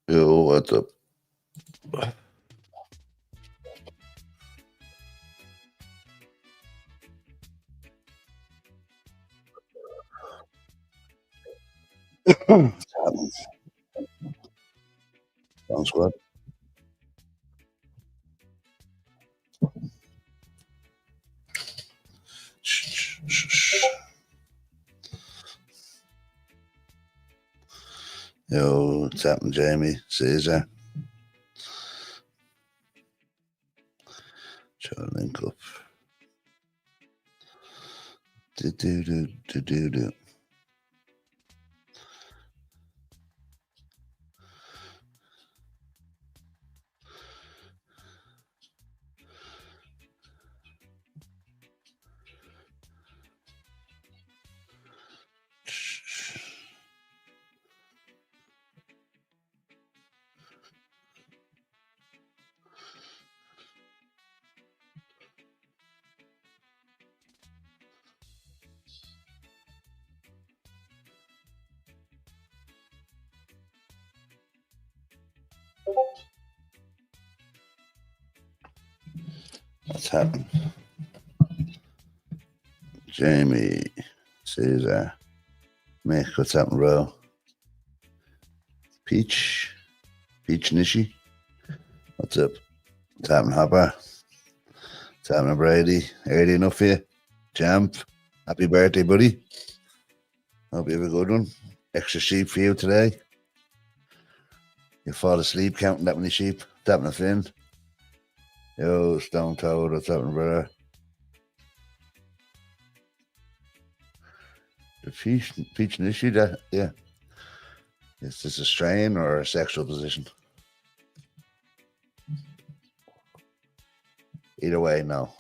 Yo, what's up? Sounds good. Yo, what's happening, Jamie? Caesar. Try to link up. Do. What's happening? Jamie, Caesar, Mick, what's happening, bro? Peach Nishi, what's up? What's happening, Hopper? What's happening, Brady? Early enough for you? Champ, happy birthday, buddy. Hope you have a good one. Extra sheep for you today. You fall asleep counting that many sheep. What's happening, Finn? Yo, Stone Toad, what's happening, brother? The peach an issue that, yeah. Is this a strain or a sexual position? Either way, no.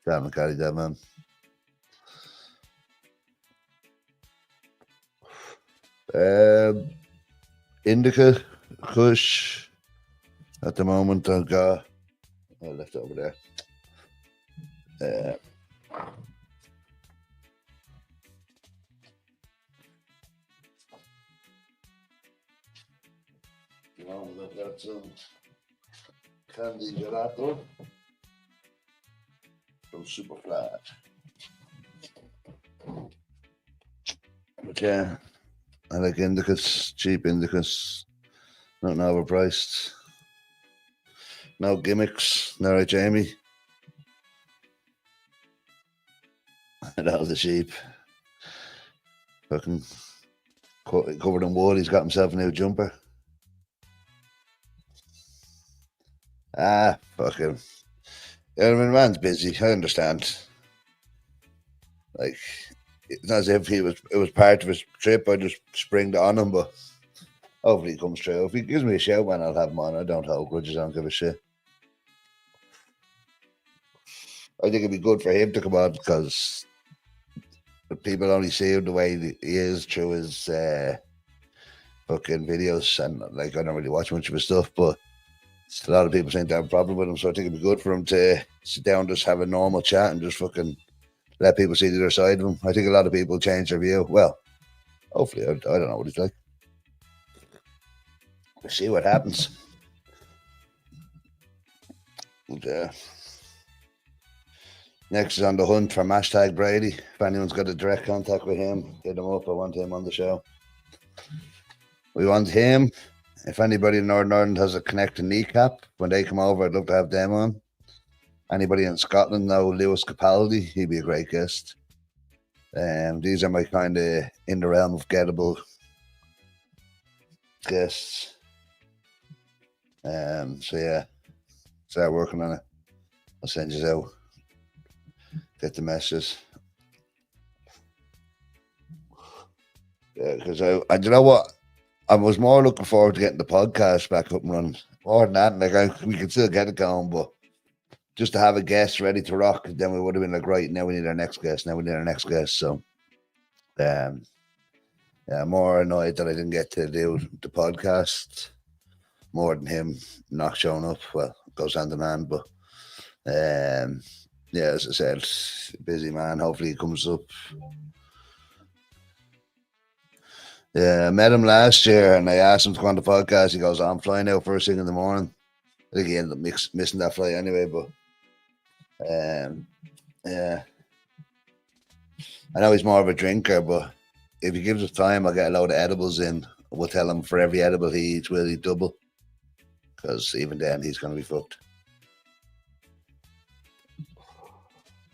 Damn, carry that, man. Indica, Kush. At the moment, I've got. I left it over there. I've got some candy gelato from Super Flat. But yeah, I like indicas, cheap indicas, nothing overpriced. No gimmicks, no right, Jamie. That was the sheep. Fucking covered in wool, he's got himself a new jumper. Fucking. Yeah, I mean, man's busy. I understand. Like, it's not as if it was part of his trip. I just springed it on him, but hopefully he comes through. If he gives me a shout, man, I'll have him on. I don't hold grudges. I don't give a shit. I think it'd be good for him to come on because people only see him the way he is through his fucking videos, and like I don't really watch much of his stuff, but a lot of people seem to have a problem with him. So I think it'd be good for him to sit down, just have a normal chat, and just fucking let people see the other side of him. I think a lot of people change their view. Well, hopefully, I don't know what he's like. We'll see what happens. And, next is on the hunt for hashtag Brady. If anyone's got a direct contact with him, get him up. I want him on the show. We want him. If anybody in Northern Ireland has a connecting kneecap, when they come over, I'd love to have them on. Anybody in Scotland know Lewis Capaldi? He'd be a great guest. These are my kind of in the realm of gettable guests. So yeah, start working on it. I'll send you out. Get the messages. Yeah, because you know what? I was more looking forward to getting the podcast back up and running. More than that, like we could still get it going, but just to have a guest ready to rock, then we would have been like, right, now we need our next guest. So, yeah, more annoyed that I didn't get to do the podcast more than him not showing up. Well, it goes hand in hand, but yeah, as I said, busy man. Hopefully he comes up. Yeah, I met him last year and I asked him to go on the podcast. He goes, I'm flying out first thing in the morning. I think he ended up missing that flight anyway, but yeah. I know he's more of a drinker, but if he gives us time, I'll get a load of edibles in. We'll tell him for every edible he eats, will he double? Because even then, he's going to be fucked.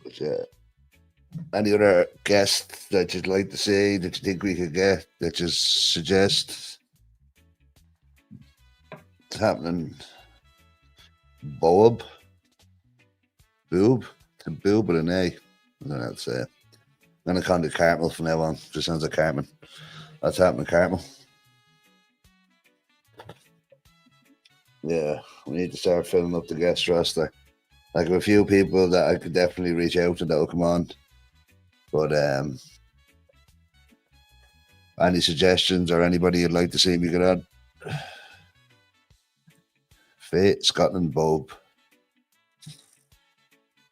But yeah. Any other guests that you'd like to see that you think we could get that you suggest? It's happening. Boob? It's a boob with an A. I don't know how to say it. I'm going to call it Carmel from now on. Just sounds like Carmen. That's happening, Carmel. Yeah, we need to start filling up the guest roster. Like a few people that I could definitely reach out to that will come on. But any suggestions or anybody you'd like to see me get on? Fate, Scotland, Bob.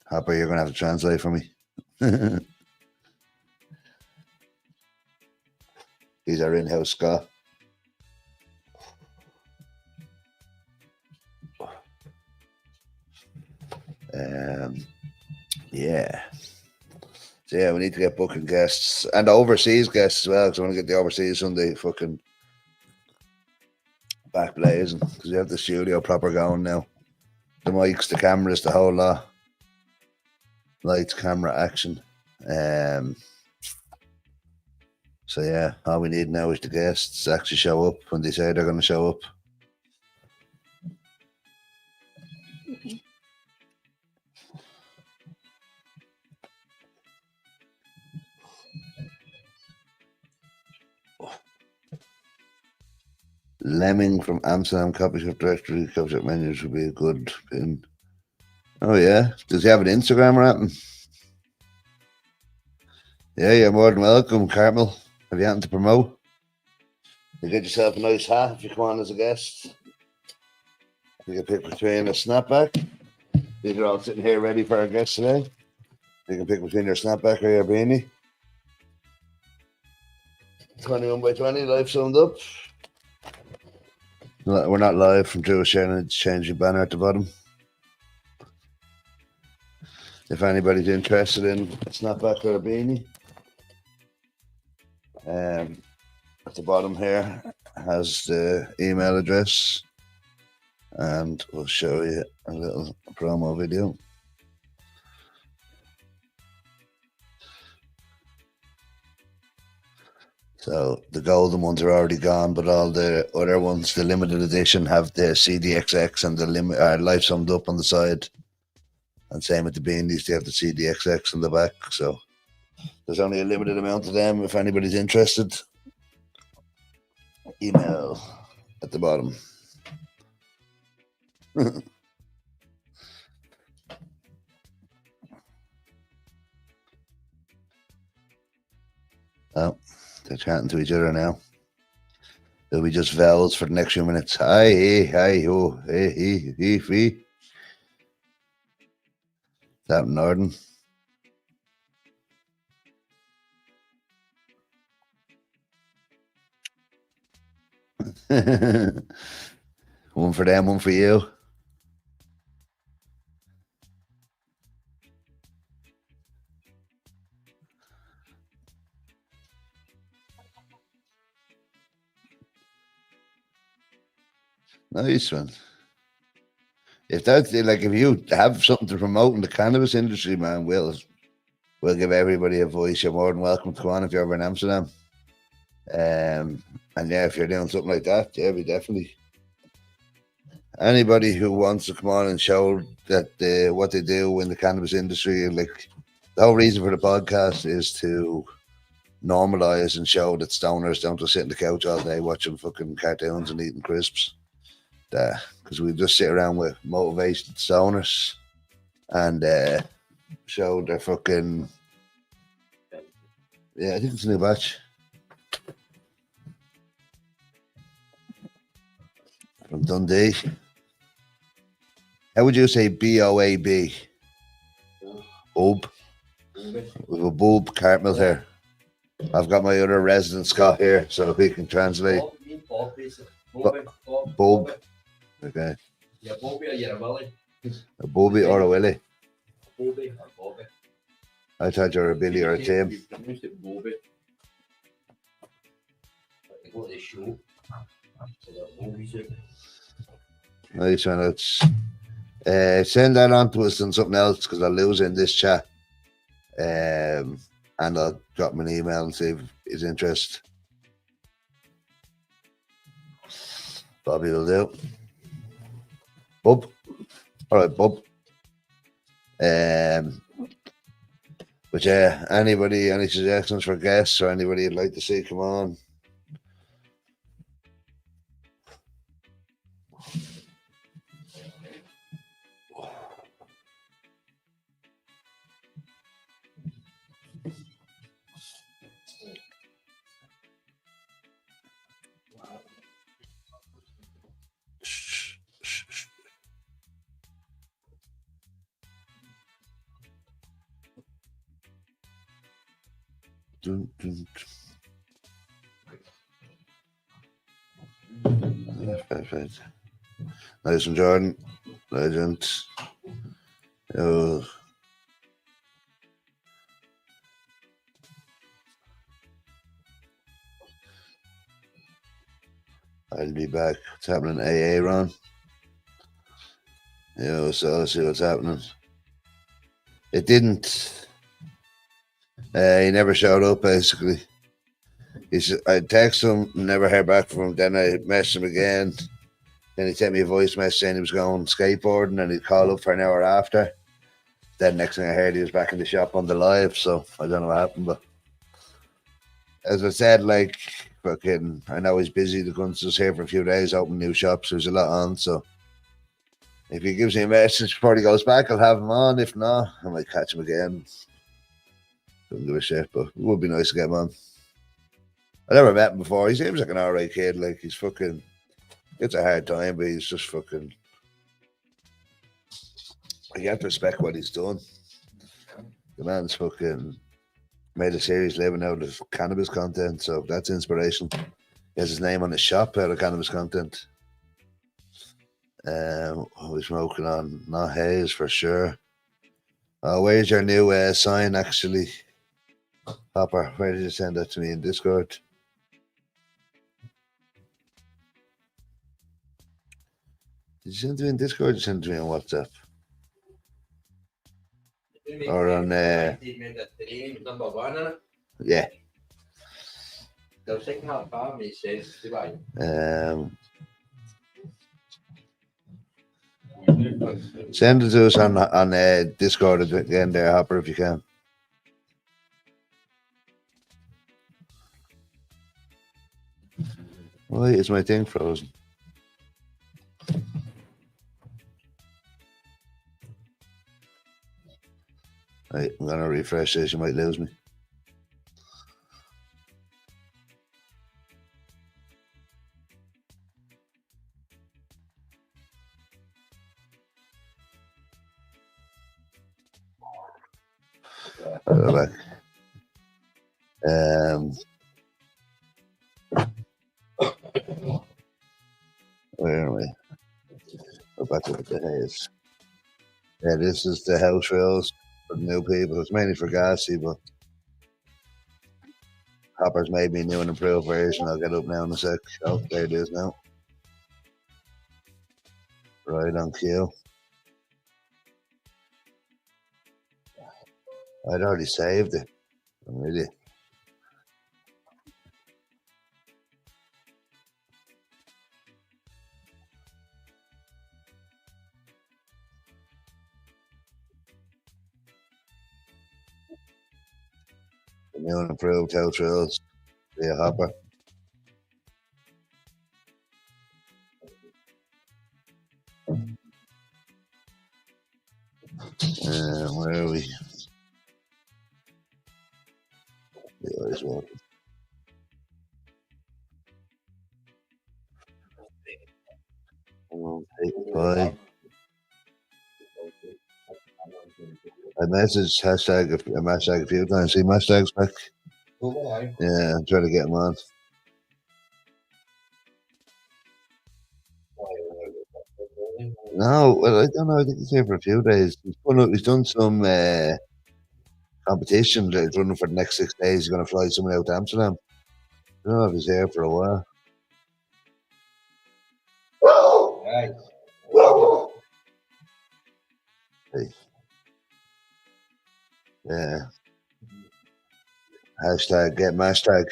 Hopper, you're going to have to translate for me. He's our in-house Scot. Yeah. So yeah, we need to get booking guests and overseas guests as well, because I want to get the overseas Sunday fucking back blazing, because we have the studio proper going now. The mics, the cameras, the whole lot. Lights, camera, action. So yeah, all we need now is the guests to actually show up when they say they're going to show up. Lemming from Amsterdam Coffeeshop Directory. Coffeeshop menus would be a good pin. Oh yeah, does he have an Instagram or anything? Yeah, you're more than welcome, Carmel. Have you anything to promote? You get yourself a nice hat if you come on as a guest. You can pick between a snapback. These are all sitting here ready for our guests today. You can pick between your snapback or your beanie. 21 by 20, live summed up. We're not live from Jewish Channel. Change your banner at the bottom. If anybody's interested in a snapback or a beanie, at the bottom here has the email address, and we'll show you a little promo video. So the golden ones are already gone, but all the other ones, the limited edition, have the CDXX and the life summed up on the side. And same with the beanies, they have the CDXX on the back. So there's only a limited amount of them. If anybody's interested, email at the bottom. Oh, they're chatting to each other now. It'll be just vowels for the next few minutes. Hi, hey, hi, ho, hey, he, fee. That Northern. One for them, one for you. Nice one. If that's like, if you have something to promote in the cannabis industry, man, we'll give everybody a voice. You're more than welcome to come on if you're ever in Amsterdam. And yeah, if you're doing something like that, yeah, we definitely. Anybody who wants to come on and show that what they do in the cannabis industry, like the whole reason for the podcast is to normalize and show that stoners don't just sit on the couch all day watching fucking cartoons and eating crisps. Because we just sit around with motivated stoners and show their fucking. Yeah, I think it's a new batch. From Dundee. How would you say BOAB? Bob. We have a Bob Cartmill here. I've got my other resident Scott here, so he can translate. Bob. Okay. Yeah, Bobby or you're a Willie. A Bobby or a Willie? Bobby or Bobby. I thought you were a Billy or a Tim. You pronounced it Bobby. But they go to the show. So they're Bobby's it. Nice one. Send that on to us and something else because I'll lose it in this chat. And I'll drop him an email and see if he's interested. Bobby will do. Bub. All right, Bub. But yeah, anybody, any suggestions for guests or anybody you'd like to see come on? Dun, dun, dun. Perfect. Nice one, Jordan. Legend. Oh. I'll be back. What's happening, AA, Ron? Yeah, so I'll see what's happening. It didn't. He never showed up, basically. I texted him, never heard back from him. Then I messaged him again. Then he sent me a voice message saying he was going skateboarding and he'd call up for an hour after. Then next thing I heard, he was back in the shop on the live. So I don't know what happened, but as I said, like, fucking, I know he's busy. The gun's just here for a few days, opening new shops. There's a lot on, so if he gives me a message before he goes back, I'll have him on. If not, I might catch him again. Don't give a shit, but it would be nice to get him on. I never met him before. He seems like an alright kid. Like, he's fucking, it's a hard time, but he's just fucking, you have to respect what he's done. The man's fucking made a serious living out of cannabis content, so that's inspiration. He has his name on his shop out of cannabis content. We're smoking on, not haze for sure. Where's your new sign, actually? Hopper, where did you send that to me in Discord? Did you send it to me in Discord or did you send it to me on WhatsApp? Or on yeah. Send it to us on Discord again there, Hopper, if you can. Why is my thing frozen? Right, I'm gonna refresh this, you might lose me. Back. Where am I? Go back to the haze. Yeah, this is the house rails for new people. It's mainly for gassy, but Hopper's made me a new and improved version. I'll get up now in a sec. Oh, there it is now. Right on cue. I'd already saved it. I'm ready. The new and improved house rails. Yeah, Hopper. Where are we? Yeah, it's working. Bye. I messaged hashtag a few times. See my hashtags back. Yeah, I'm trying to get him on. No, well, I don't know. I think he's here for a few days. He's done some competition. He's running for the next 6 days. He's going to fly someone out to Amsterdam. I don't know if he's here for a while. Yeah. Hashtag get hashtag.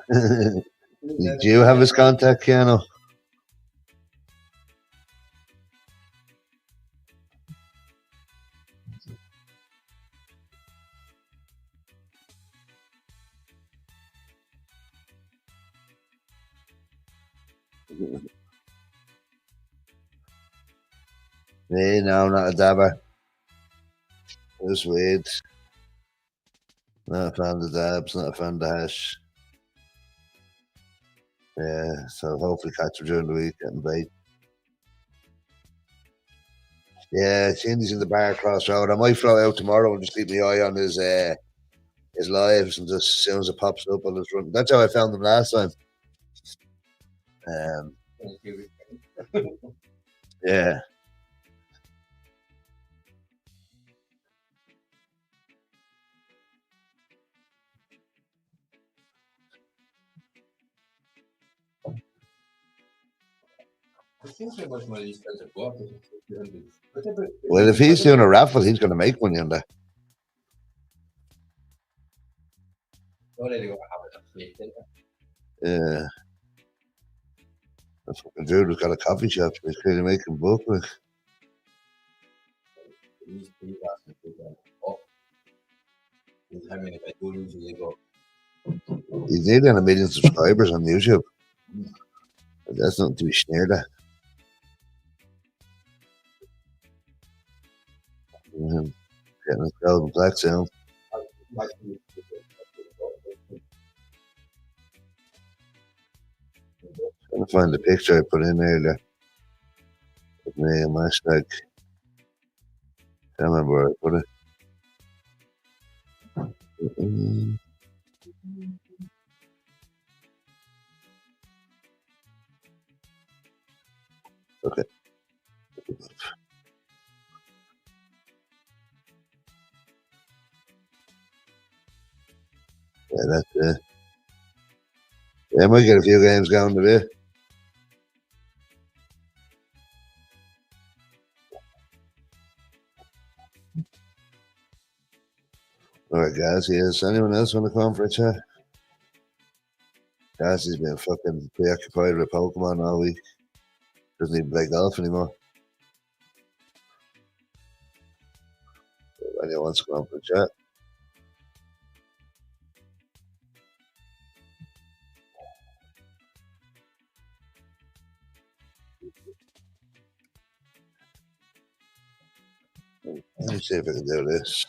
Do you have his contact, Keanu? Me, no, not a dabber. Just weed. Not a fan of the dabs, not a fan of the hash. Yeah, so hopefully catch him during the week getting bait. Yeah, Shindy's in the bar across road. I might fly out tomorrow and just keep my eye on his lives, and just as soon as it pops up, I'll just run. That's how I found him last time. Yeah. Well, if he's doing a raffle, he's going to make money on that. Yeah. That fucking dude who's got a coffee shop, so he's clearly making book with. He's nearly on 1 million subscribers on YouTube. That's nothing to be sneered at. Getting a golden black sound. Trying to find the picture I put in earlier. With me and hashtag. Can't remember where I put it. Okay. Yeah, that's it. Yeah, I might get a few games going today. Alright, guys, yes. Anyone else want to come for a chat? Guys, he's been fucking preoccupied with Pokemon all week. Doesn't even play golf anymore. If anyone wants to come for a chat. Let me see if I can do this.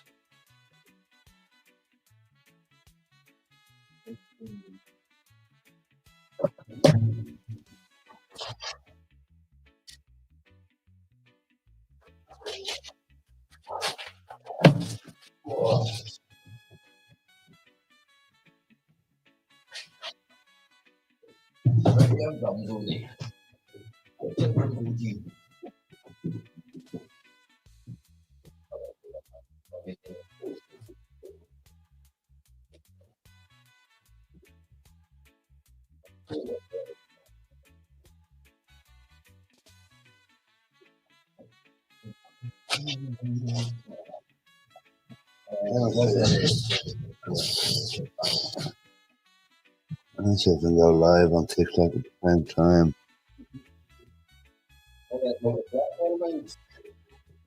Let's see if I can go live on TikTok at the same time.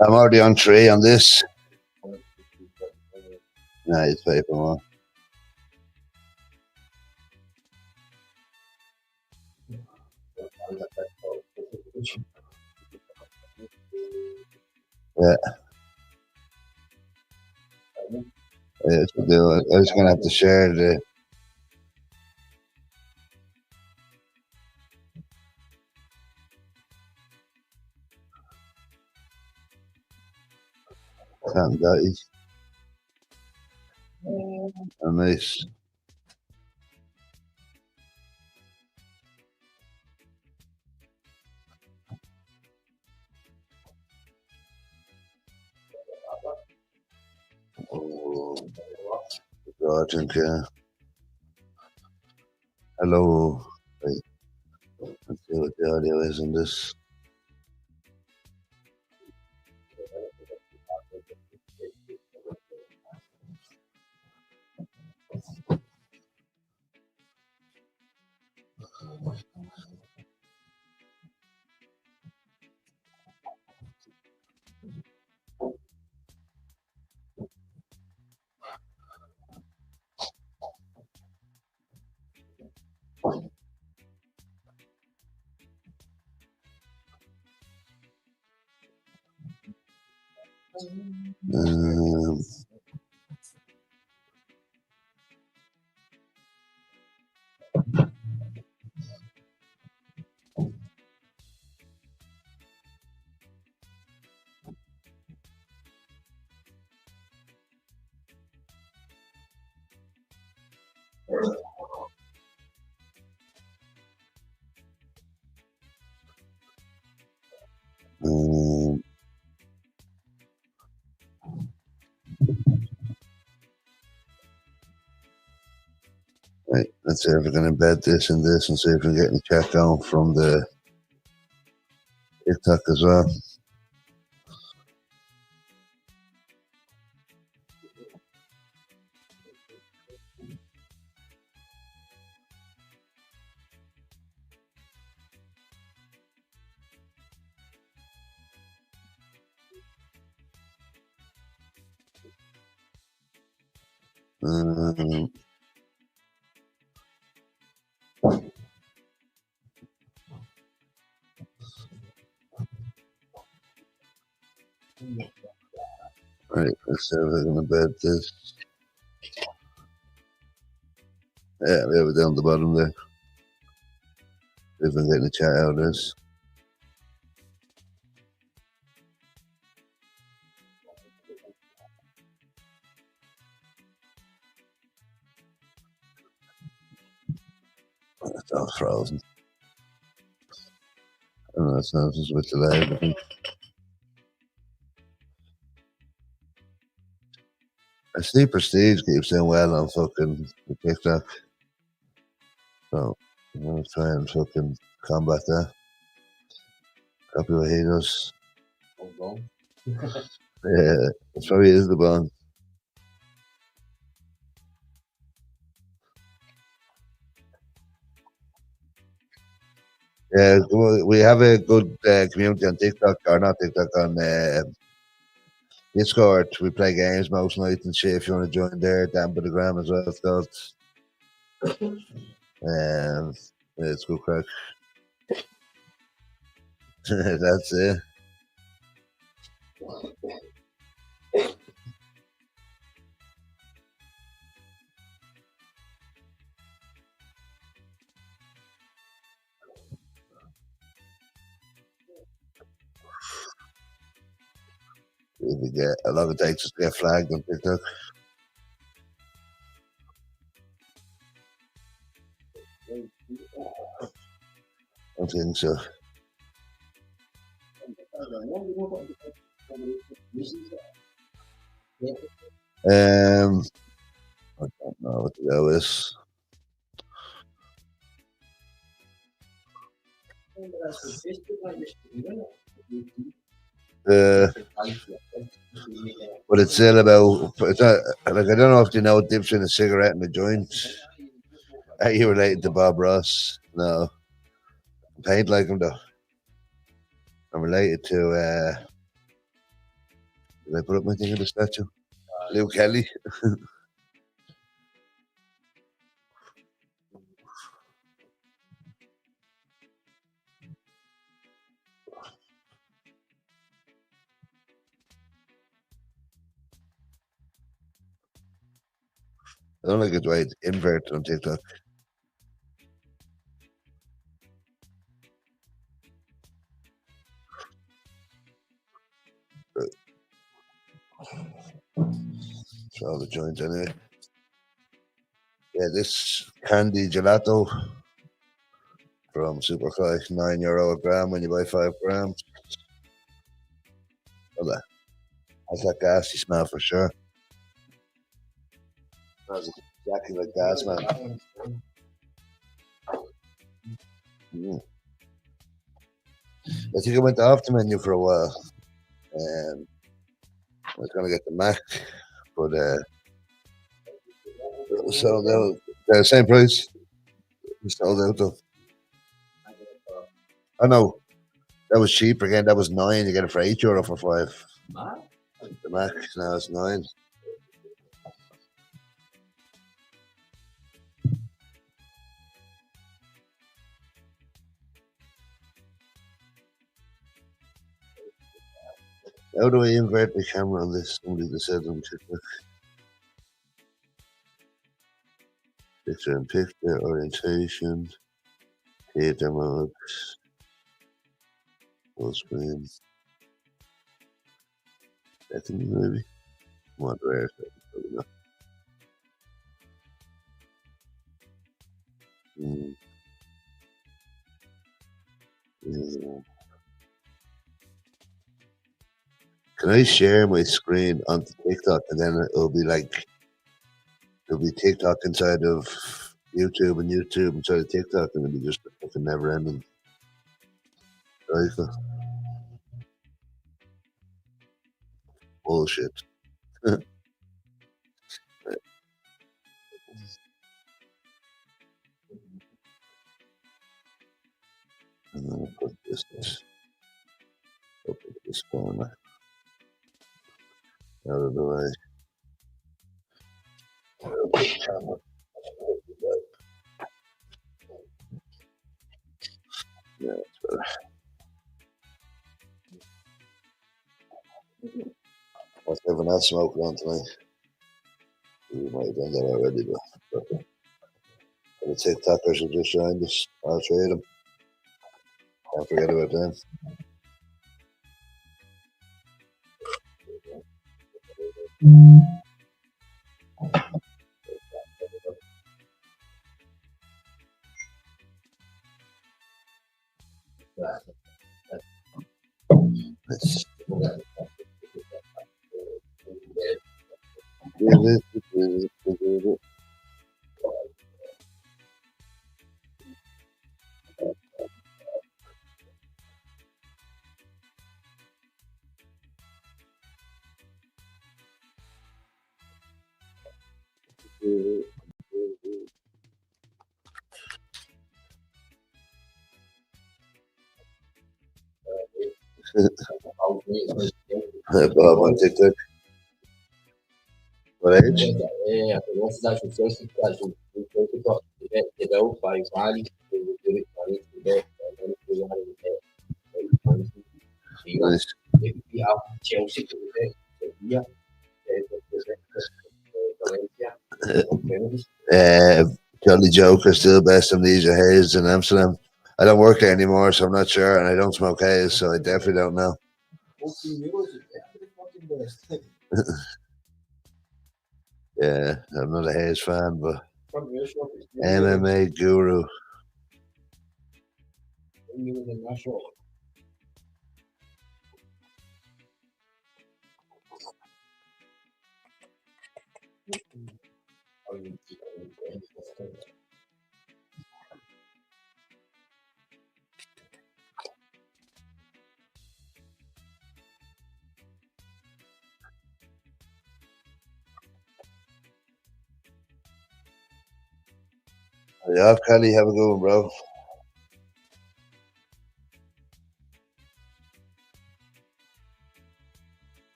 I'm already on 3 on this. Nah, it's paper one. Yeah. Yeah, it's good deal. I was gonna have to share the Can't that. Oh, nice. Oh, God, I think, hello. Right, let's see what the audio is in this. Um, um, right, let's see if we can embed this in this and see if we can get any chat down from the TikTok as well. Um, right, let's see if we can embed this. Yeah, we have it down the bottom there. See if we can get any chat out of this. It's all frozen. I don't know, it's not just with the live, I think. I see Prestige keeps doing well on fucking TikTok. So I'm gonna try and fucking combat that. Copy what he does. Yeah, that's probably is the bond. Yeah, we have a good community on TikTok, or not TikTok, on Discord. We play games most nights and shit. If you want to join there, down by the gram as well. It's called. Yeah, it's good crack. That's it. If we get a lot of takes just get flagged on TikTok. I think so. I don't know what the hell is. But it's still about. It's not, like, I don't know if you know the difference between a cigarette and a joint. Are you related to Bob Ross? No. I'm paid like him though. I'm related to. Did I put up my thing in the statue? Lou Kelly. I don't like it's why it's inverted on TikTok. all the joints anyway. Yeah, this candy gelato from Superfly, €9 a gram when you buy 5 grams. Well, that has that gassy smell for sure. Smells exactly like gas, man. I think I went off the menu for a while. I was gonna get the Mac, but it was sold out. The same price. It was sold out though. I know that was cheaper again. That was 9. You get it for €8 for 5. The Mac now it's 9. How do I invert the camera on this? Somebody just said on TikTok. Picture in picture, orientation, theater mode, full screen. Settings maybe. Moderate. Yeah. Can I share my screen onto TikTok and then it'll be TikTok inside of YouTube and YouTube inside of TikTok and it'll be just a fucking never ending cycle. Bullshit. And then I'll put this corner out of the way. Yeah, it's better. What's everyone else smoking on tonight? We might have done that already, but the TikTokers have just joined us. I'll trade them. Can't forget about them. Let's Bob on TikTok. What age? Uma cidade com 150 juntos. Então, tiver o pai, vale, Nice. Jolly Joker still best amnesia haze in Amsterdam. I don't work there anymore, so I'm not sure, and I don't smoke haze, so I definitely don't know. Yeah, I'm not a haze fan, but MMA guru. Yeah, Kelly, have a good one, bro.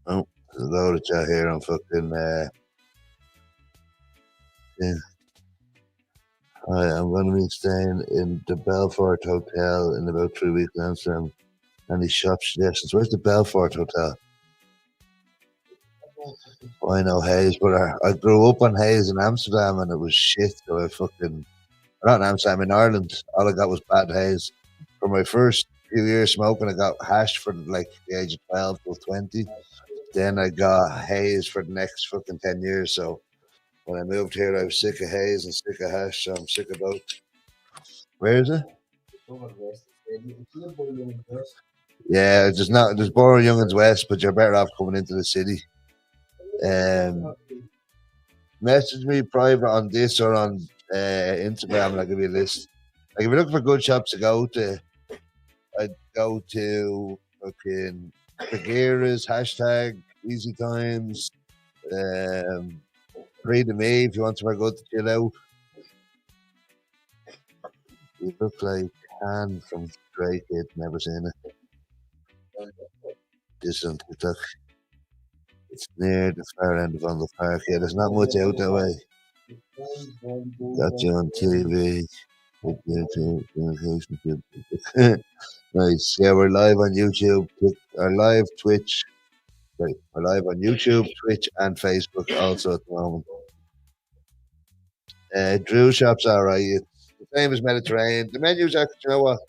Oh, there's a load of chat here on fucking. Yeah. Hi, I'm going to be staying in the Belfort Hotel in about 3 weeks in Amsterdam. Any shop suggestions? Where's the Belfort Hotel? Oh, I know Hayes, but I grew up on Hayes in Amsterdam and it was shit. So not in Amsterdam, in Ireland. All I got was bad Hayes. For my first few years smoking, I got hashed for like the age of 12 till 20. Then I got haze for the next fucking 10 years. So when I moved here, I was sick of haze and sick of hash. So I'm sick of both. Where is it? Yeah, there's Borough Youngins West, but you're better off coming into the city. Message me private on this or on Instagram, and I'll give you a list. Like if you're looking for good shops to go to, I'd go to fucking Bagheera's, hashtag Easy Times, Free to Me if you want somewhere good to chill out. You look like Han from Stray Kid, never seen it. This on TikTok. It's near the far end of Arundel Park. Yeah, there's not much out that way. Got you on TV. Nice. Yeah, we're live on YouTube. Our live Twitch. Right, we're live on YouTube, Twitch, and Facebook also at the moment. Drew Shop's alright. It's the same as Mediterranean. The menu's actually, you know what?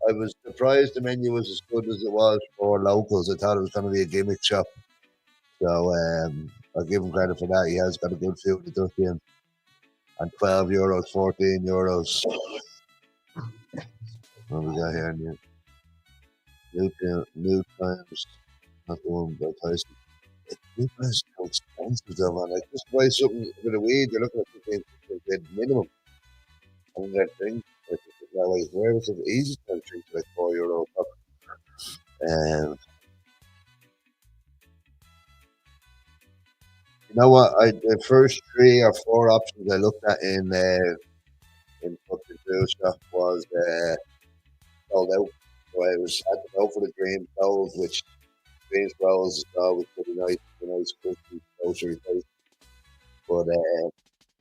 I was surprised the menu was as good as it was for locals. I thought it was going to be a gimmick shop. So I'll give him credit for that. He has got a good food to duck in. And €12, €14. What we got here? New Times. Not the one by Tyson. New Times is so expensive though, man. Like, just buy something with a weed, you're looking at 15 quid minimum. And that thing, where was it easy to drink like €4 pop? You know what? The first 3 or 4 options I looked at in fucking Drew Shop was sold out. So I was had to go for the Dream Gold, which Dreams Rolls is always pretty nice, crispy, grocery taste. But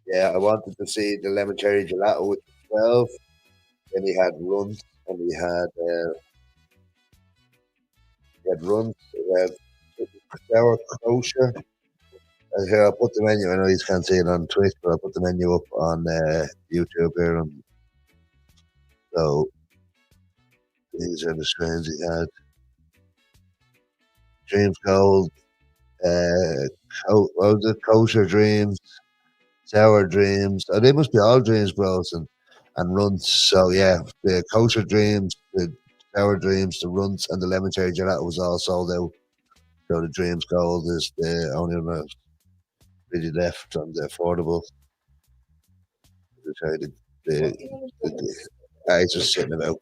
yeah, I wanted to see the lemon cherry gelato with 12. Then he had runs, and he had runs. He had sour kosher. And here, I'll put the menu. I know you can't see it on Twitch, but I'll put the menu up on YouTube here. So these are the strains he had. Dreams Gold, what was it? Kosher Dreams, Sour Dreams. Oh, they must be all Dreams Bros and Runts. So yeah, the Kosher Dreams, the Sour Dreams, the Runts, and the Lemon Cherry Gelato was all sold out. So the Dreams Gold is the only one that's really left on the affordable. It's just sitting about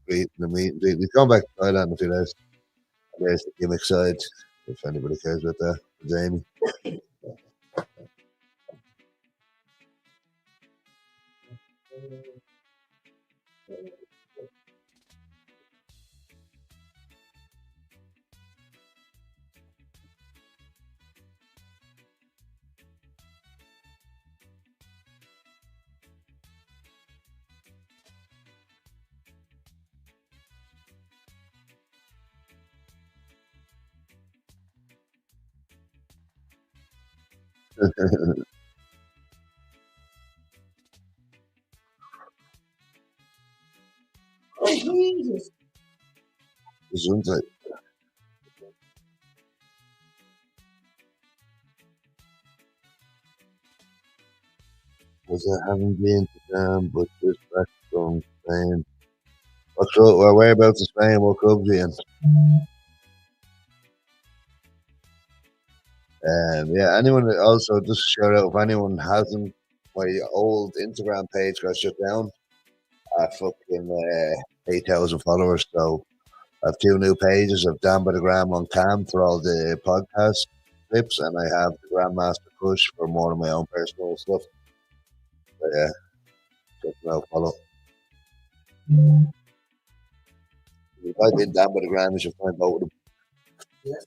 eating the meat. We've gone back to Thailand a few days. There's the gimmick side, if anybody cares about that. Jamie. Gesundheit. Was I haven't been to Japan, but just back from Spain. What club? Well, whereabouts in Spain? What clubs are you in? Yeah, anyone also just shout out if anyone hasn't, my old Instagram page got shut down. I fucking 8,000 followers, so I have 2 new pages of Dan by the Gram on Cam for all the podcast clips, and I have the Grandmaster Kush for more of my own personal stuff. But yeah, check them out, follow. If you type in Dan by the Gram, you should find both of them. Yes.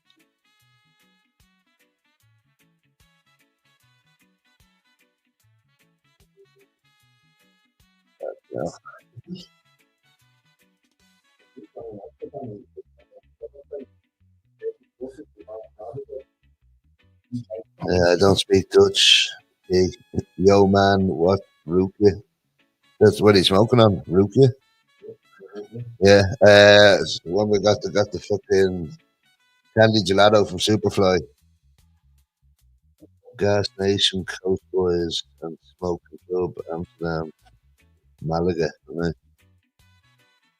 I don't speak Dutch. Hey, yo, man, what? Rukia? That's what he's smoking on, Rukia? Yeah. When we got the fucking Candy Gelato from Superfly. Gas Nation, Coast Boys, and Smoking Club, Amsterdam, Malaga. Right.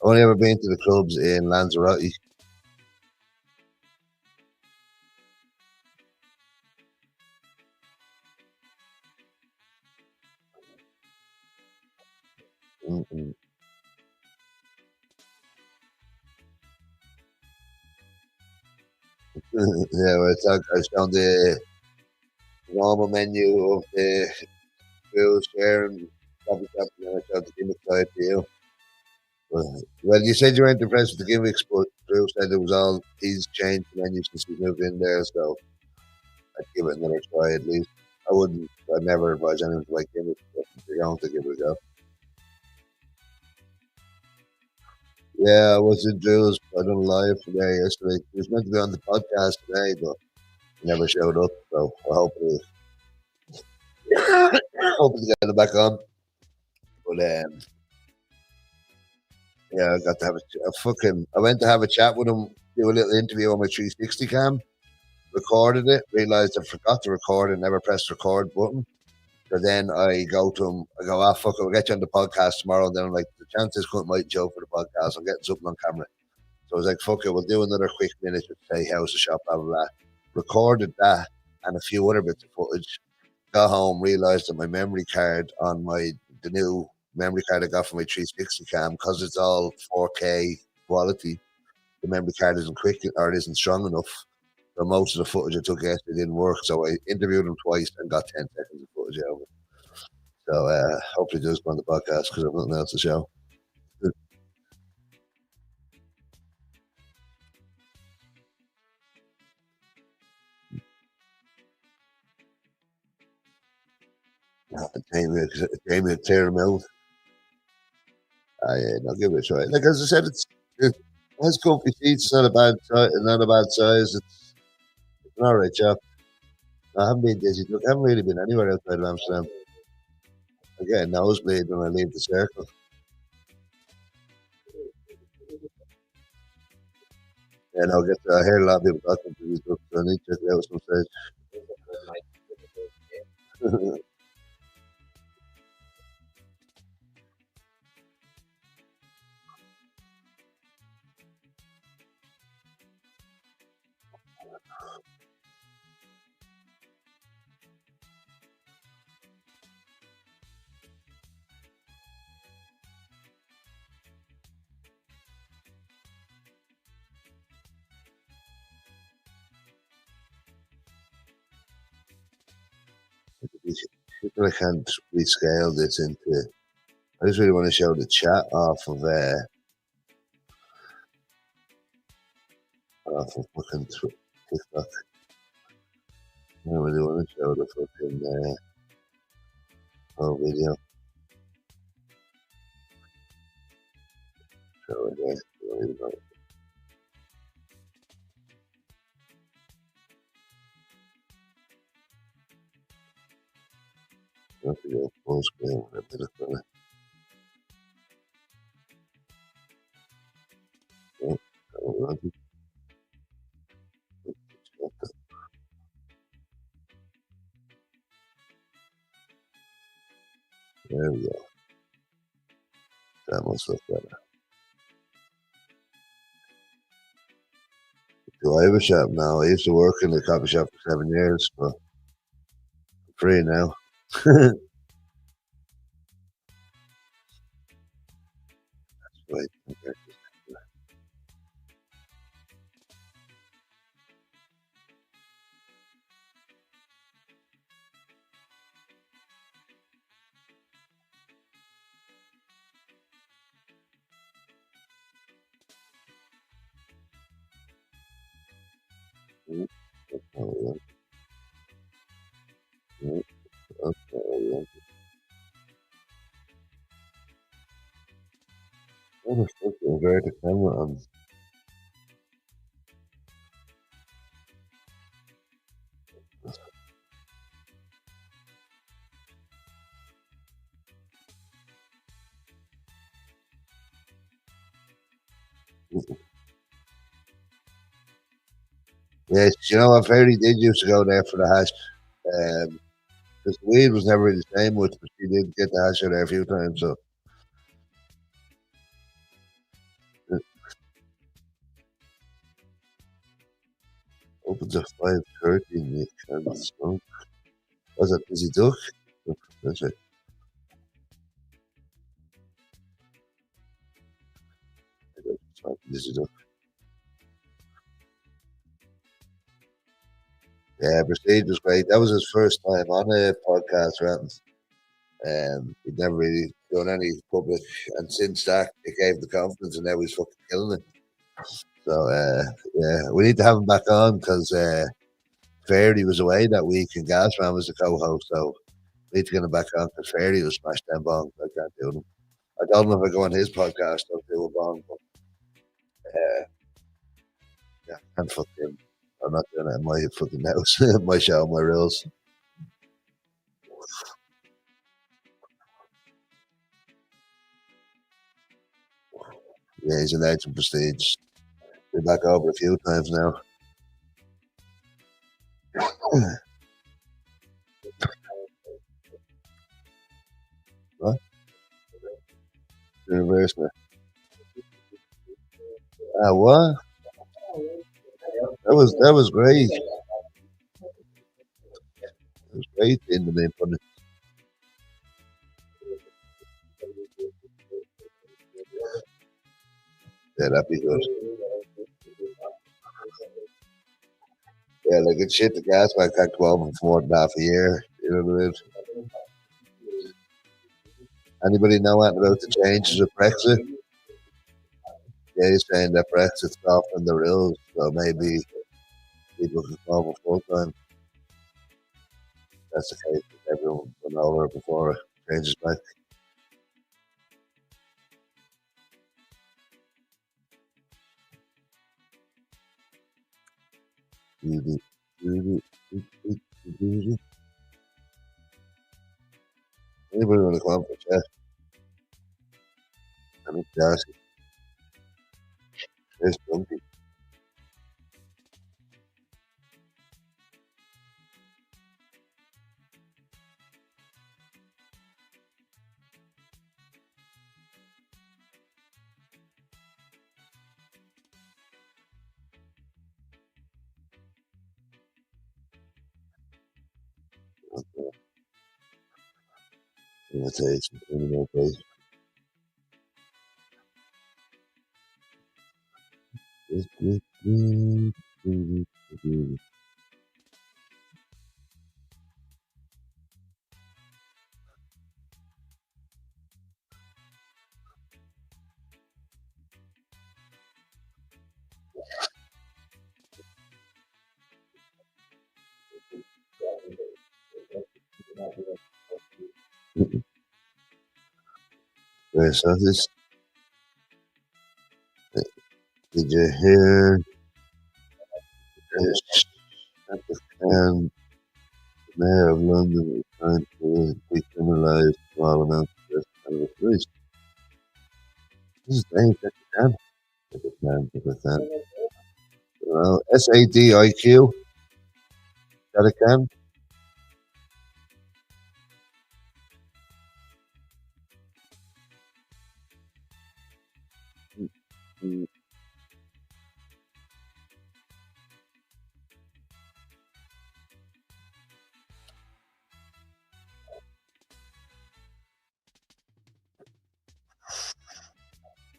I've only ever been to the clubs in Lanzarote. Mm-mm. Yeah, well, I was on the normal menu of the food share and coffee shop, and then I showed the gimmick side to you. Well, you said you weren't impressed with the gimmicks, but Drew said it was all he's changed the menu since we moved in there, so I'd give it another try at least. I'd never advise anyone to like gimmicks, but if you're going to give it a go. Yeah, I was in Drew's. I done live today yesterday. He was meant to be on the podcast today, but he never showed up, so I hopefully get him back on. But yeah, I got to have I went to have a chat with him, do a little interview on my 360 cam, recorded it, realized I forgot to record and never pressed record button. So then I go to him, I go, fuck it, we'll get you on the podcast tomorrow. And then I'm like, the chances couldn't might joke for the podcast. I'm getting something on camera. So I was like, fuck it, we'll do another quick minute to say how's the shop, blah, blah, blah. Recorded that and a few other bits of footage. Got home, realized that my memory card on the new memory card I got from my 360 cam, because it's all 4K quality, the memory card isn't quick or it isn't strong enough. So most of the footage I took yesterday didn't work. So I interviewed him twice and got 10 seconds of footage out of it. So hopefully just go on the podcast because I've nothing else to show. Jamie clear him out. I'll give it a try. Like as I said, it has comfy seats. It's not a bad size. Not a bad size. It's an alright shop. I haven't been dizzy. Look, I haven't really been anywhere outside of Amsterdam. I get a nosebleed when I leave the circle. And I hear a lot of people talking to these books, so I need to check it out some stage. People I can't rescale this into. I just really want to show the chat off of fucking TikTok. I don't really want to show the fucking whole video. Show it there. I don't even know. I have to go full screen with a bit of fun. There we go. That must look better. Do I have a shop now? I used to work in the coffee shop for 7 years, but I'm free now. Right. Okay. What the fuck? Invert the camera on. Yes, you know what? Fairy did used to go there for the hash. Because the weed was never really the same much, but she did get the hash out there a few times. So it opens at 5:30 and you can smoke. Was it Busy Duck? That's it. Busy Duck. Yeah, Prestige was great. That was his first time on a podcast, right? He'd never really done any public, and since that, it gave the confidence, and now he's fucking killing it. So, yeah, we need to have him back on because Fairy was away that week, and Gasman was the co-host. So, we need to get him back on because Fairy was smashed them bongs. I can't do them. I don't know if I go on his podcast, I'll do a bong, but yeah, I can't fuck him. I'm not doing it in my fucking house, my show, my rules. Yeah, he's a legend, Prestige. Been back over a few times now. What? University. Ah, what? That was great. It was great in the main fun. Yeah, that'd be good. Yeah, like it's shit. The gas might can't go over for more than half a year. You know what I mean? Anybody know anything about the changes with Brexit? Yeah, he's saying that Brexit's softening the rules, so maybe people can come over full time. That's the case. Everyone went over before it changes back. Anybody want to come on for chat? I mean, Darcy, there's Dunky. I'm gonna take some more place. Right, so this did you hear this at the can the mayor of London is trying to decriminalise small amounts of cannabis waste. This is Dave at the can. At the can, at the can. Well, SADIQ, that a can? Mm,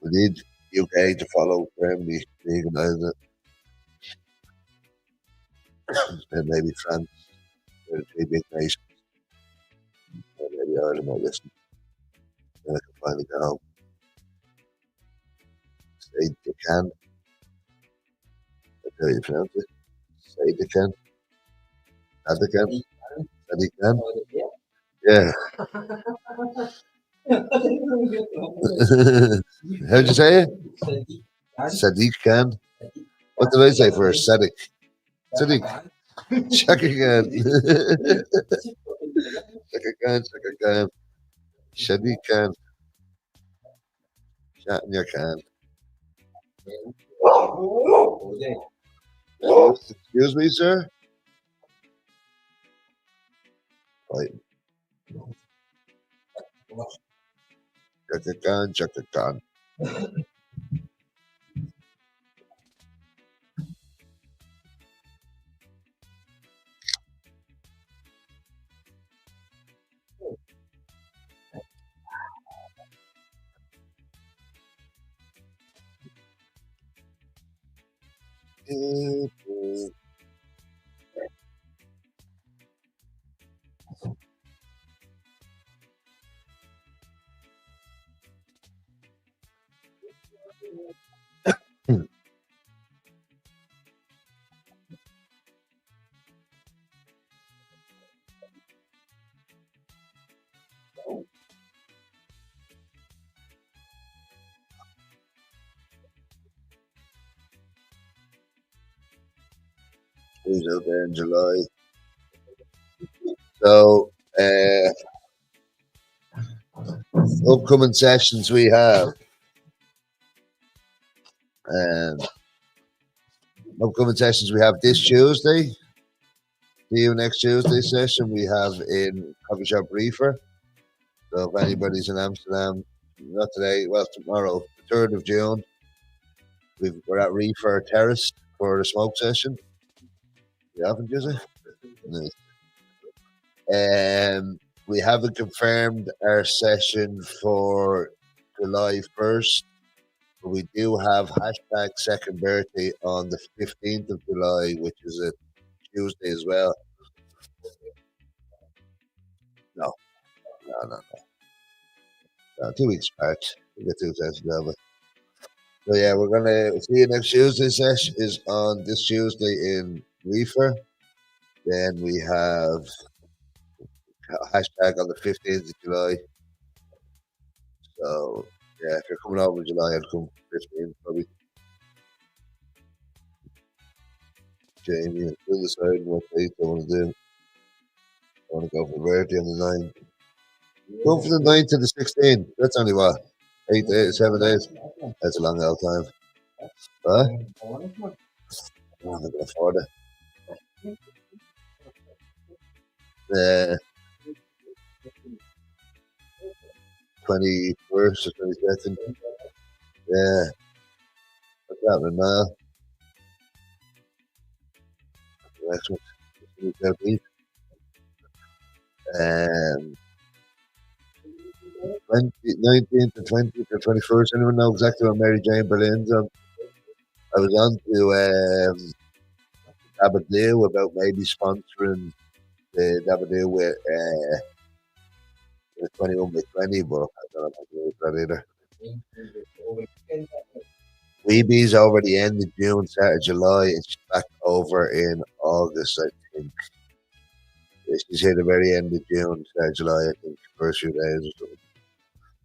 we need UK to follow firmly legalise it, and maybe France, they're the three big nations, and maybe Ireland might listen, then I can finally go home. Say the can, that's how you pronounce it. Say the can, have the can, say the can. Yeah. How'd you say it? Sadiq Khan. What did I say first? Sadiq. Sadiq. Shaka Khan. Shaka Khan. Shaka Khan. Sadiq Khan. Shot in your can. Excuse me, sir. Right. Chaka Khan. Who's out there in July? So, upcoming sessions we have. Um, upcoming sessions we have this Tuesday. See you next Tuesday session we have in Coffee Shop Reefer. So if anybody's in Amsterdam, not today, well tomorrow, the 3rd of June, we're at Reefer Terrace for the smoke session. You haven't, Jesse? Nice. We haven't confirmed our session for July 1st, but we do have hashtag second birthday on the 15th of July, which is a Tuesday as well. No, no. 2 weeks apart. We get 2 sessions over. So yeah, we're gonna see you next Tuesday. Session is on this Tuesday in Reefer. Then we have hashtag on the 15th of July. So yeah, if you're coming over in July, I'd come 15th probably. Jamie and still deciding what date I want to do. I want to go for birthday on the 9th. Go for the 9th to the 16th. That's only what? 8 days, 7 days. That's a long old time. Huh? I'm not gonna afford it. 21st or 22nd. Yeah. What's happening now? Next week. 19th to 20th or 21st. Anyone know exactly what Mary Jane Berlin's on? I was on to Dabadoo about maybe sponsoring the Dabadoo with 21 by 20, but I don't know if I can do that either. Weeby's over the end of June, start of July, and she's back over in August, I think. She's here the very end of June, start of July, I think, first few days or something.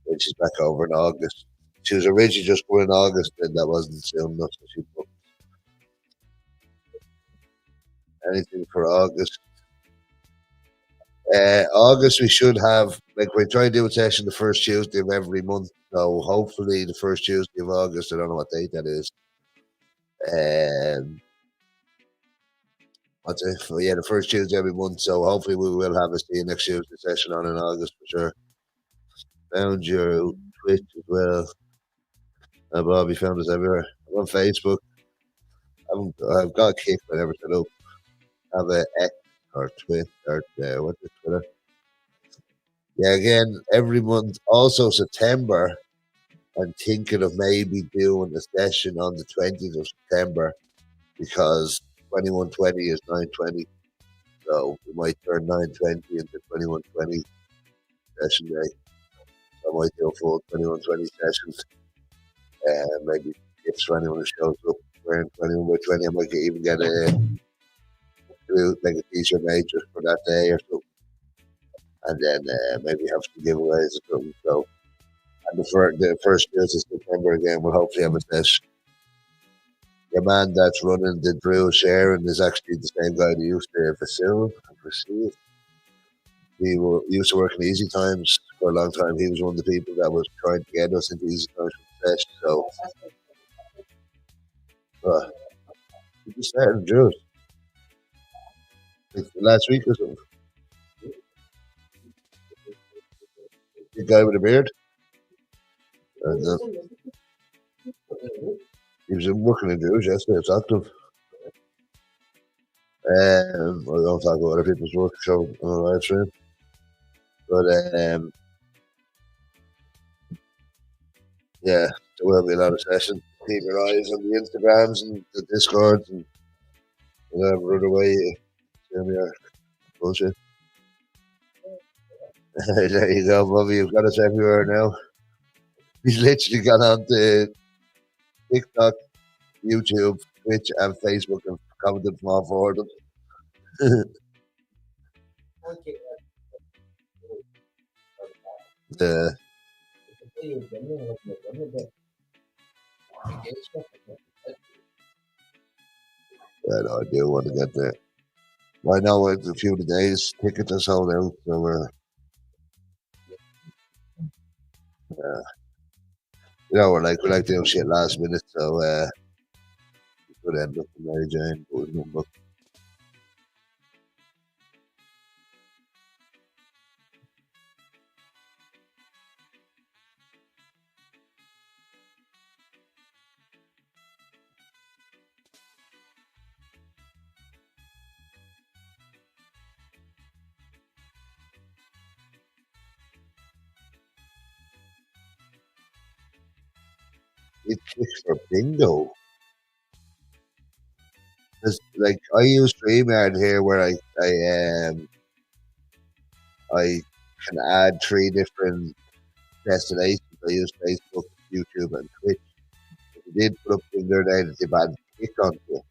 And she's back over in August. She was originally just going in August, and that wasn't soon enough, so she booked anything for August. August, we should have, like, we try to do a session the first Tuesday of every month. So hopefully the first Tuesday of August, I don't know what date that is. What's it? Oh, yeah, the first Tuesday every month. So hopefully we will have a see you next Tuesday session on in August for sure. Found your Twitch as well. Bobby found us everywhere. I'm on Facebook. I've got a kick, but I never set up. I have a X or Twitter or what's it, Twitter? Yeah, again, every month. Also September, I'm thinking of maybe doing a session on the 20th of September because 2120 is 920. So we might turn 920 into 2120 session day. So I might do a full 2120 sessions. Maybe if anyone who shows up wearing 21 by 20, I might even get like a t-shirt made just for that day or something. And then maybe have some giveaways or something. So, and the first year of September again, we'll hopefully have a session. The man that's running the drill sharing is actually the same guy that used to facilitate. He used to work in Easy Times for a long time. He was one of the people that was trying to get us into Easy Times for the session. So, You just started to do it. Like last week or something. The guy with a beard. Uh, he was working in Jews yesterday. It's active. I don't talk about other people's work so on the live stream. But yeah, there will be a lot of sessions. Keep your eyes on the Instagrams and the Discords and whatever other way you bullshit. There you go, Bobby. You've got us everywhere now. He's literally got onto TikTok, YouTube, Twitch, and Facebook and commented from all four of them. Yeah, no, I do want to get there. I know it's a few of the days tickets are sold out, so we like doing shit last minute, so we could end up in Mary Jane, but we didn't book. It kicks for bingo. Like I use StreamYard here where I can add 3 different destinations. I use Facebook, YouTube, and Twitch. If you did put up thing there that they've had Kick onto it.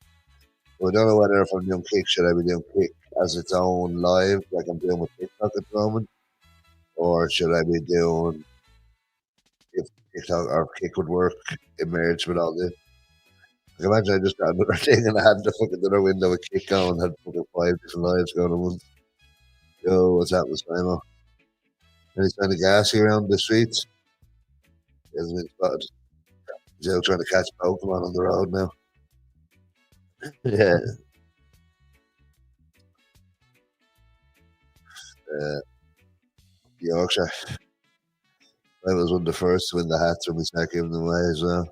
So I don't know whether if I'm doing Kick, should I be doing Kick as its own live, like I'm doing with TikTok at the moment, or should I be doing if TikTok or Kick would work, emerge with all this? Like imagine I just got another thing and I had the fucking other window with Kick on, had fucking 5 different lives going on once. Yo, what's happening, Simon? Any sign of gassy around the streets? He hasn't been spotted. He's out trying to catch Pokemon on the road now. Yeah. Yorkshire. I was one of the first to win the hats when we started giving them away as well.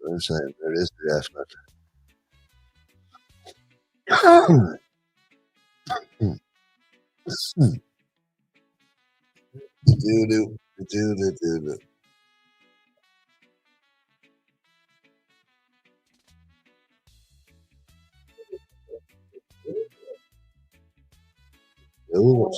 I'm saying there is the effort. Do do. Ooh.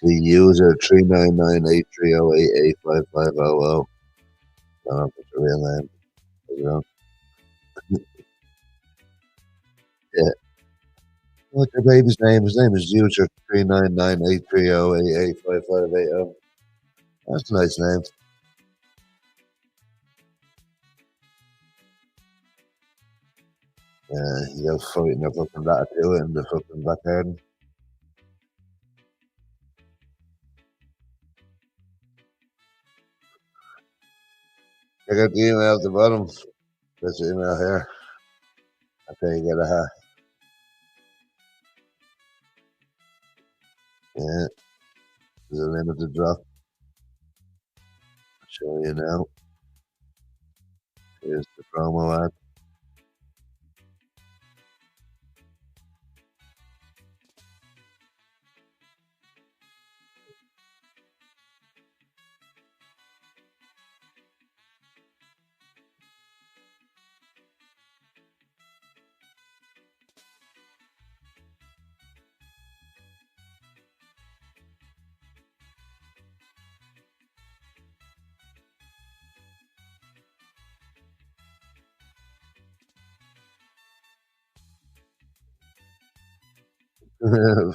The user 39983088550. I don't know if it's a real name. You know? Yeah. What's your baby's name? His name is user 39983088550. That's a nice name. You're fighting your fucking ratatouille in the fucking back garden. Check out the email at the bottom. There's the email here. Okay, you get a hat. Yeah, there's a limited drop. I'll show you now. Here's the promo ad.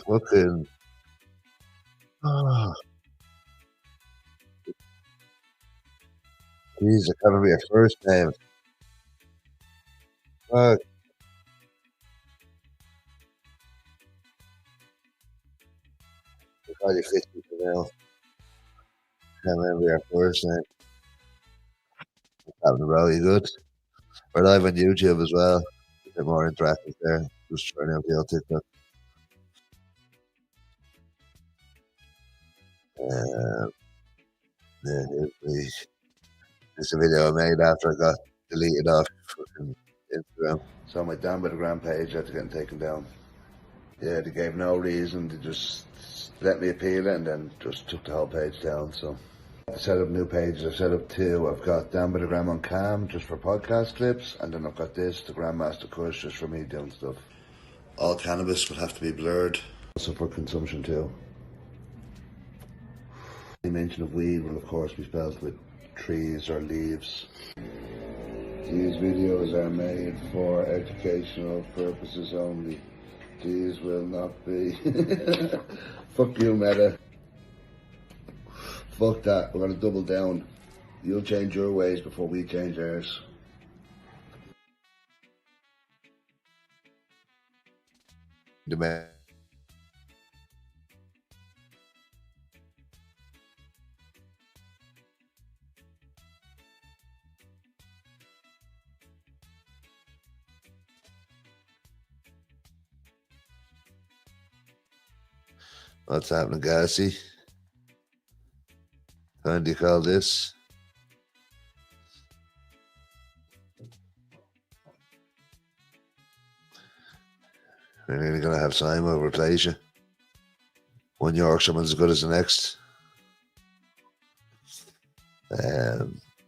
Fucking. Oh, geez, it gotta be a first name. Fuck, I call you 50 for now. Can't remember your first name. Having a row, you good? We're live on YouTube as well. A bit more interactive there. Just trying out the old TikTok. Um, yeah, it's a video I made after I got deleted off fucking Instagram. So my Dan by the Gram page after getting taken down. Yeah, they gave no reason. They just let me appeal it and then just took the whole page down. So I set up new pages. I've set up two. I've got Dan by the Gram on cam just for podcast clips, and then I've got this, the Gram Master Kush, just for me doing stuff. All cannabis would have to be blurred. Also for consumption too. The mention of weed will of course be spelled with trees or leaves. These videos are made for educational purposes only. These will not be. Fuck you, Meta. Fuck that. We're gonna double down. You'll change your ways before we change ours. The man. What's happening, Gassy? How do you call this? We're nearly gonna have Simon replace you. One Yorkshireman's as good as the next.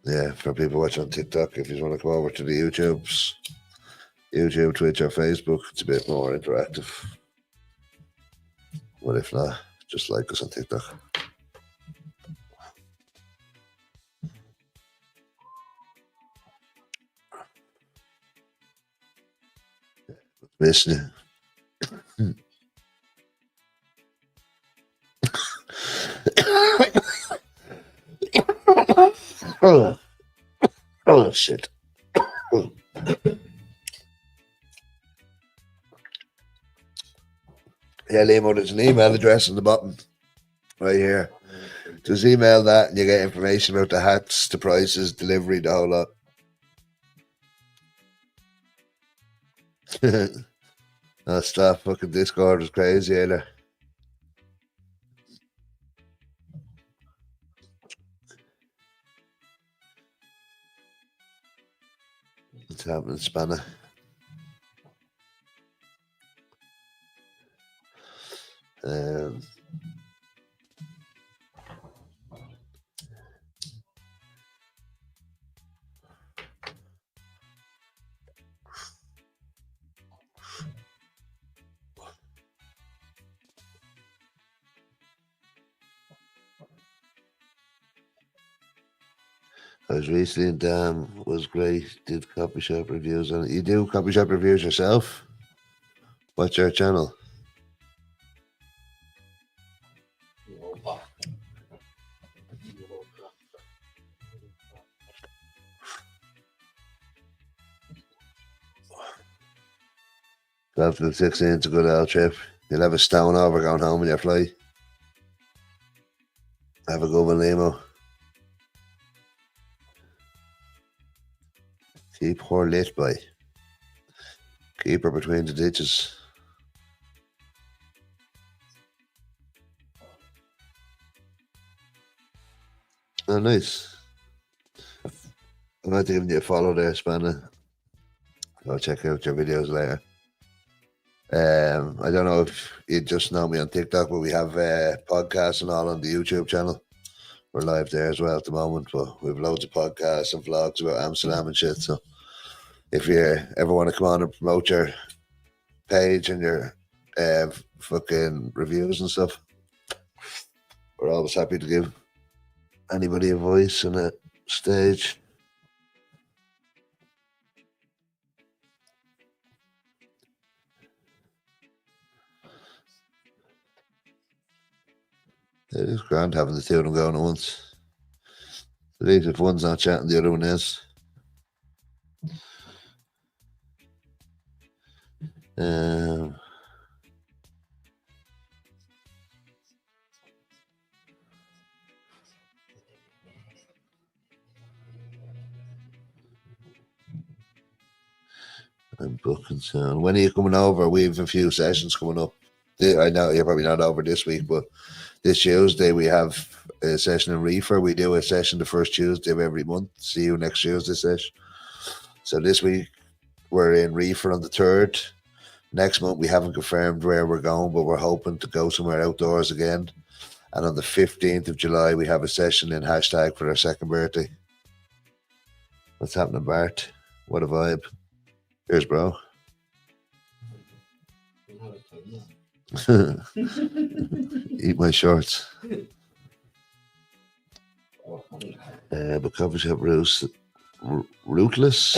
Yeah, for people watching on TikTok, if you want to come over to the YouTubes, YouTube, Twitch, or Facebook, it's a bit more interactive. But if not, just like us on TikTok. Missing you. Oh, oh shit. Yeah, Limo, there's an email address on the bottom right here. Just email that and you get information about the hats, the prices, delivery, the whole lot. That staff fucking Discord is crazy, either. What's happening, Spanner? I was recently in Dam, was great. Did coffee shop reviews on it. You do coffee shop reviews yourself? What's your channel? After the 16, it's a good old trip. You'll have a stone over going home in your flight. Have a good one, Limo. Keep her lit, boy. Keep her between the ditches. Oh, nice. I might give you a follow there, Spanner. Go check out your videos later. I don't know if you just know me on TikTok, but we have podcasts and all on the YouTube channel. We're live there as well at the moment, but we have loads of podcasts and vlogs about Amsterdam and shit. So if you ever want to come on and promote your page and your fucking reviews and stuff, we're always happy to give anybody a voice and a stage. It is grand having the two of them going at once. At least if one's not chatting, the other one is. I'm booking soon. When are you coming over? We have a few sessions coming up. I know you're probably not over this week, but this Tuesday we have a session in Reefer. We do a session the first Tuesday of every month. See you next Tuesday, Sesh. So this week we're in Reefer on the 3rd. Next month we haven't confirmed where we're going, but we're hoping to go somewhere outdoors again. And on the 15th of July we have a session in Hashtag for our second birthday. What's happening, Bart? What a vibe. Cheers, bro. Eat my shorts. But coffee shop rootless. Rootless.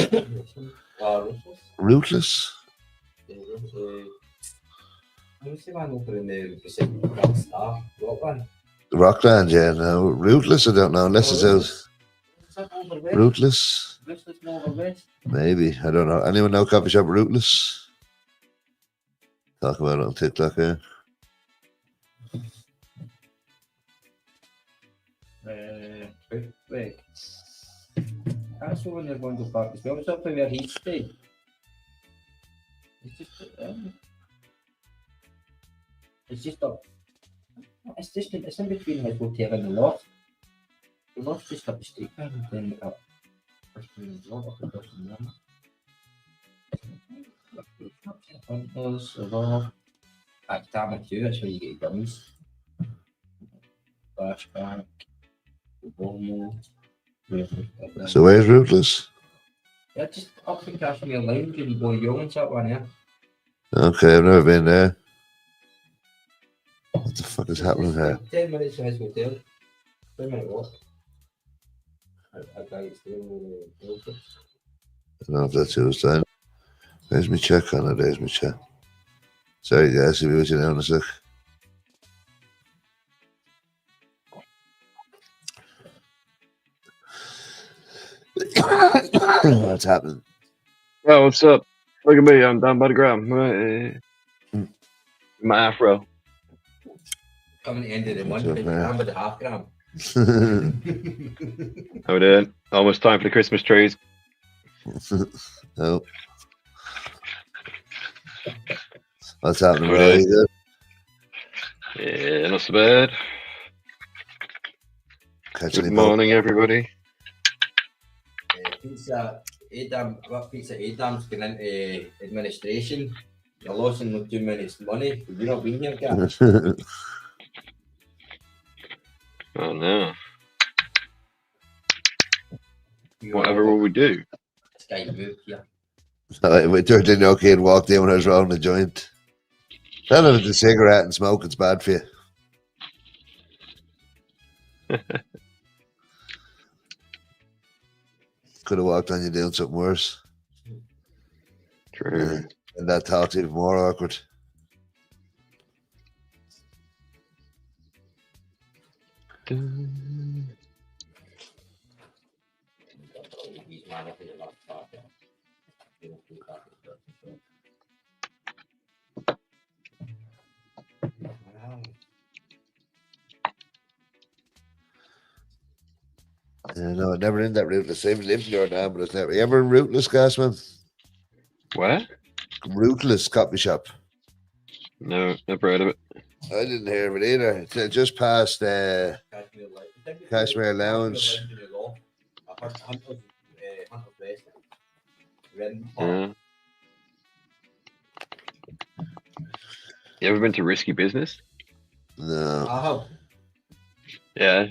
Rockland, yeah, no. Rootless, I don't know, unless it's out. Rootless. Maybe, I don't know. Anyone know coffee shop Rootless? Talk about it on TikTok here. Wait. I saw when they're going to park. It's always up where he stay. It's in between his hotel and the loft. The loft just up the street and then up. Back down too, that's where you get your gummies. Flashback. So where's Rootless? Yeah, just up in Cashmere Lounge and Boy Young and that one, yeah. Okay, I've never been there. What the fuck is happening here? 10 minutes from his hotel. 3-minute walk. I got it still. I don't know if that's who was saying. There's my check on it, there's my check. Sorry guys, see me with you now in a sec. What's happening? Oh, what's up? Look at me, I'm down by the ground. My afro. Coming to the end of the month, it's down by the half gram. How we doing? Almost time for the Christmas trees. No. What's happening, bro? Right. You Yeah, not so bad. Catch Good any morning, everybody. Pizza Adam's going into administration. You're losing 2 minutes money. You're not being here, guys. boat? Oh no. Whatever will we do? This guy moved here. We turned in okay and walked in when I was rolling a joint. Tell him it's a cigarette and smoke, it's bad for you. Could have walked on you doing something worse. True. And that talk's even more awkward. Yeah, no, never in that Rootless. I even lived in Jordan, but it's never. You ever in Rootless, Gasman? Where? Rootless coffee shop. No, never heard of it. I didn't hear of it either. It's just past Cashmere Light. Cashmere Lounge. Hunter's West. Yeah. You ever been to Risky Business? No, I have. Yeah.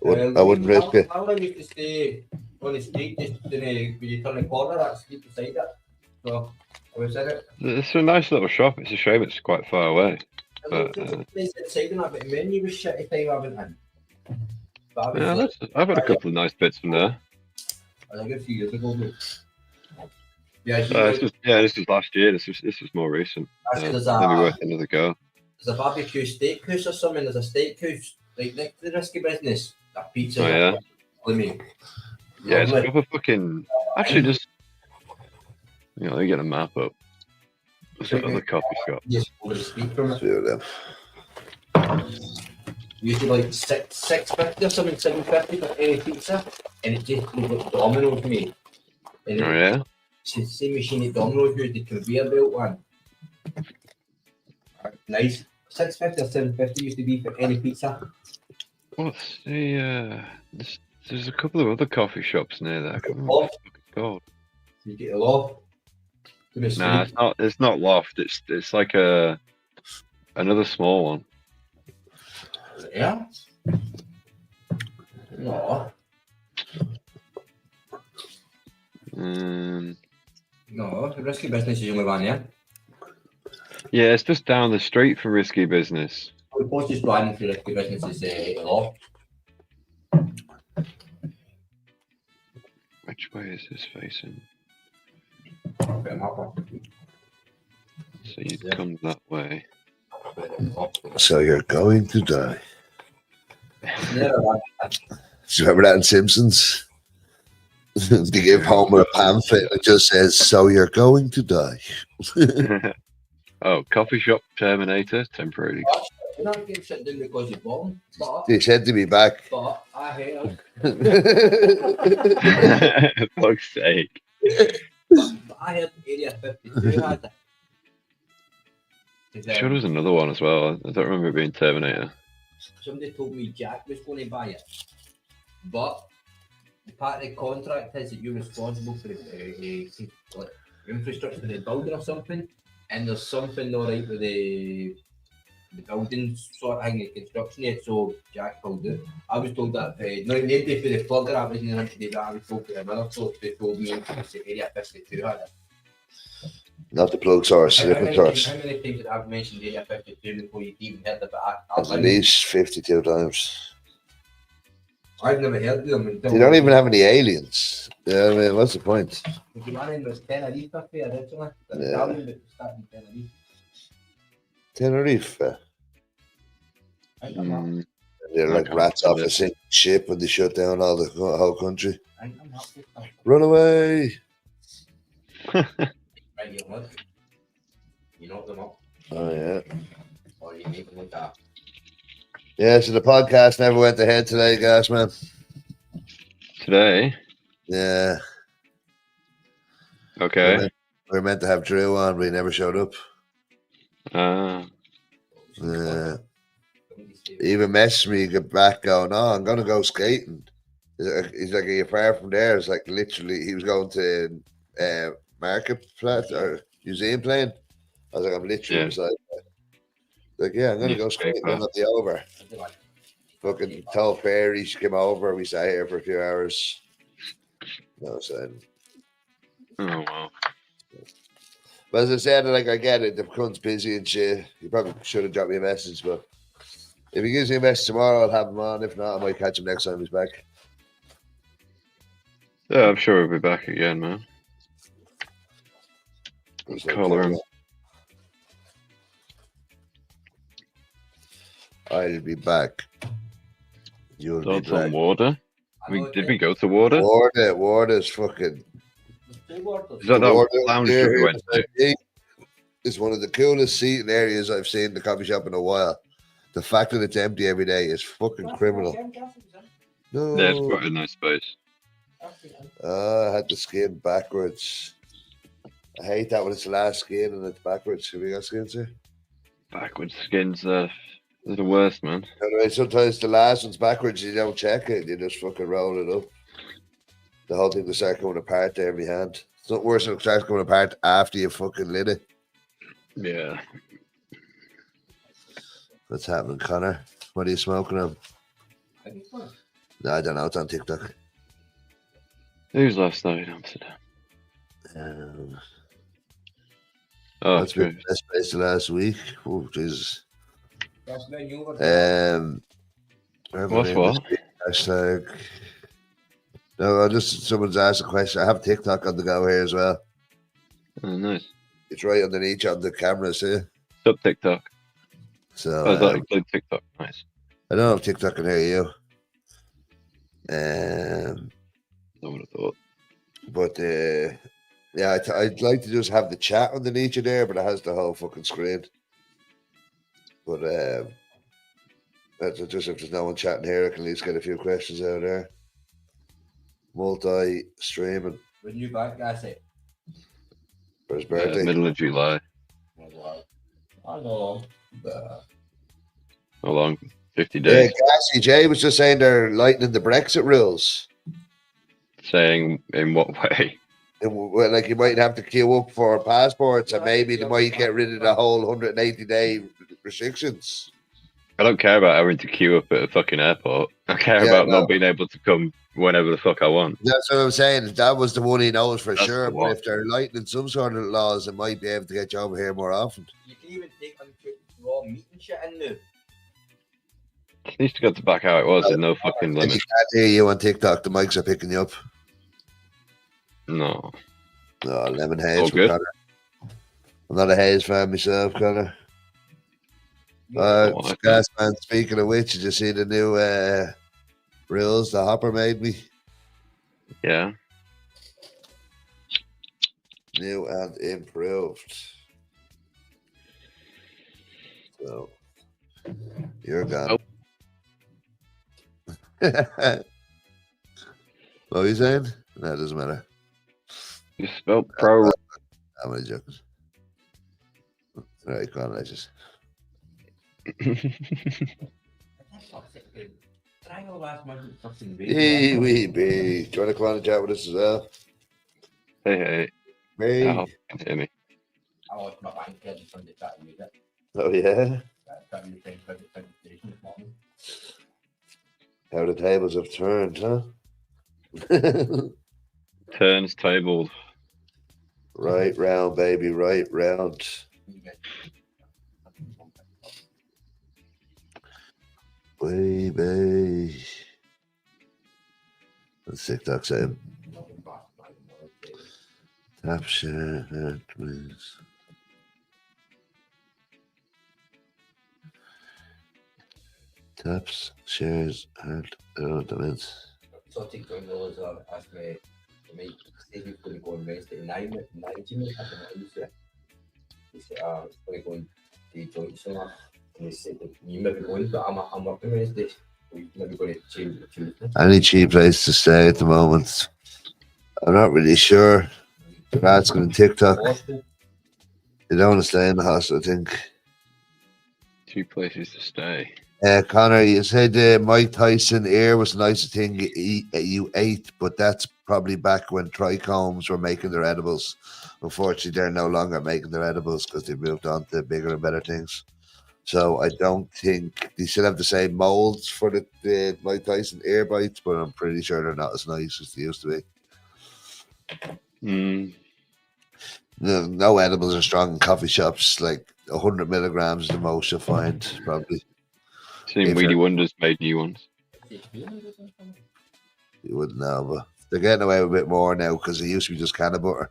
I wouldn't risk it. I used to stay on the street just when you turn the corner, that street beside it. So I was in it. It's a nice little shop. It's a shame it's quite far away. But, Place inside and that, but the menu was shitty time I went in. But I was yeah, like, I've had a couple of nice bits from there. I think a few years ago. But yeah, This was last year. This was more recent. there's Maybe a worth another go. barbecue steakhouse or something. There's a steakhouse right next to the Risky Business. That pizza. Oh, yeah? Me. Yeah, it's a Lovely. proper fucking. Actually, just let me get a map up. What's that other coffee shop? Just over the street from it. Few of them. Usually like $6.50 or something, $7.50 for any pizza, and it just was like Domino's made. And Oh yeah. It's the same machine at Domino's used, the conveyor belt one. Nice. $6.50 or $7.50 used to be for any pizza. What's the There's a couple of other coffee shops near there. I can't remember Loft. what it's called. You get a loft. To the Nah, street. it's not Loft. It's like another small one. Yeah. No. No, the Risky Business is the only one, yeah. Yeah, it's just down the street from Risky Business. The closest one for Risky Business is loft. Which way is this facing? Put 'em up. So you'd come that way. So you're going to die. Yeah, Do you remember that in Simpsons? They give Homer a pamphlet that just says, "So you're going to die." Oh, coffee shop Terminator temporarily. you're not getting shut down because you're bomb, but They said to be back. I heard. Fuck's sake. But I heard Area 52 had it. Sure, there was another one as well. I don't remember it being Terminator. Somebody told me Jack was going to buy it, but the part of the contract is that you're responsible for the like, infrastructure of the building or something, and there's something not right with the building sort of thing, the construction yet. So Jack pulled it. I was told that nobody for the plugger, I wasn't in to do that. I was told for another source. They told me it's Area 52 had it. Not the plug source, How different source. many times did I have mentioned Area 52 before you even heard of it? At least 52 times. I've never heard of them. Until They don't even have any aliens. Yeah, I mean, what's the point? The man in was Tenerife originally. The Yeah. Italian that started in Tenerife. Tenerife. I think I'm happy. Mm, They're like Okay. rats off a sinking ship when they shut down all the whole country. I think I'm happy. Run away! Right, you know, you knock them up, Oh yeah. or you make them like that. Yeah, so the podcast never went ahead today, guys, man. Today. Yeah. Okay. We were meant to have Drew on, but he never showed up. Yeah. He even messaged me, get back going, "Oh, I'm gonna go skating." He's like, "Are you far from there?" It's like literally he was going to Marketplace or Museum playing. I was like, "I'm literally Yeah. beside you." Like, yeah, I'm gonna go skating, then I'll be over. Fucking told Fairy she came over, we sat here for a few hours. No saying. Oh wow. But as I said, like I get it, the cunt's busy and shit. He probably should have dropped me a message, but if he gives me a message tomorrow, I'll have him on. If not, I might catch him next time he's back. Yeah, I'm sure we'll be back again, man. Call him. I'll be back. You'll be Thoughts on back. water? Did we go to water? Water's fucking. Is that Water lounge here, that we went to? It's one of the coolest seating areas I've seen in the coffee shop in a while. The fact that it's empty every day is fucking criminal. No, Yeah, it's quite a nice space. I had the skin backwards. I hate that when it's the last skin and it's backwards. Have you got skins here? Backwards skins. They're the worst, man. Anyway, sometimes the last one's backwards. You don't check it. You just fucking roll it up. The whole thing will start coming apart there in my hand. It's not worse than it starts coming apart after you fucking lit it. Yeah. What's happening, Connor? What are you smoking on? No, I don't know. It's on TikTok. Who's last night in Amsterdam? Oh, That's true. been the best place the last week. Oh, Jesus. That's when you were What's what? Hashtag. No, someone's asked a question. I have TikTok on the go here as well. Oh, nice. It's right underneath on the camera, see? Up TikTok. So, Oh, is that include TikTok? Nice. I don't know if TikTok can hear you. I would have thought. But yeah, I'd like to just have the chat underneath you there, but it has the whole fucking screen. But that's just if there's no one chatting here, I can at least get a few questions out there. Multi-streaming when you back, that's it. for his birthday. Middle of July. I know. How long? 50 Yeah, days. Gassy J was just saying they're lightening the Brexit rules. Saying in what way? Well, like you might have to queue up for passports, and maybe they might get rid of the whole 180-day restrictions. I don't care about having to queue up at a fucking airport. I care about not being able to come whenever the fuck I want. That's what I'm saying. That was the one he knows for That's sure. the But one. if they're lightening some sort of laws, it might be able to get you over here more often. You can even take them to raw meat and shit in there. It needs to go to back how it was, with no fucking If limit. you can't hear you on TikTok, the mics are picking you up. No. Oh, lemon All haze for good. Connor. I'm not a haze fan myself, Connor. Gas man, speaking of which, did you see the new rules the Hopper made me? Yeah. New and improved. So, you're gone. What are you saying? No, it doesn't matter. You spelled pro. I'm only joking. Right, go on, Legends. Triangle last month was fucking Hey, wee bee. Do you want to come on and chat with us as well? Hey. Hey. Oh, hear me. I lost my bank card and funded that with it. Oh, yeah? That new thing for the presentation this morning. How the tables have turned, huh? Turns tabled. Right round, baby, right round. Baby. What's TikTok saying? Tap share, please. Taps, shares, heart. I don't know what that means. So TikTok was asked me, say he's going to go on Wednesday at 9 to me. I don't know what he said. He said, it's going to go on the joint somewhere. And he said, you may be going, but I'm working Wednesday. We maybe going to change the Tuesday. Any cheap place to stay at the moment? I'm not really sure. That's going to TikTok. Hostel. You don't want to stay in the hostel, I think. 2 places to stay. Connor, you said Mike Tyson ear was the nicest thing you ate, but that's probably back when trichomes were making their edibles. Unfortunately, they're no longer making their edibles because they've moved on to bigger and better things. So I don't think they still have the same molds for the Mike Tyson ear bites, but I'm pretty sure they're not as nice as they used to be. No edibles are strong in coffee shops. Like 100 milligrams is the most you'll find, probably. Seen Weedy Wonders made new ones. You wouldn't know, but they're getting away with a bit more now because it used to be just can of butter.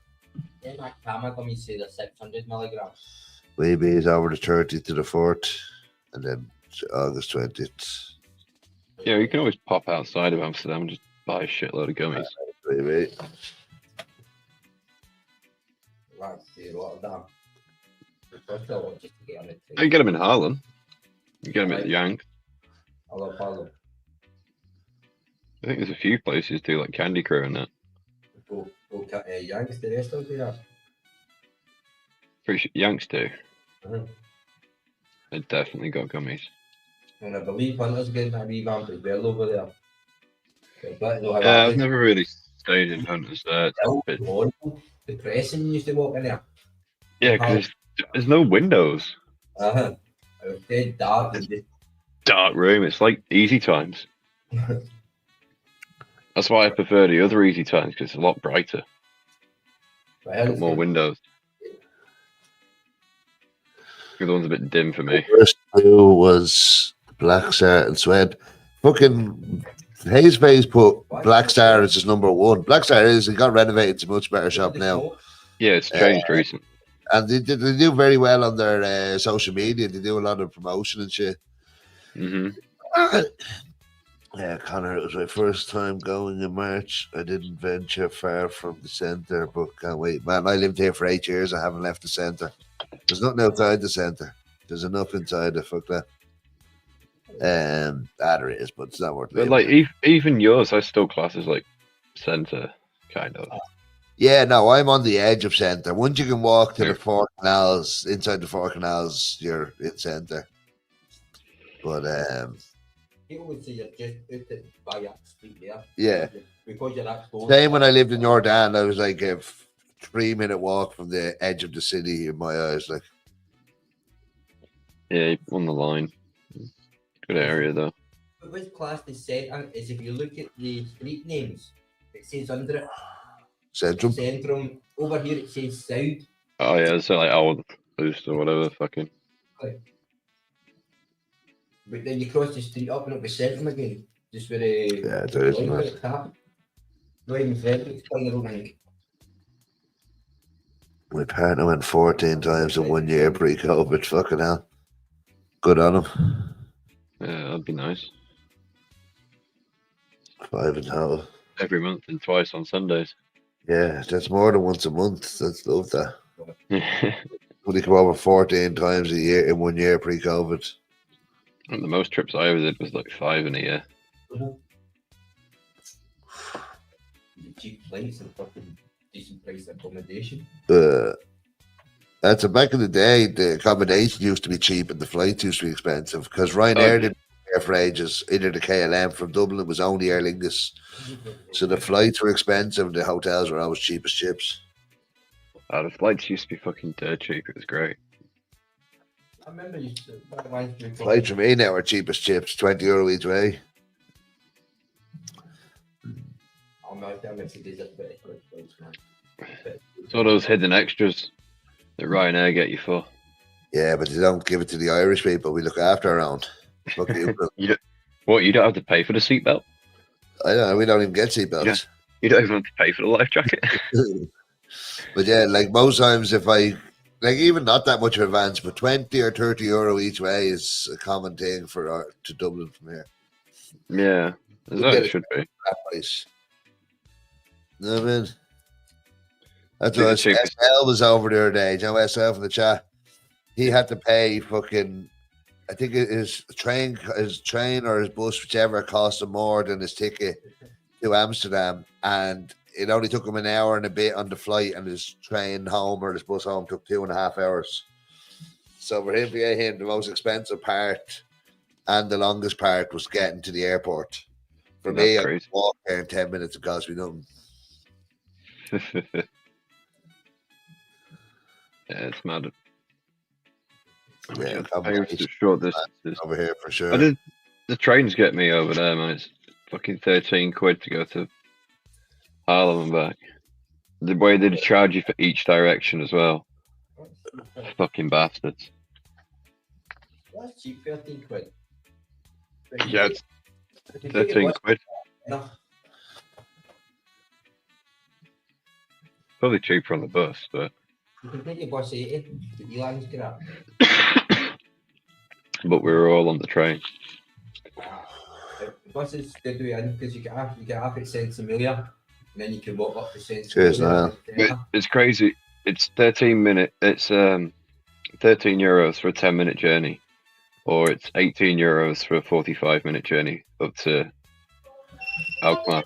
Yeah, my camera got me say the 600 milligrams. Maybe it's over the 30th to the 4th, and then August 20th. Yeah, you can always pop outside of Amsterdam and just buy a shitload of gummies. Maybe. That's the Rotterdam. First I want just to get on it. You get them in Harlem. You get them at Yank. I love Harlem. I think there's a few places too, like Candy Crew and that. Go cut Yanks the rest of the year. Pretty sure Yanks too. Mhm. They definitely got gummies. And I believe Hunter's getting that revamped as well over there. But they'll have I've access never really stayed in Hunters. It's a to bit, horrible, depressing when you used to walk in there. yeah, because there's no windows. Uh-huh. It was dead dark and just Dark room. It's like easy times. That's why I prefer the other easy times because it's a lot brighter. Got more windows. The other one's a bit dim for me. First two was Black Star and Swed. Fucking Hayes Face put Black Star as his number one. Black Star it got renovated to a much better shop now. Yeah, it's changed recently. And they do very well on their social media. They do a lot of promotion and shit. Yeah, Connor, it was my first time going in March. I didn't venture far from the centre, but can't wait. Man, I lived here for 8 years. I haven't left the centre. There's nothing outside the centre. There's enough inside it. Fuck that. There is, but it's not worth But living. like even yours, I still class as like centre, kind of. Yeah, no, I'm on the edge of centre. Once you can walk to the Four Canals, inside the Four Canals, you're in centre. But people would say you're just out at by that street there. yeah. Because you're that close. Same when I lived in Jordan, I was like a 3-minute walk from the edge of the city in my eyes. Like, Yeah, on the line. Good area though. But which class they set is if you look at the street names, it says under it Centrum. Centrum. Over here it says South. Oh yeah, it's like Old Boost or whatever. Fucking. But then you cross the street up and up the Centrum again. Just where the Yeah, there is line not. at the top. Not even Centrum's kind of like. My partner went 14 times in 1 year pre-COVID. Fucking hell. Good on him. Yeah, that'd be nice. 5 in total. Every month and twice on Sundays. Yeah, that's more than once a month. That's love that. And When you come over 14 times a year in 1 year pre-COVID. the most trips I ever did was like 5 in a year. Cheap flights and fucking decent price accommodation. That's back in the day, the accommodation used to be cheap and the flights used to be expensive because Ryanair didn't air for ages. Either the KLM from Dublin was only Aer Lingus. So the flights were expensive and the hotels were always cheap as chips. The flights used to be fucking dirt cheap. It was great. I remember you said Flights from me now are cheap as chips, €20 each way. I'm not that much it is at the flights, man. It's all those hidden extras that Ryanair get you for. Yeah, but they don't give it to the Irish people we look after around. Fuck you. What, you don't have to pay for the seatbelt? I don't know, we don't even get seatbelts. You don't even have to pay for the life jacket? But yeah, like most times if I, like even not that much of advance, but 20 or €30 each way is a common thing for to Dublin from here. Yeah, as though it should be. That price. You know what I mean? That's Think what the cheapest- SL was over the other day. You know SL from the chat? He had to pay fucking, I think his train or his bus, whichever, cost him more than his ticket to Amsterdam. And it only took him an hour and a bit on the flight, and his train home or his bus home took 2.5 hours. So for him to get him, the most expensive part and the longest part was getting to the airport. For me, I could walk there in 10 minutes. It cost me nothing. Yeah, it's mad. Yeah, short distances over here for sure. The trains get me over there, man. It's fucking 13 quid to go to Harlem and back. The way they charge you for each direction as well. Fucking bastards. That's cheap, 13 quid. Yeah, it's 13 quid. No. Probably cheaper on the bus, but You can take your bus 80 to Elan's crap. but we were all on the train. The buses they do in because you get half at St. Amelia, and then you can walk up to St. Cheers, Amelia. It's crazy. It's 13 minute. It's €13 for a 10-minute journey, or it's €18 for a 45-minute journey up to Alkmaar.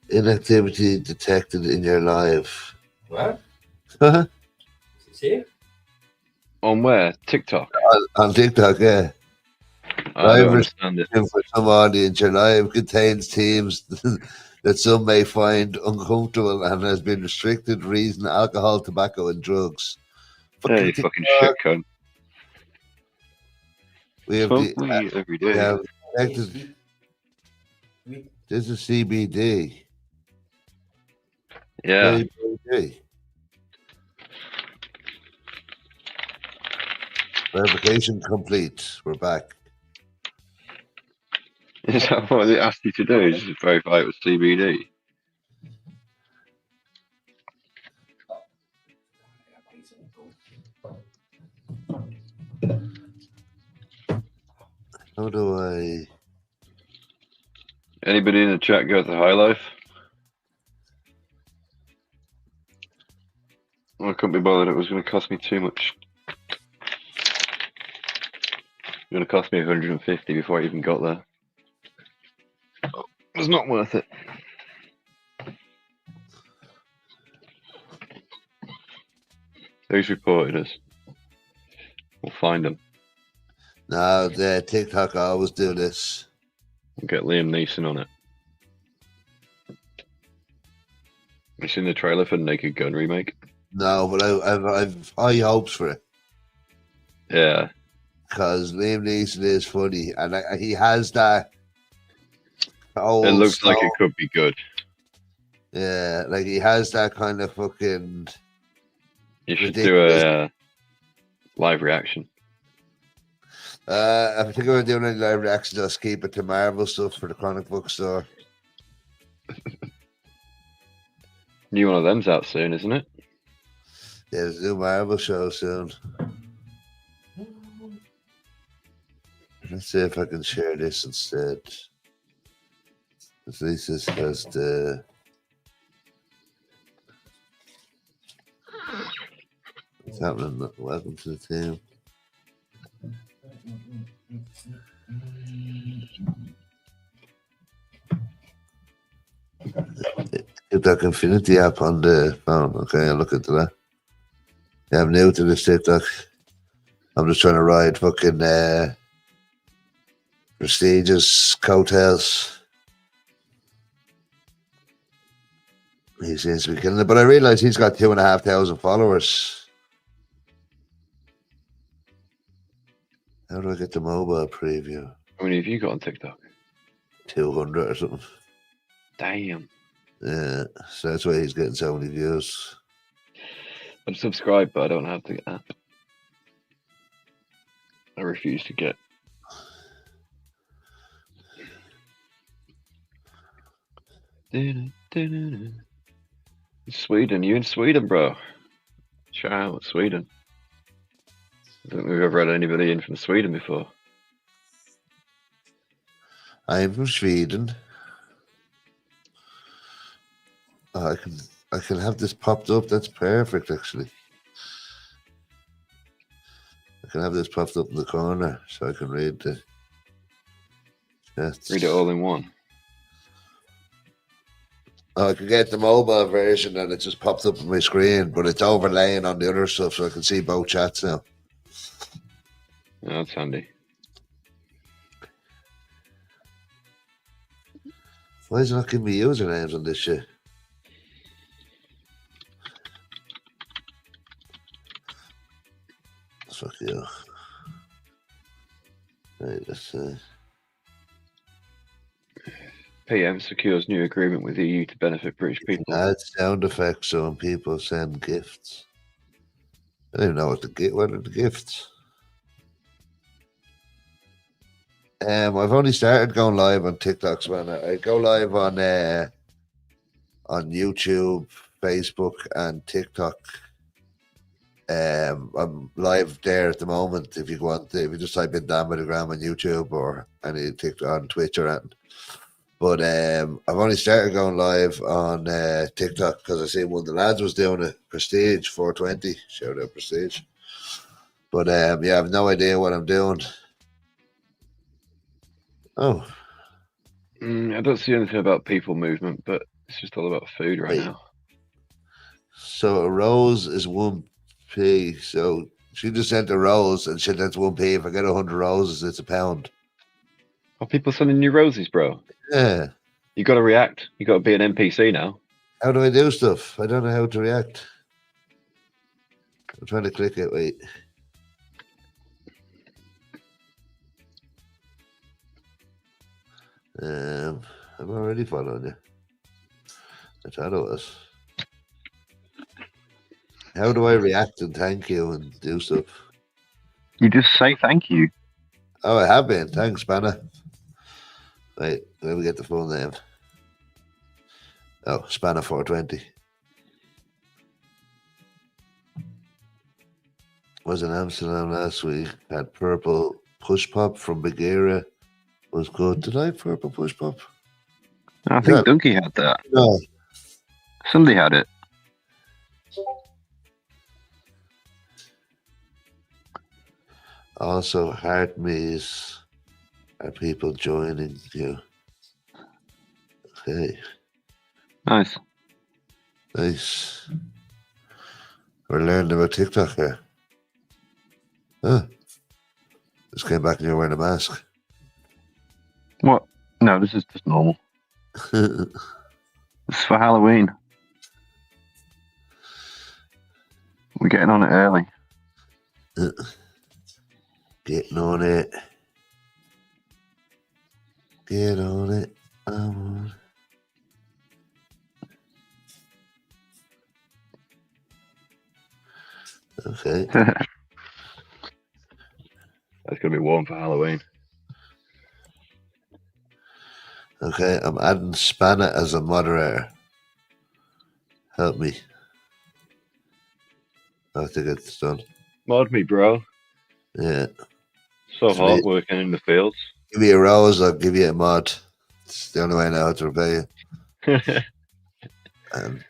Inactivity detected in your live. What? See? On where? TikTok. On TikTok, yeah. I don't Live understand it. restriction for some audience. Your live contains themes that some may find uncomfortable and has been restricted. Reason: alcohol, tobacco, and drugs. Yeah, you fucking shit cunt. We have Smoke the weed every we day. have detected. This is CBD. Yeah. CBD. Verification complete. We're back. Is that what they asked you to do? Just verify it was CBD. How do I? Anybody in the chat go to High Life? I couldn't be bothered. It was going to cost me too much. It was going to cost me 150 before I even got there. It was not worth it. Who's reported us? We'll find them. No, the TikTok always do this. We'll get Liam Neeson on it. You seen the trailer for Naked Gun remake? No, but I've high hopes for it Yeah. because Liam Neeson is funny and he has that. Old It looks like style. it could be good. Yeah, like he has that kind of fucking. You should ridiculous. do a live reaction. I think we're doing any live reactions. I'll keep it to Marvel stuff for the comic book store. New one of them's out soon, isn't it? Yeah, there's a new Marvel show soon. Let's see if I can share this instead. At least this has the. What's happening? Welcome to the team. TikTok Infinity app on the phone. Okay, I'll look into that. Yeah, I'm new to this TikTok. I'm just trying to ride fucking prestigious coattails. He seems to be killing it, but I realize he's got 2,500 followers. How do I get the mobile preview? How many have you got on TikTok? 200 or something. Damn. Yeah, so that's why he's getting so many views. I'm subscribed, but I don't have the app. I refuse to get. Sweden, you in Sweden, bro? Shout out Sweden. I don't think we've ever had anybody in from Sweden before. I'm from Sweden. Oh, I can have this popped up. That's perfect, actually. I can have this popped up in the corner so I can read the chats. Read it all in one. Oh, I can get the mobile version and it just popped up on my screen, but it's overlaying on the other stuff so I can see both chats now. Oh, that's handy. Why is it not giving me usernames on this shit? Fuck you. Right, let's see. PM secures new agreement with EU to benefit British people. Add sound effects so when people send gifts. I don't even know what are the gifts. I've only started going live on TikToks, man. I go live on YouTube, Facebook, and TikTok. I'm live there at the moment. If you want, if you just type in Dan Gram on YouTube or any TikTok on Twitch or anything. But I've only started going live on TikTok because I seen one of the lads was doing it. Prestige 420. Shout out Prestige. But yeah, I have no idea what I'm doing. Oh. I don't see anything about people movement, but it's just all about food right now. So a rose is 1p. So she just sent a rose and said that's 1p. If I get 100 roses, it's £1. Are people sending you roses, bro? Yeah. You got to react. You got to be an NPC now. How do I do stuff? I don't know how to react. I'm trying to click it. Wait. I'm already following you. I thought it was. How do I react and thank you and do stuff? You just say thank you. Oh, I have been. Thanks, Spanner. Wait, let me get the full name. Oh, Spanner 420. Was in Amsterdam last week. Had purple push pop from Bagheera. Was good. Did I have purple push pop? I think Donkey had that. No. Somebody had it. Also, heart maze. Are people joining you? Okay, Nice. nice. We're learning about TikTok here. Huh. Just came back and you're wearing a mask. What? No, this is just normal. This is for Halloween. We're getting on it early. Getting on it. Get on it. I'm on. Okay. That's gonna be warm for Halloween. Okay, I'm adding Spanner as a moderator. Help me. I think it's done. Mod me, bro. Yeah. So hot Sweet. working in the fields. Give me a rose, I'll give you a mod. It's the only way I know how to repay you. And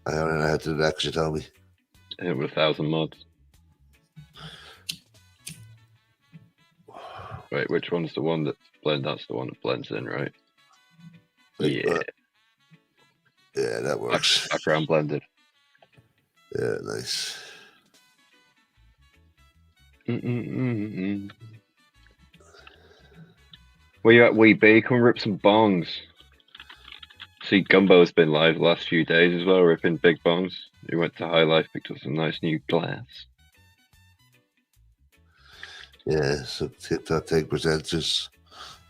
I don't know how to do that because you told me. Hit with 1,000 mods. Wait, which one's the one that blends? That's the one that blends in, right? Like, Yeah. Yeah, that works. Background blended. Yeah, nice. Where you at, Wee B? Come rip some bongs. See, Gumbo's been live the last few days as well, ripping big bongs. He went to High Life, picked up some nice new glass. Yeah, so TikTok take percentages.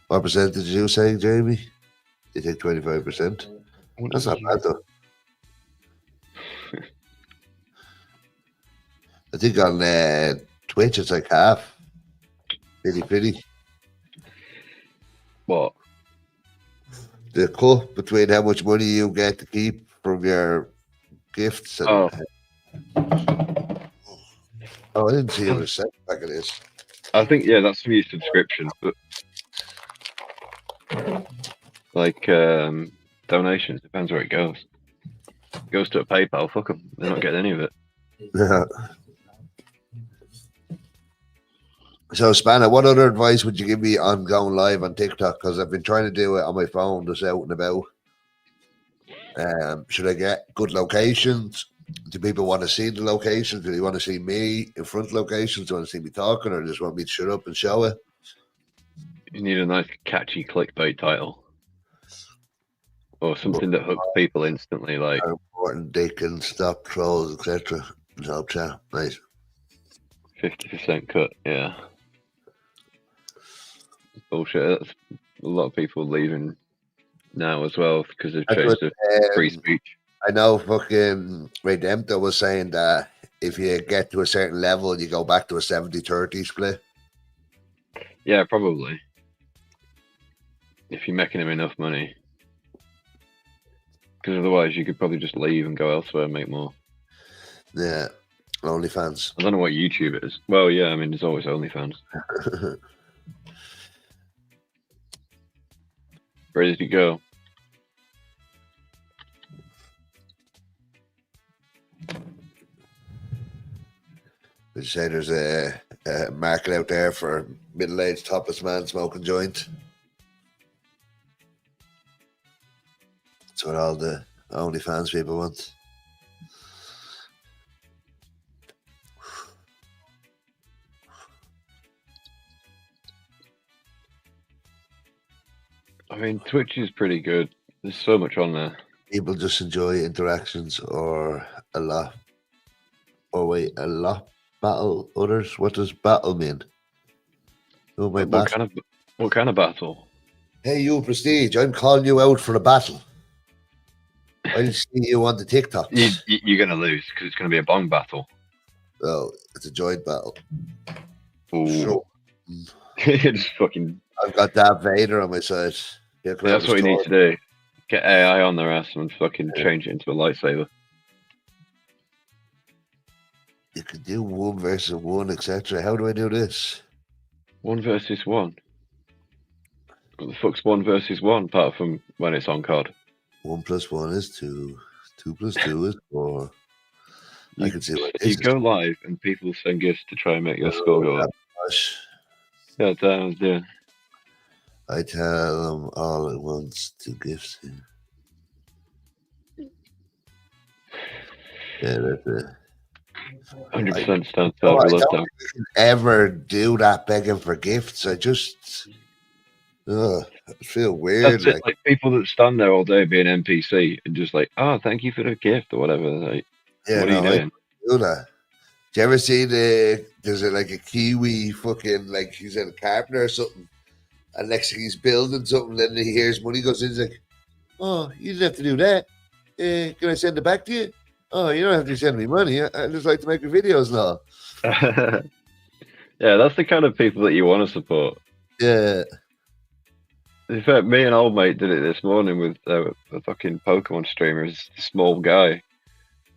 What percentage are you saying, Jamie? You take 25%? That's not bad though. I think on Twitch it's like half. Pretty. What? The cut between how much money you get to keep from your gifts. And, Oh. I didn't see it was set back at this. I think, yeah, that's from your subscription, but like donations, depends where it goes. It goes to a PayPal, fuck them. They're not getting any of it. Yeah. So, Spanner, what other advice would you give me on going live on TikTok? Because I've been trying to do it on my phone, just out and about. Should I get good locations? Do people want to see the locations? Do they want to see me in front locations? Do they want to see me talking, or just want me to shut up and show it? You need a nice catchy clickbait title. Or something that hooks people instantly, like How important they can stop trolls, etc. Help chat. Nice. 50% cut, yeah. Bullshit. That's a lot of people leaving now as well because they've chased free speech. I know fucking Redemptor was saying that if you get to a certain level, you go back to a 70-30 split. Yeah, probably. If you're making him enough money. Because otherwise you could probably just leave and go elsewhere and make more. Yeah, OnlyFans. I don't know what YouTube is. Well, yeah, I mean, there's always OnlyFans. Ready to go. They say there's a market out there for middle-aged topless man smoking joint. That's what all the OnlyFans people want. I mean, Twitch is pretty good. There's so much on there. People just enjoy interactions or a lot. Or wait, a lot battle others. What does battle mean? Oh my What battle. kind of battle? Hey, you Prestige, I'm calling you out for a battle. I'll see you on the TikToks. You're gonna lose because it's gonna be a bong battle. Oh, it's a joint battle. Ooh. Sure. Just fucking. I've got Darth Vader on my side. Yeah, That's what you need to do. Get AI on their ass and fucking change it into a lightsaber. You can do 1 versus 1, etc. How do I do this? 1 versus 1. What the fuck's 1 versus 1 apart from when it's on COD? 1 plus 1 is 2. 2 plus 2 is 4. I can see what this You is. go live and people send gifts to try and make your score go up. Gosh. Yeah, damn, yeah. I tell them all at once to gifts. Yeah, that's it. 100% stand I up. don't ever do that begging for gifts. I just I feel weird. That's it. Like people that stand there all day being NPC and just like, oh, thank you for the gift or whatever. Like, what are you doing? I do that. Do you ever see there's like a Kiwi fucking, like he's a carpenter or something, and next thing he's building something, then he hears money goes in, he's like, oh, you didn't have to do that. Can I send it back to you? Oh, you don't have to send me money. I just like to make your videos now. Yeah, that's the kind of people that you want to support. Yeah. In fact, me and old mate did it this morning with a fucking Pokemon streamer. He's a small guy,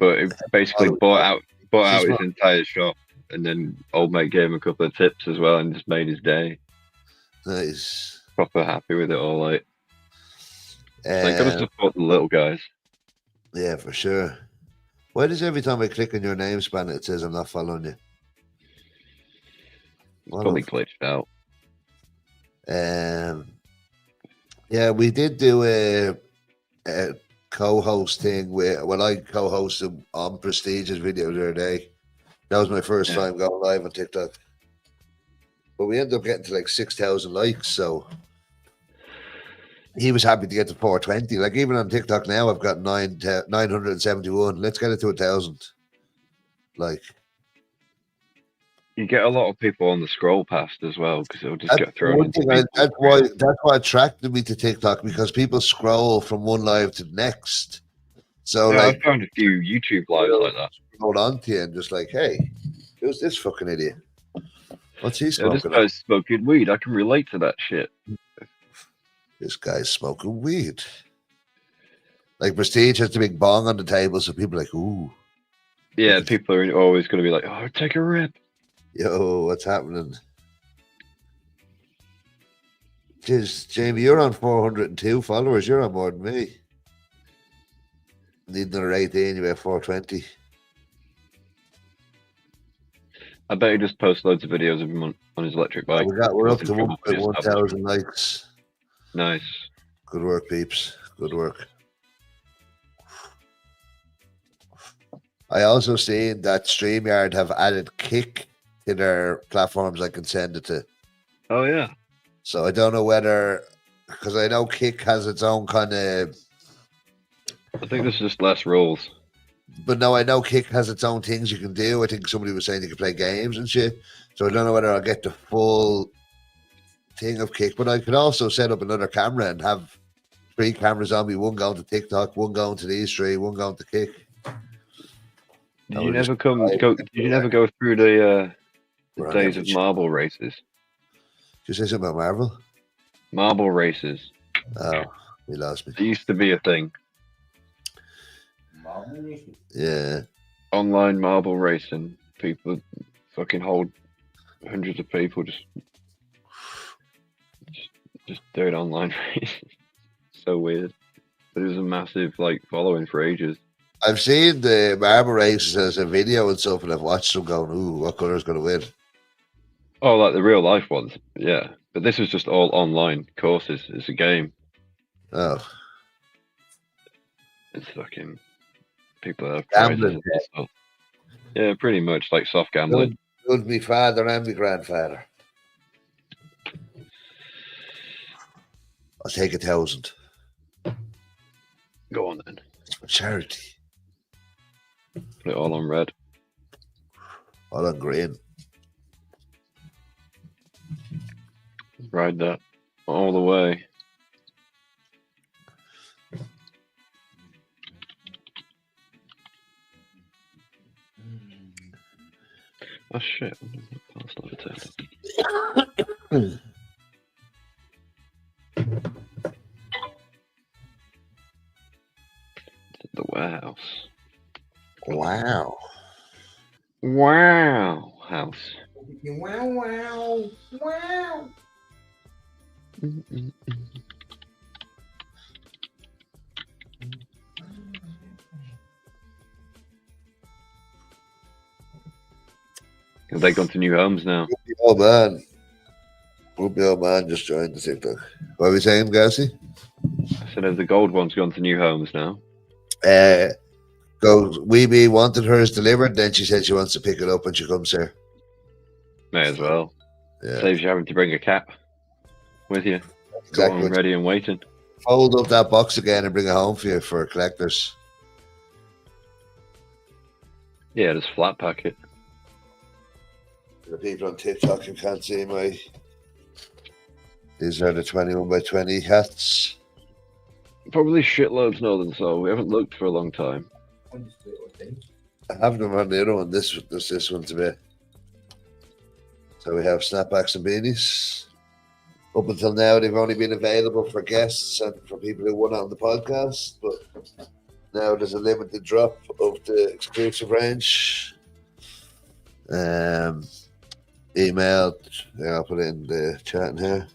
but it basically bought out his entire shop, and then old mate gave him a couple of tips as well, and just made his day. Nice. Proper happy with it all. Like, gotta support the little guys. Yeah, for sure. Why does every time I click on your name span it says I'm not following you? Probably glitched out. Yeah, we did do a co-host thing when I co-hosted on Prestige's video the other day. That was my first time going live on TikTok. But we ended up getting to like 6,000 likes, so he was happy to get to 420. Like even on TikTok now, I've got 971. Let's get it to 1,000. Like, you get a lot of people on the scroll past as well because it'll just get thrown into that's what attracted me to TikTok, because people scroll from one live to the next. So yeah, like, I found a few YouTube lives like that. Hold on to you and just like, hey, who's this fucking idiot? What's he smoking? This guy's smoking weed. I can relate to that shit. This guy's smoking weed. Like Prestige has the big bong on the table, so people are like, ooh. Yeah, people are always going to be like, oh, take a rip. Yo, what's happening? Jeez, Jamie, you're on 402 followers. You're on more than me. Need another 18, you're at 420. I bet he just posts loads of videos of him on his electric bike. We're up to 1,000 likes. Nice. Good work, peeps. Good work. I also seen that StreamYard have added Kick to their platforms I can send it to. Oh, yeah. So I don't know whether, because I know Kick has its own kind of... I think there's just less rules. But no, I know Kick has its own things you can do. I think somebody was saying you can play games and shit. So I don't know whether I'll get the full thing of Kick. But I could also set up another camera and have 3 cameras on me. One going to TikTok, one going to these 3, one going to Kick. Did you never go through the days of marble races? Did you say something about Marvel? Marble races. Oh, he lost me. It used to be a thing. Yeah. Online marble racing. People fucking hold hundreds of people just doing online races. So weird. But it was a massive following for ages. I've seen the marble races as a video and stuff, and I've watched them going, ooh, what colour's going to win? Oh, like the real life ones. Yeah. But this is just all online courses. It's a game. Oh. It's fucking... People have gambling. Yeah, pretty much like soft gambling. Good me father and me grandfather. I'll take 1,000. Go on then. It's for charity. Put it all on red. All on green. Ride that all the way. Oh shit! Parcel overturned. The warehouse. Wow. Wow, house. Wow, wow, wow. Have they gone to new homes now? Oh man. Ruby old man just joined the TikTok. What are we saying, Gassy? I said, have the gold ones gone to new homes now? Goes, Weeby wanted hers delivered, then she said she wants to pick it up when she comes here. May as well. Yeah. Saves you having to bring a cap with you. Exactly. Got one ready and waiting. Fold up that box again and bring it home for you for collectors. Yeah, just flat pack it. For the people on TikTok who can't see my... These are the 21 by 20 hats. Probably shitloads more than so. We haven't looked for a long time. I have them on the other one. This one to be. So we have snapbacks and beanies. Up until now, they've only been available for guests and for people who won on the podcast. But now there's a limited drop of the exclusive range. Email. Yeah, I'll put it in the chat in here.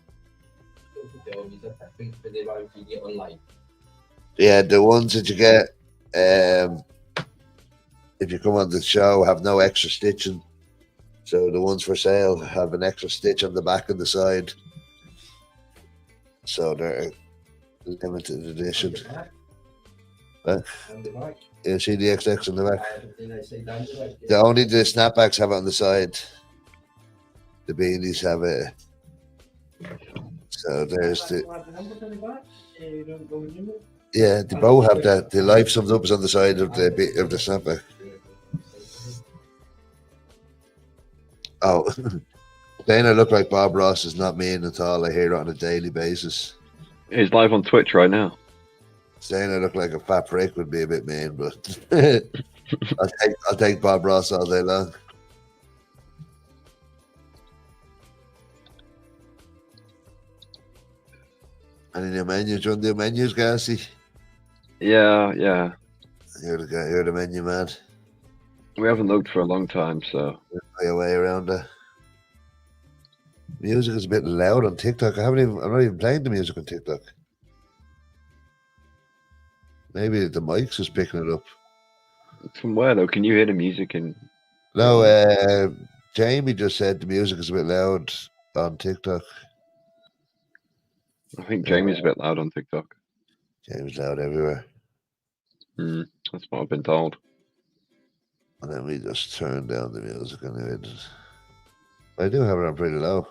Yeah, the ones that you get if you come on the show have no extra stitching. So the ones for sale have an extra stitch on the back and the side. So they're limited edition. You see the XX on the back? Only the snapbacks have it on the side. The beanies have it. So there's the... Yeah, they both have that. The life sums up is on the side of the snapback. Oh, saying I look like Bob Ross is not mean at all. I hear it on a daily basis. He's live on Twitch right now. Saying I look like a fat prick would be a bit mean, but I'll take Bob Ross all day long. Any new menus? Do you want to do menus, Gassy? Yeah. You're the guy. You're the menu man. We haven't looked for a long time, so. Your way around that. Music is a bit loud on TikTok. I'm not even playing the music on TikTok. Maybe the mic's just picking it up. From where though? Can you hear the music? No, Jamie just said the music is a bit loud on TikTok. I think Jamie's a bit loud on TikTok. Jamie's loud everywhere. That's what I've been told. And then we just turn down the music anyway. I do have it on pretty low.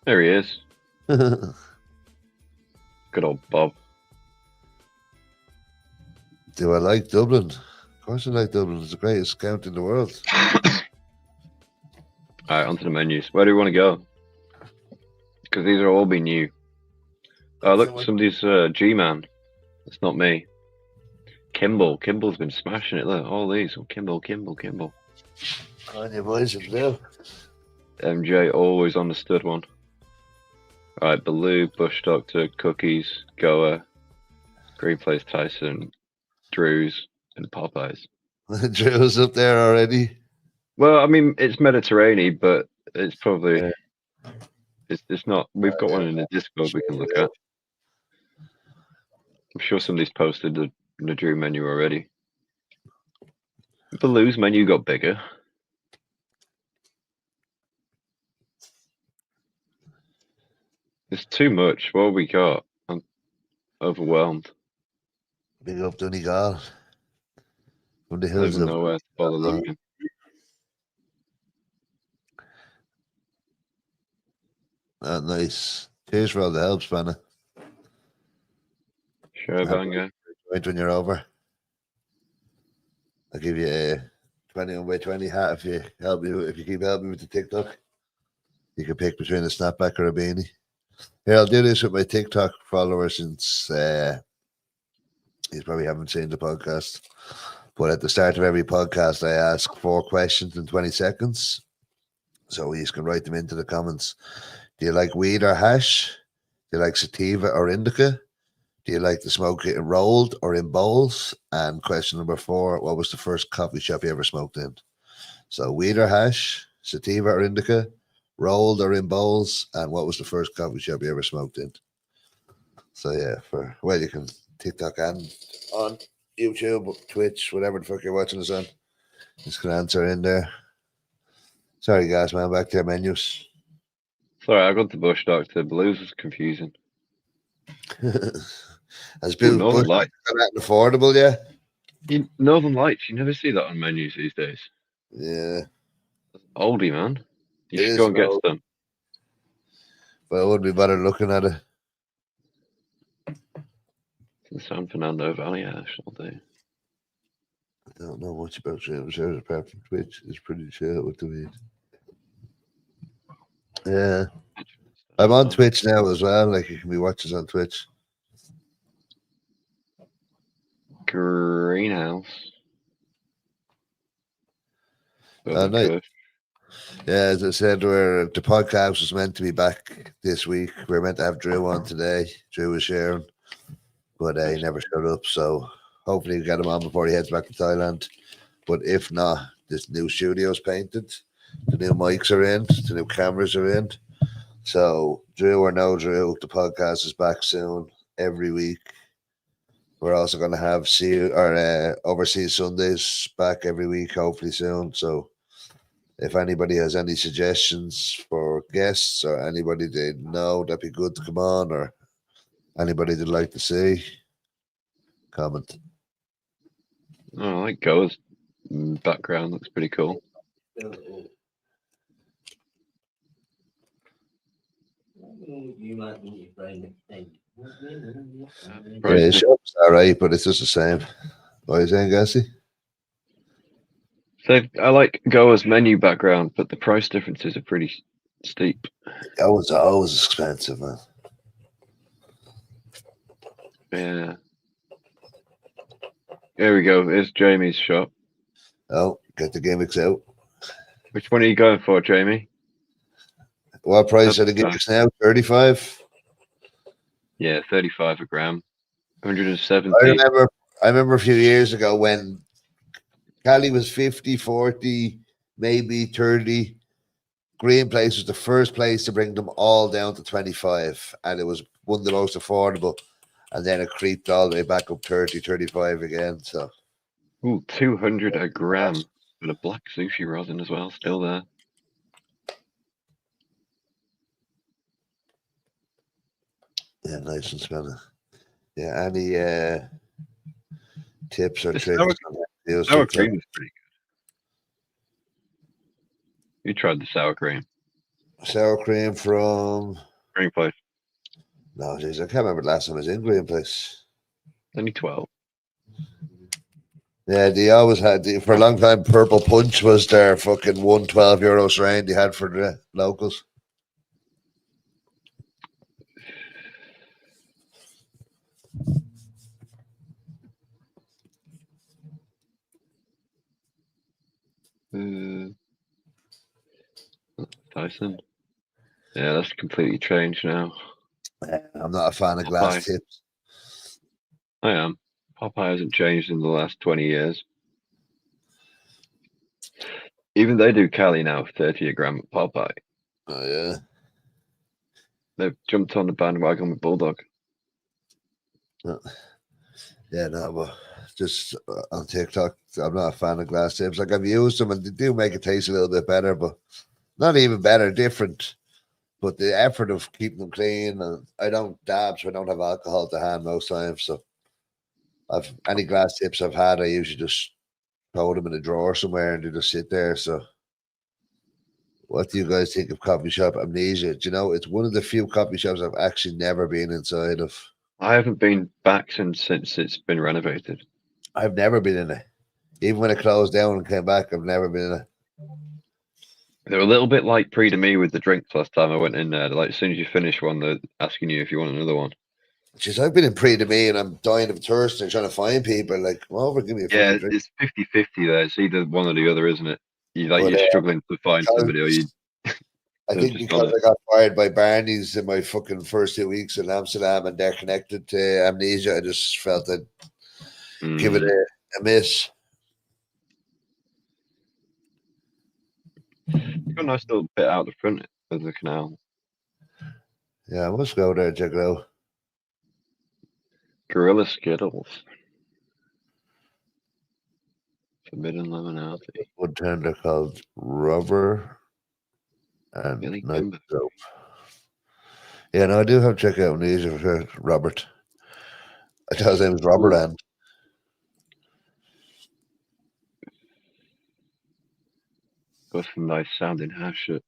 There he is. Good old Bob. Do I like Dublin? Of course I like Dublin. It's the greatest county in the world. All right, onto the menus. Where do we want to go? Because these are all be new. Oh, look, somebody's G-Man. It's not me. Kimball's been smashing it. Look, all these. Oh, Kimball. On your boys in blue. MJ always understood one. All right, Baloo, Bush Doctor, Cookies, Goa, Green Place Tyson, Drew's, and Popeyes. Drew's up there already. Well, I mean, it's Mediterranean, but it's probably it's not. We've got one in the Discord we can look at. I'm sure somebody's posted the Drew menu already. Baloo's menu got bigger. It's too much. What have we got? I'm overwhelmed. Big up Donegal. From the I don't hills even of know where to bother looking. Nice. Cheers for all the help, Spanner. Sure, banger. Wait when you're over. I'll give you a 21 by 20 hat if you keep helping me with the TikTok. You can pick between a snapback or a beanie. Here, I'll do this with my TikTok followers since you probably haven't seen the podcast. But at the start of every podcast, I ask 4 questions in 20 seconds. So you can write them into the comments. Do you like weed or hash? Do you like sativa or indica? Do you like to smoke it rolled or in bowls? And question number 4, what was the first coffee shop you ever smoked in? So weed or hash, sativa or indica, rolled or in bowls, and what was the first coffee shop you ever smoked in? So yeah, you can TikTok and on YouTube, Twitch, whatever the fuck you're watching us on. Just can answer in there. Sorry guys, man, back to your menus. Sorry, I got the Bush Doctor. Blues was confusing. Has Bill Northern Bush Lights. got that affordable, yeah? Northern Lights, you never see that on menus these days. Yeah. Oldie, man. You It should go and get old. some. But I wouldn't be better looking at it. The San Fernando Valley Ash all day. I don't know much about streaming service apart from Twitch. It's pretty chill with the weed. Yeah. I'm on Twitch now as well. Like, you can be watching us on Twitch. Greenhouse. Nice. Kush. Yeah, as I said, the podcast was meant to be back this week. We were meant to have Drew on today. Drew was sharing, but he never showed up. So hopefully we get him on before he heads back to Thailand. But if not, this new studio's painted. The new mics are in. The new cameras are in. So Drew or no Drew, the podcast is back soon every week. We're also going to have Overseas Sundays back every week, hopefully soon. So if anybody has any suggestions for guests or anybody they know that'd be good to come on, or anybody they'd like to see, comment. Oh, I like Go's background. Looks pretty cool. Yeah, shop's all right, but it's just the same. What are you saying, Gassy? So I like Goa's menu background, but the price differences are pretty steep. Oh, it's always expensive, man. Yeah. Here we go. Here's Jamie's shop. Oh, get the gimmicks out. Which one are you going for, Jamie? What price are the gimmicks now? 35? Yeah, 35 a gram. 170. I remember a few years ago when Cali was 50, 40, maybe 30. Green Place was the first place to bring them all down to 25, and it was one of the most affordable. And then it creeped all the way back up 30, 35 again. So, Ooh, 200 a gram. With a black sushi rosin as well, still there. yeah, nice and smelling. Yeah, any tips or The tricks? Sour cream is pretty good. You tried the sour cream. Sour cream from Green Place. No, geez, I can't remember the last time I was in Green Place. Only 12. Yeah, they always had for a long time. Purple Punch was their fucking €112 strain they had for the locals. Tyson. Yeah, that's completely changed now. I'm not a fan of glass tips. I am. Popeye hasn't changed in the last 20 years. Even they do Cali now, 30 a gram at Popeye. Oh, yeah. They've jumped on the bandwagon with Bulldog. Yeah, no, but just on TikTok, I'm not a fan of glass tips. Like, I've used them and they do make it taste a little bit better, but not even better, different. But the effort of keeping them clean, and I don't dab, so I don't have alcohol to hand most times. So, any glass tips I've had, I usually just throw them in a drawer somewhere and they just sit there. So, What do you guys think of coffee shop Amnesia? Do you know it's one of the few coffee shops I've actually never been inside of. I haven't been back since it's been renovated. I've never been in it. Even when it closed down and came back, I've never been in it. They were a little bit like pre to me with the drinks last time I went in there. Like as soon as you finish one, they're asking you if you want another one. Jeez, I've been in pre to me and I'm dying of thirst and trying to find people. Like, come over, give me a Yeah, fucking drink. it's 50-50 there. It's either one or the other, isn't it? But, You're struggling to find somebody, or you. I They're think just on because I got fired by Barney's in my fucking first 2 weeks in Amsterdam and they're connected to Amnesia, I just felt I'd give it a miss. It's got a nice little bit out the front of the canal. Yeah, I must go there and check it out. Gorilla Skittles. Forbidden Lemonade. One tender called Rubber and Billy Night Kimber. Soap. Yeah, no, I do have to check out Amnesia for Robert. I thought his name was Robert and Got some nice sounding hash at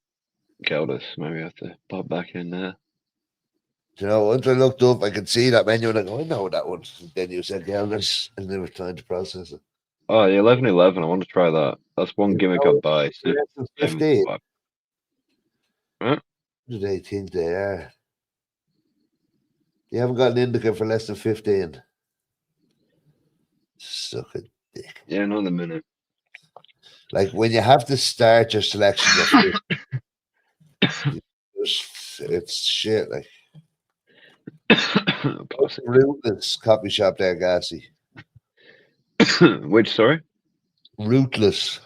Gelders. Maybe I have to pop back in there. you know, once I looked up, I could see that menu and I go, I know that one. And then you said Gelders and there was time to process it. Oh, the 11-11. I want to try that. That's one gimmick I'd buy. Less than 15. Huh? What do they think they are? You haven't got an indica for less than 15. Suck a dick. Yeah, not in a minute. Like when you have to start your selection, it's shit. Like rootless coffee shop there, Gassy. Which, sorry? Rootless.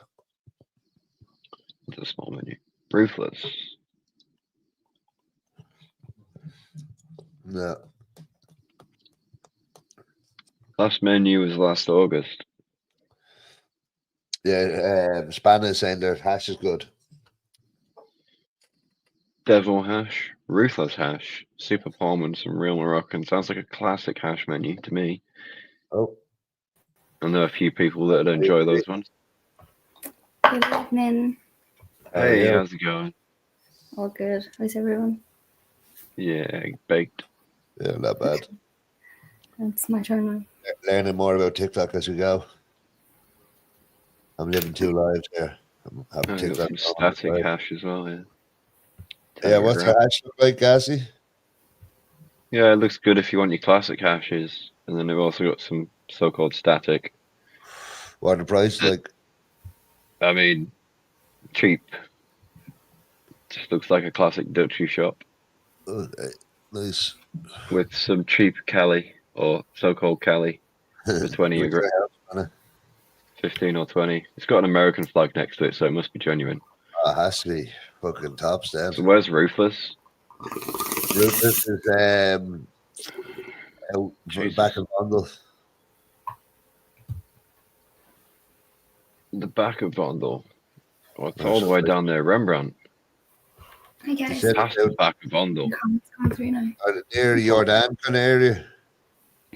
It's a small menu. Ruthless. No. Last menu was last August. Yeah, Spanner's saying their hash is good. Devil hash, ruthless hash, super palm and some real Moroccan. Sounds like a classic hash menu to me. Oh. I know a few people that enjoy those ones. Good evening. Hey, yeah. how's it going? All good. How's everyone? Yeah, baked. Yeah, not bad. It's my turn now. Learning more about TikTok as we go. I'm living two lives here. I'm having Oh, TikTok. got some static hash as well, yeah. Yeah, what's the hash look like, Gassy? Yeah, it looks good if you want your classic hashes. And then they've also got some so-called static. What are the price like? I mean, cheap. Just looks like a classic Dutchy shop. Okay, nice. With some cheap Cali, or so-called Cali, for 20 a gram. 15 or 20. It's got an American flag next to it, so it must be genuine. Oh, it has to be fucking top stand. So where's Ruthless? Ruthless is out back of Bundle. The back of Vondel. Oh, it's all the way down there, Rembrandt. Hi guys. Past the back of Vondel. Comments coming through now. Near the Jordan kind of area.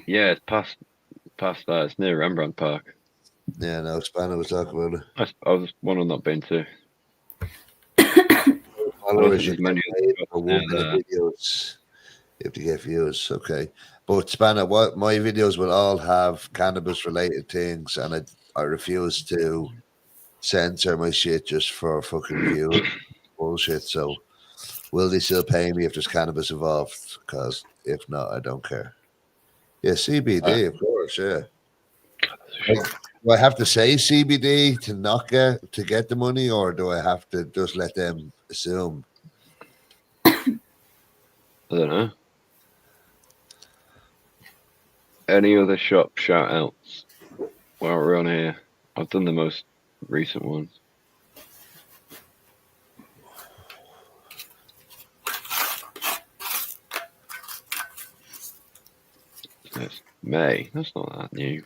Yeah, it's past that. It's near Rembrandt Park. Yeah, no, Spanner was talking about it. I was one I've not been to. Followers, you many for 1 minute videos. You have to get views, okay. But Spanner, what my videos will all have cannabis related things, and I refuse to censor my shit just for fucking views. Bullshit. So, will they still pay me if there's cannabis involved? Because if not, I don't care. Yeah, CBD, of course. Yeah. Like, do I have to say CBD to not get the money, or do I have to just let them assume? I don't know. Any other shop shout outs while we're on here? I've done the most recent ones. That's May. That's not that new.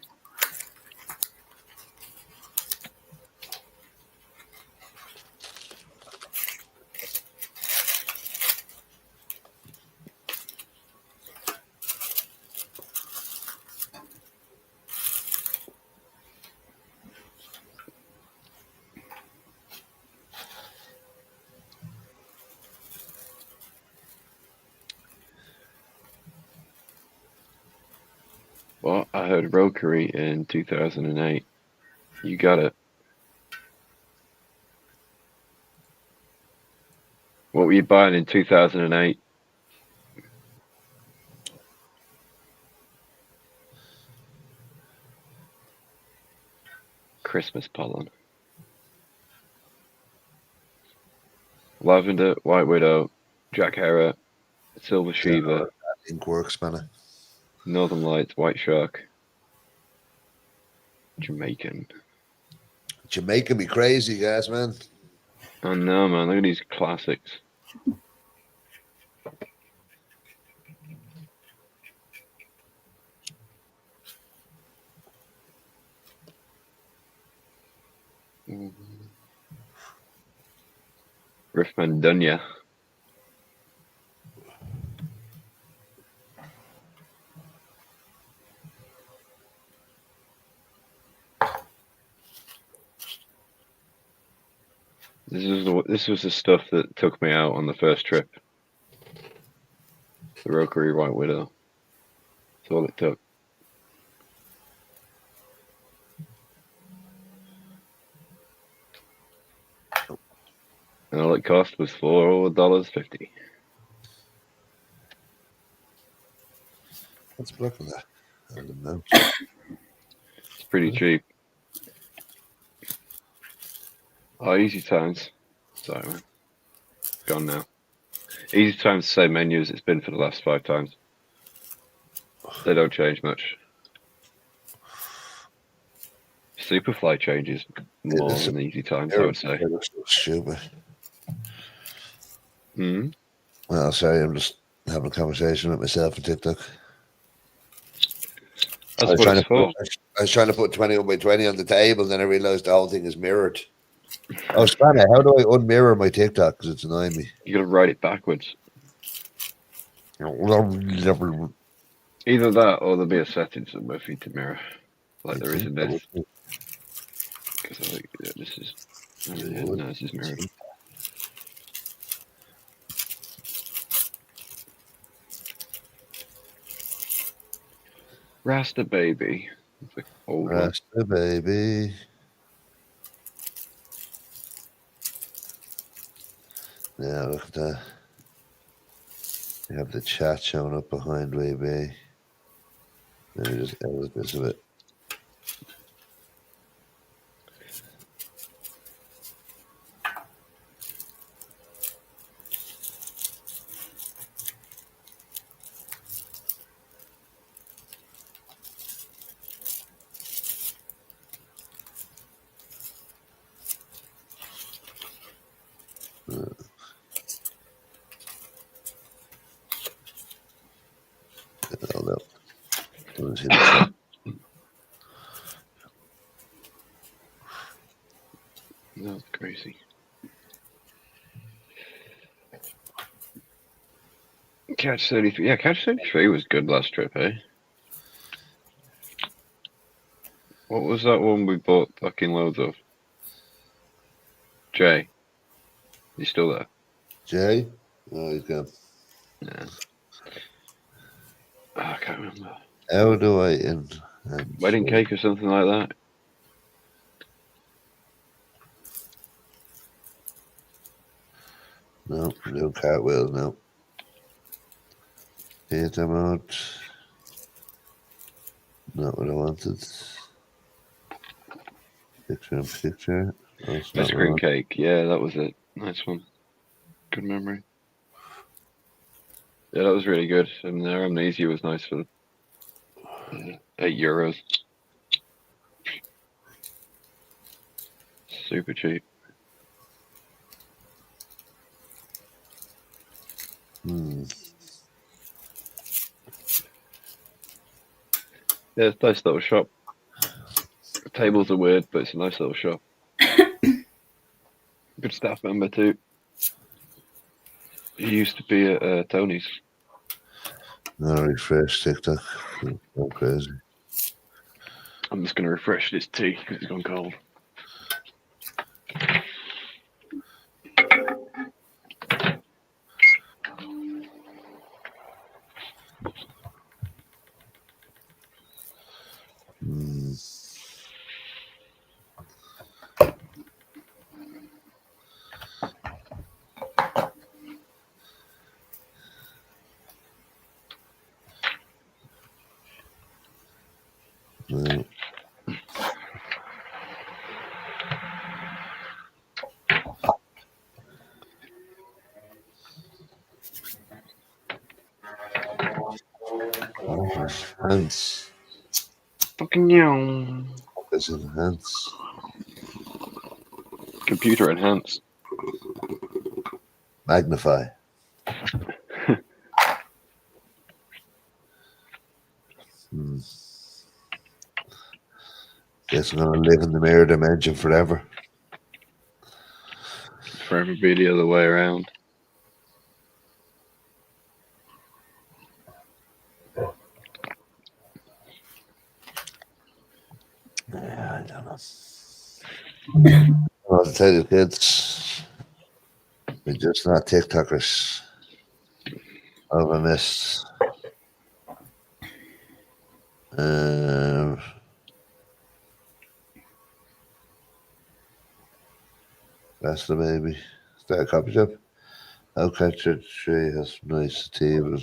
Well, I heard Rokeri in 2008. You got it. What were you buying in 2008? Christmas pollen. Lavender, White Widow, Jack Herer, Silver Shiva, Ink works, man. Northern Lights, White Shark, Jamaican. Jamaica me crazy, guys, man. Oh no, man, look at these classics. Riffman Dunya. This was the stuff that took me out on the first trip. The Rokeri White Widow. That's all it took. And all it cost was $4.50. What's blocking that? I don't know. It's pretty cheap. Oh, Easy Times. Sorry, man. It's gone now. Easy Times, the same menu as it's been for the last 5 times. They don't change much. Superfly changes more than Easy Times, I would say. They're so stupid. Hmm. Well, sorry, I'm just having a conversation with myself on TikTok. That's what it's for. I was trying to put 21 by 20 on the table, and then I realized the whole thing is mirrored. Oh, Spanner, how do I unmirror my TikTok? Because it's annoying me. You gotta write it backwards. Either that or there'll be a setting somewhere for you to mirror. Like there is in this. Because I think this is. Oh, yeah, no, this is mirrored. Rasta Baby. Rasta Baby. Yeah, look at that. You have the chat showing up behind Baby. Let me just edit this a bit. That's crazy. Catch 33. Yeah, Catch 33 was good last trip, eh? What was that one we bought fucking loads of? Jay. He's still there? Jay? Oh, he's gone. Yeah. Oh, I can't remember. How do I Wedding cake or something like that? No, no cartwheels, no. Hit them out. Not what I wanted. Picture in picture. Ice cream cake. Yeah, that was it. Nice one. Good memory. Yeah, that was really good. And their amnesia was nice for €8. Super cheap. Yeah, it's a nice little shop. The tables are weird, but it's a nice little shop. Good staff member too. He used to be at Tony's. No, refresh TikTok. So crazy. I'm just going to refresh this tea because it's gone cold. Hmm. No. Enhance. Fucking young. Focus enhance. Computer enhanced. Magnify. Hmm. Guess I'm gonna live in the mirror dimension forever. Forever be the other way around. Yeah, I don't know. Well, to tell you, kids, we're just not TikTokers. I've missed. That's the baby. Is that a coffee shop? Okay, tree has nice tea. But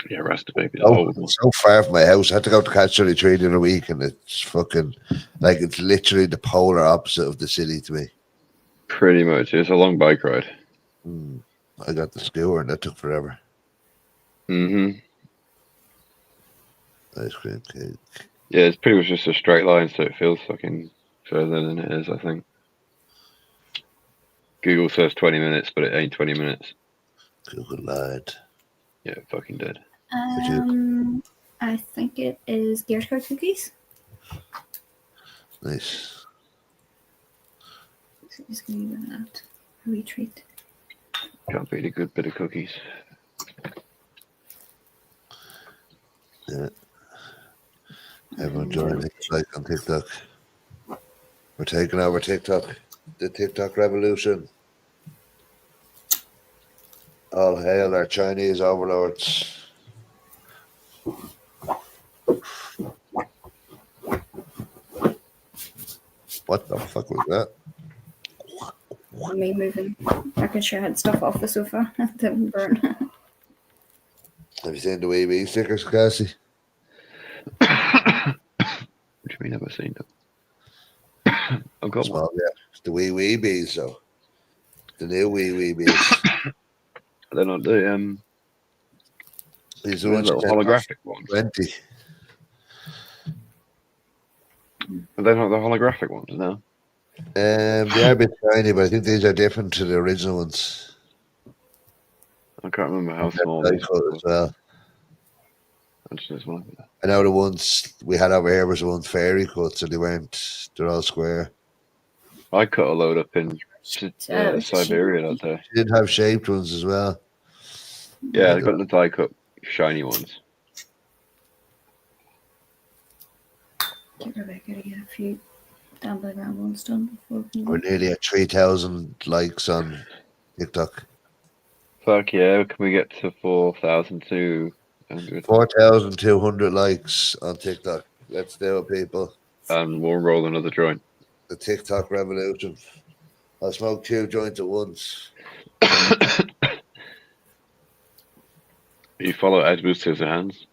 Yeah, Rasta Baby. it's so far from my house. I had to go to Catch 33 the other week, and it's fucking like it's literally the polar opposite of the city to me. Pretty much. It's a long bike ride. I got the skewer, and that took forever. Mm-hmm. Ice cream cake. Yeah, it's pretty much just a straight line, so it feels fucking further than it is, I think. Google says 20 minutes, but it ain't 20 minutes. Google lied. Yeah, it fucking did. I think it is Gear Scout cookies. Nice. So just gonna give that a wee treat. Can't beat a good bit of cookies. Yeah. Everyone join it, like on TikTok. We're taking over TikTok. The TikTok revolution. All hail our Chinese overlords. What the fuck was that? Me moving. I could sure I had stuff off the sofa. Didn't burn. Have you seen the wee wee stickers, Cassie? What do you mean I've seen them? I've got one. Small, yeah. The wee bees, though. The new wee bees. They're not the These are the ones little you get holographic ones. 20. They're not the holographic ones, no. They are a bit tiny, but I think these are different to the original ones. I can't remember how They're small die these cut were. as well. There's one. I know the ones we had over here was the ones fairy cut, so they're all square. I cut a load up in Siberia that day. They did have shaped ones as well. Yeah, I got the die cut shiny ones. Get Rebecca to get a few down by ground ones done before. We're nearly at 3,000 likes on TikTok. Fuck yeah, can we get to 4,200? 4,200 likes on TikTok. Let's do it, people. And we'll roll another joint. The TikTok revolution. I'll smoke 2 joints at once. You follow Edward Scissorhands?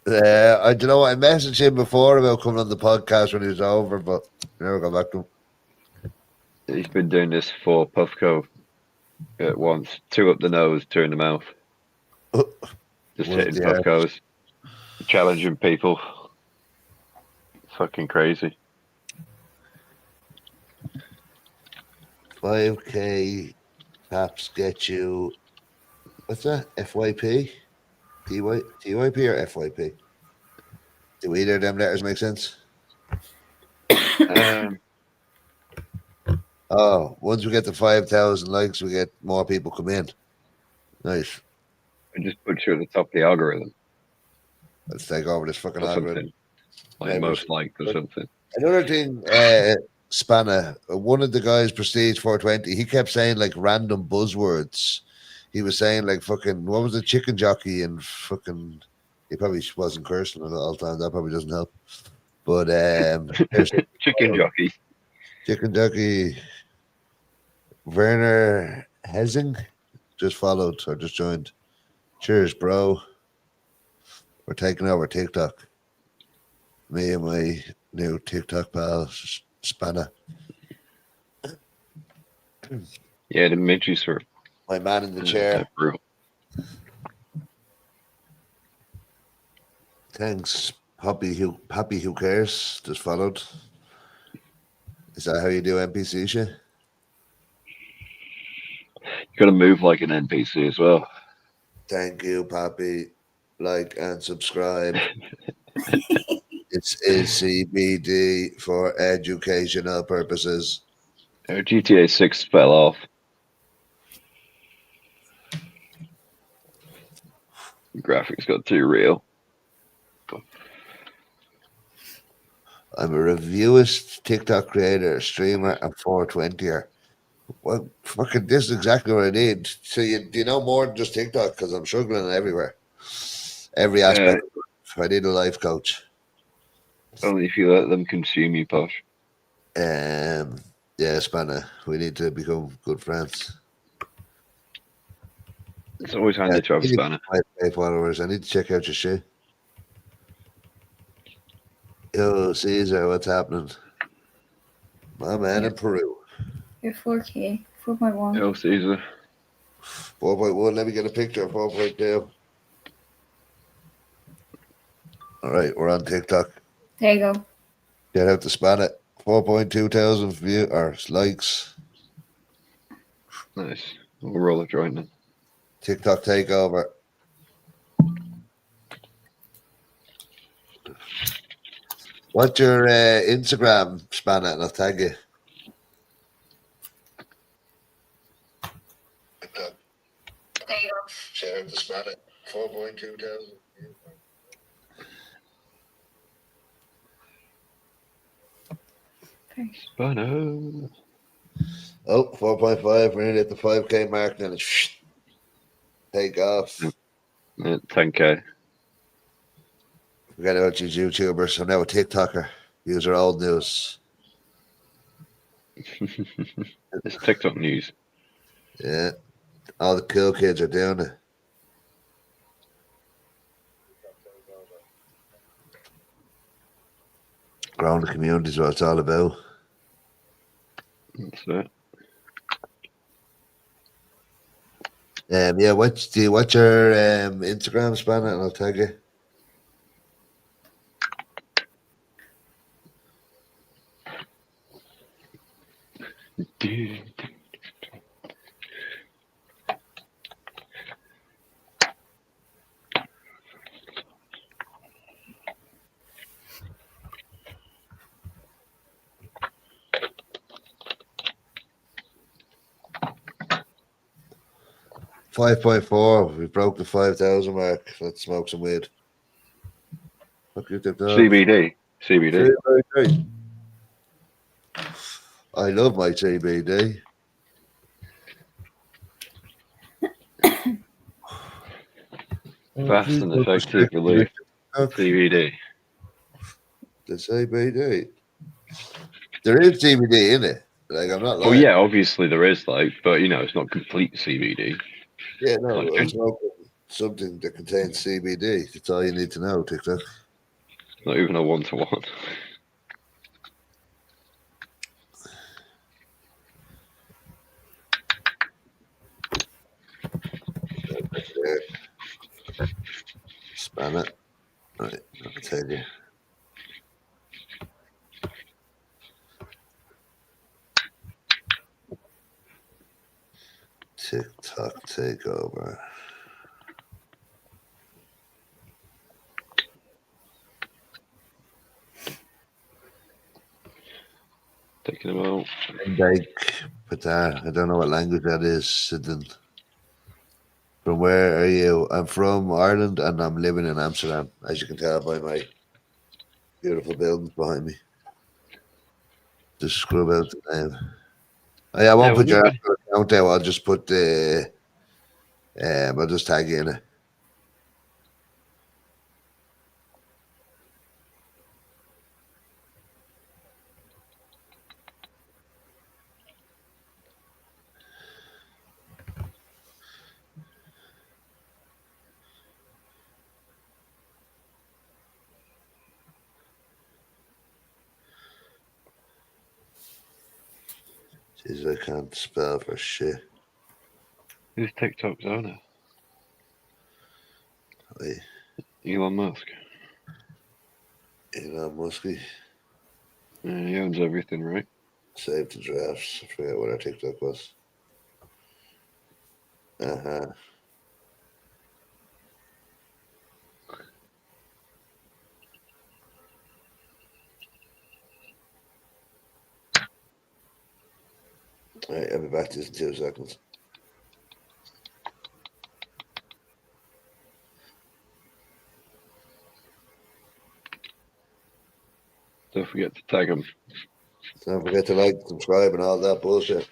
I don't know. I messaged him before about coming on the podcast when he was over, but never got back to him. He's been doing this for Puffco at once. 2 up the nose, 2 in the mouth. Just Well, hitting yeah. Puffcos. Challenging people. Fucking crazy. 5K taps get you. What's that? FYP? TYP or FYP? Do either of them letters make sense? Oh, once we get to 5,000 likes, we get more people come in. Nice. I just put you at the top of the algorithm Let's take over this fucking or algorithm. something. Like most liked or something. Another thing, Spanner, one of the guys, Prestige 420, he kept saying like random buzzwords. He was saying like fucking, what was the chicken jockey and fucking He probably wasn't cursing at all the time. That probably doesn't help. But here's Chicken jockey. Chicken Ducky. Werner Hezing just followed or just joined. Cheers, bro. We're taking over TikTok. Me and my new TikTok pal, Spanner. Yeah, the midges were My man in the chair. brutal. Thanks, Happy Who Cares just followed. Is that how you do NPC shit? You got to move like an NPC as well. Thank you, Pappy. Like and subscribe. It's CBD for educational purposes. GTA 6 fell off. The graphics got too real. I'm a reviewist, TikTok creator, streamer, and 420er. Well, fucking, this is exactly what I need. So you know more than just TikTok because I'm struggling everywhere. Every aspect. I need a life coach. Only if you let them consume you, Posh. Yeah, Spanner. We need to become good friends. It's always handy to have Spanner. My followers. I need to check out your shit. Yo, Caesar, what's happening? My man in Peru. You're 4K, 4.1. Oh, Caesar. 4.1. Let me get a picture of 4.2. All right, we're on TikTok. There you go. Get out to span it. 4.2 thousand view or likes. Nice. We'll roll a joint then. TikTok takeover. What's your Instagram, Spanner, and I'll tag you. There you go. Share the Spanner. 4.2 thousand. Spanner. Oh, 4.5. We're nearly at the 5K mark. Then it's take off. Yeah, 10K. Forget about these YouTubers. I'm now a TikToker. These are old news. It's TikTok news. Yeah. All the cool kids are doing it. Growing the community is what it's all about. That's it. Yeah, what's your Instagram, Spanner, and I'll tag you. Dude. 5.4. We broke the 5,000 mark. Let's smoke some weed. Look at that. CBD. CBD. I love my CBD. Fast and effective relief. CBD. The CBD. There is CBD in it. Like, I'm not lying. Oh yeah, obviously there is, like, but you know, it's not complete CBD. Yeah, no, Like, I'm smoking something that contains CBD. That's all you need to know, TikTok. Not even a 1-to-1. Span it. Right, I'll tell you. TikTok takeover. Taking them out. I don't know what language that is. Sydney. From where are you? I'm from Ireland and I'm living in Amsterdam, as you can tell by my beautiful buildings behind me. Just scrub out the name. Oh, yeah, I won't put your account out. I'll just put the. I'll just tag you in it. Jeez, I can't spell for shit. Who's TikTok's owner? Wait, Elon Musk. Elon Muskie. Yeah, he owns everything, right? Save the drafts. I forget what our TikTok was. Uh-huh. Alright, I'll be back to this in 2 seconds. Don't forget to tag him. Don't forget to like, subscribe, and all that bullshit.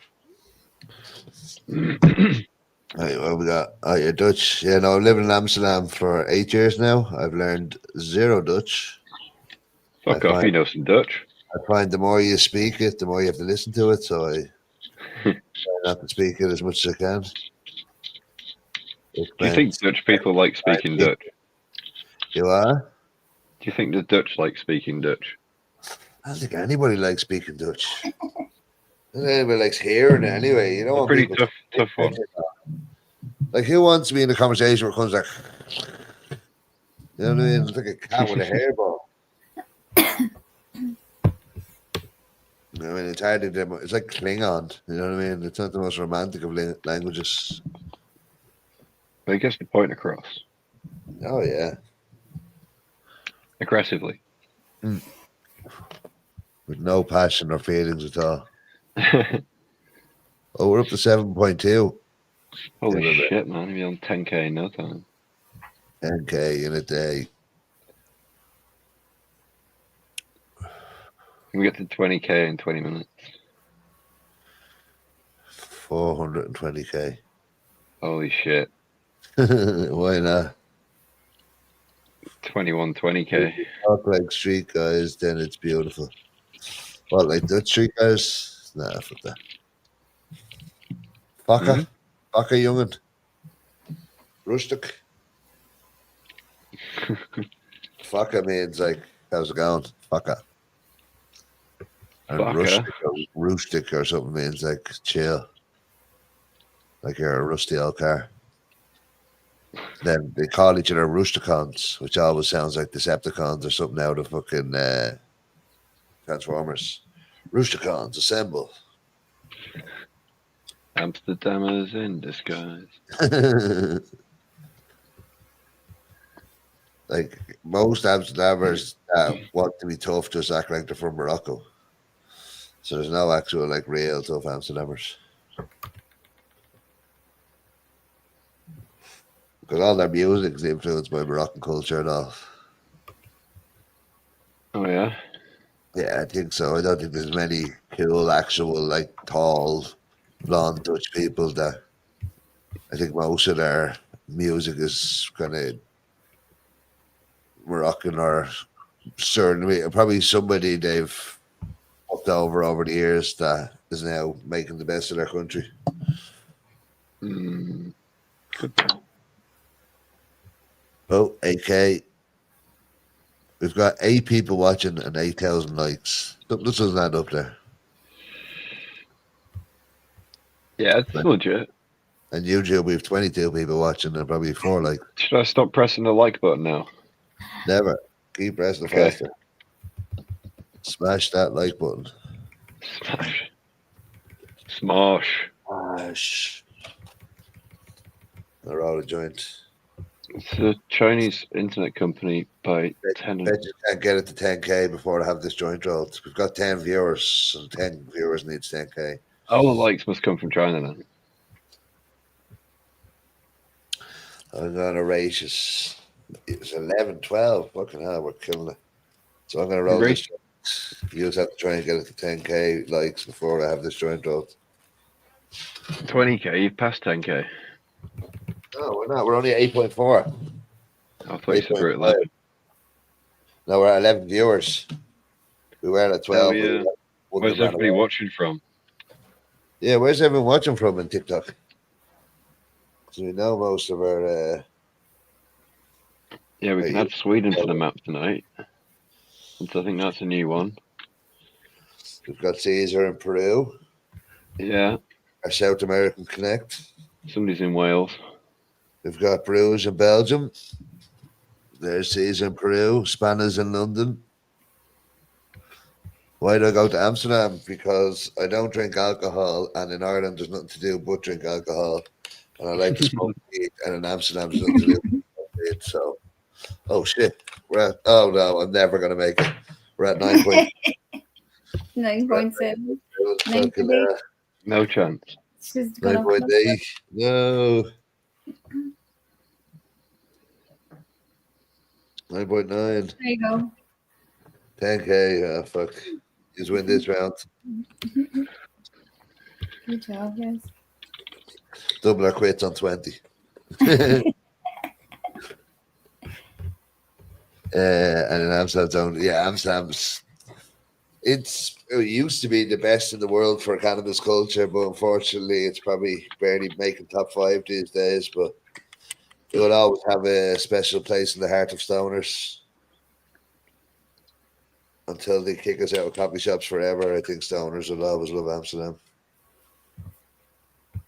Right, what we got? Oh, you're Dutch. Yeah, no, I'm living in Amsterdam for 8 years now. I've learned 0 Dutch. Fuck off, you know some Dutch. I find the more you speak it, the more you have to listen to it. So I try not to speak it as much as I can. Do you think Dutch people like speaking Dutch? You are? Do you think the Dutch like speaking Dutch? I don't think anybody likes speaking Dutch. Anybody likes hearing it anyway. You know, A pretty tough one. Like, who wants to be in a conversation where it comes like, you know what I mean? It's like a cat with a hairball. I mean, it's hard to do. It's like Klingon. You know what I mean? It's not the most romantic of languages. But it gets the point across. Oh, yeah. Aggressively. With no passion or feelings at all. Oh, we're up to 7.2. Holy shit, man. You'll be on 10k in no time. 10k in a day. We get to 20k in 20 minutes. 420k. Holy shit. Why not? 20k. Talk like street guys, then it's beautiful. What, like Dutch street guys? Nah, fuck that. Fucker. Fucker youngin. Rustic. Fucker means like, how's it going? Fucker. And rustic or something means like chill. Like you're a rusty old car. Then they call each other Roosticons, which always sounds like Decepticons or something out of fucking Transformers. Roosticons, assemble. Amsterdam is in disguise. Like most Amsterdammers that want to be tough just act like they're from Morocco. So there's no actual like real tough Amsterdammers. Because all their music is influenced by Moroccan culture and all. Oh, yeah? Yeah, I think so. I don't think there's many cool, actual, like, tall, blonde Dutch people that I think most of their music is kind of Moroccan or certainly probably somebody they've fucked over the years that is now making the best of their country. Good. Oh, 8K. We've got 8 people watching and 8,000 likes. This doesn't add up there. Yeah, it's legit. And YouTube, we have 22 people watching and probably 4 likes. Should I stop pressing the like button now? Never. Keep pressing faster. Smash that like button. Smash. Smash. Smash. I roll a joint. It's a Chinese internet company by 10. Bet you can't get it to 10k before I have this joint rolled. We've got 10 viewers, and 10 viewers needs 10k. All the likes must come from China then. I'm gonna rate it. It's 11, 12. Fucking hell, we're killing it. So I'm gonna roll this joint. You just have to try and get it to 10k likes before I have this joint rolled. 20k, you've passed 10k. No, we're not. We're only at 8.4. I thought you said we're at 11. No, we're at 11 viewers. We were at 12. Oh, yeah. Where's everybody watching from? Yeah, where's everyone watching from on TikTok? Because we know most of our... Yeah, we can add Sweden to the map tonight. So I think that's a new one. We've got Caesar in Peru. Yeah, our South American Connect. somebody's in Wales. We've got Brews in Belgium. There's C's in Peru. Spanners in London. Why do I go to Amsterdam? Because I don't drink alcohol, and in Ireland there's nothing to do but drink alcohol. And I like to smoke weed, and in Amsterdam there's nothing to do but weed. So, oh shit, oh no, I'm never gonna make it. We're at 9.7. 9.7. Fucking 9.8. No chance. She's gonna 9.8. No. 9.9. There you go. 10k. Fuck. Just win this round. Good job, guys. Double our quits on 20. And in Amsterdam's own, yeah, Amsterdam's. It used to be the best in the world for cannabis culture, but unfortunately, it's probably barely making top 5 these days. But it will always have a special place in the heart of stoners until they kick us out of coffee shops forever. I think stoners will always love Amsterdam.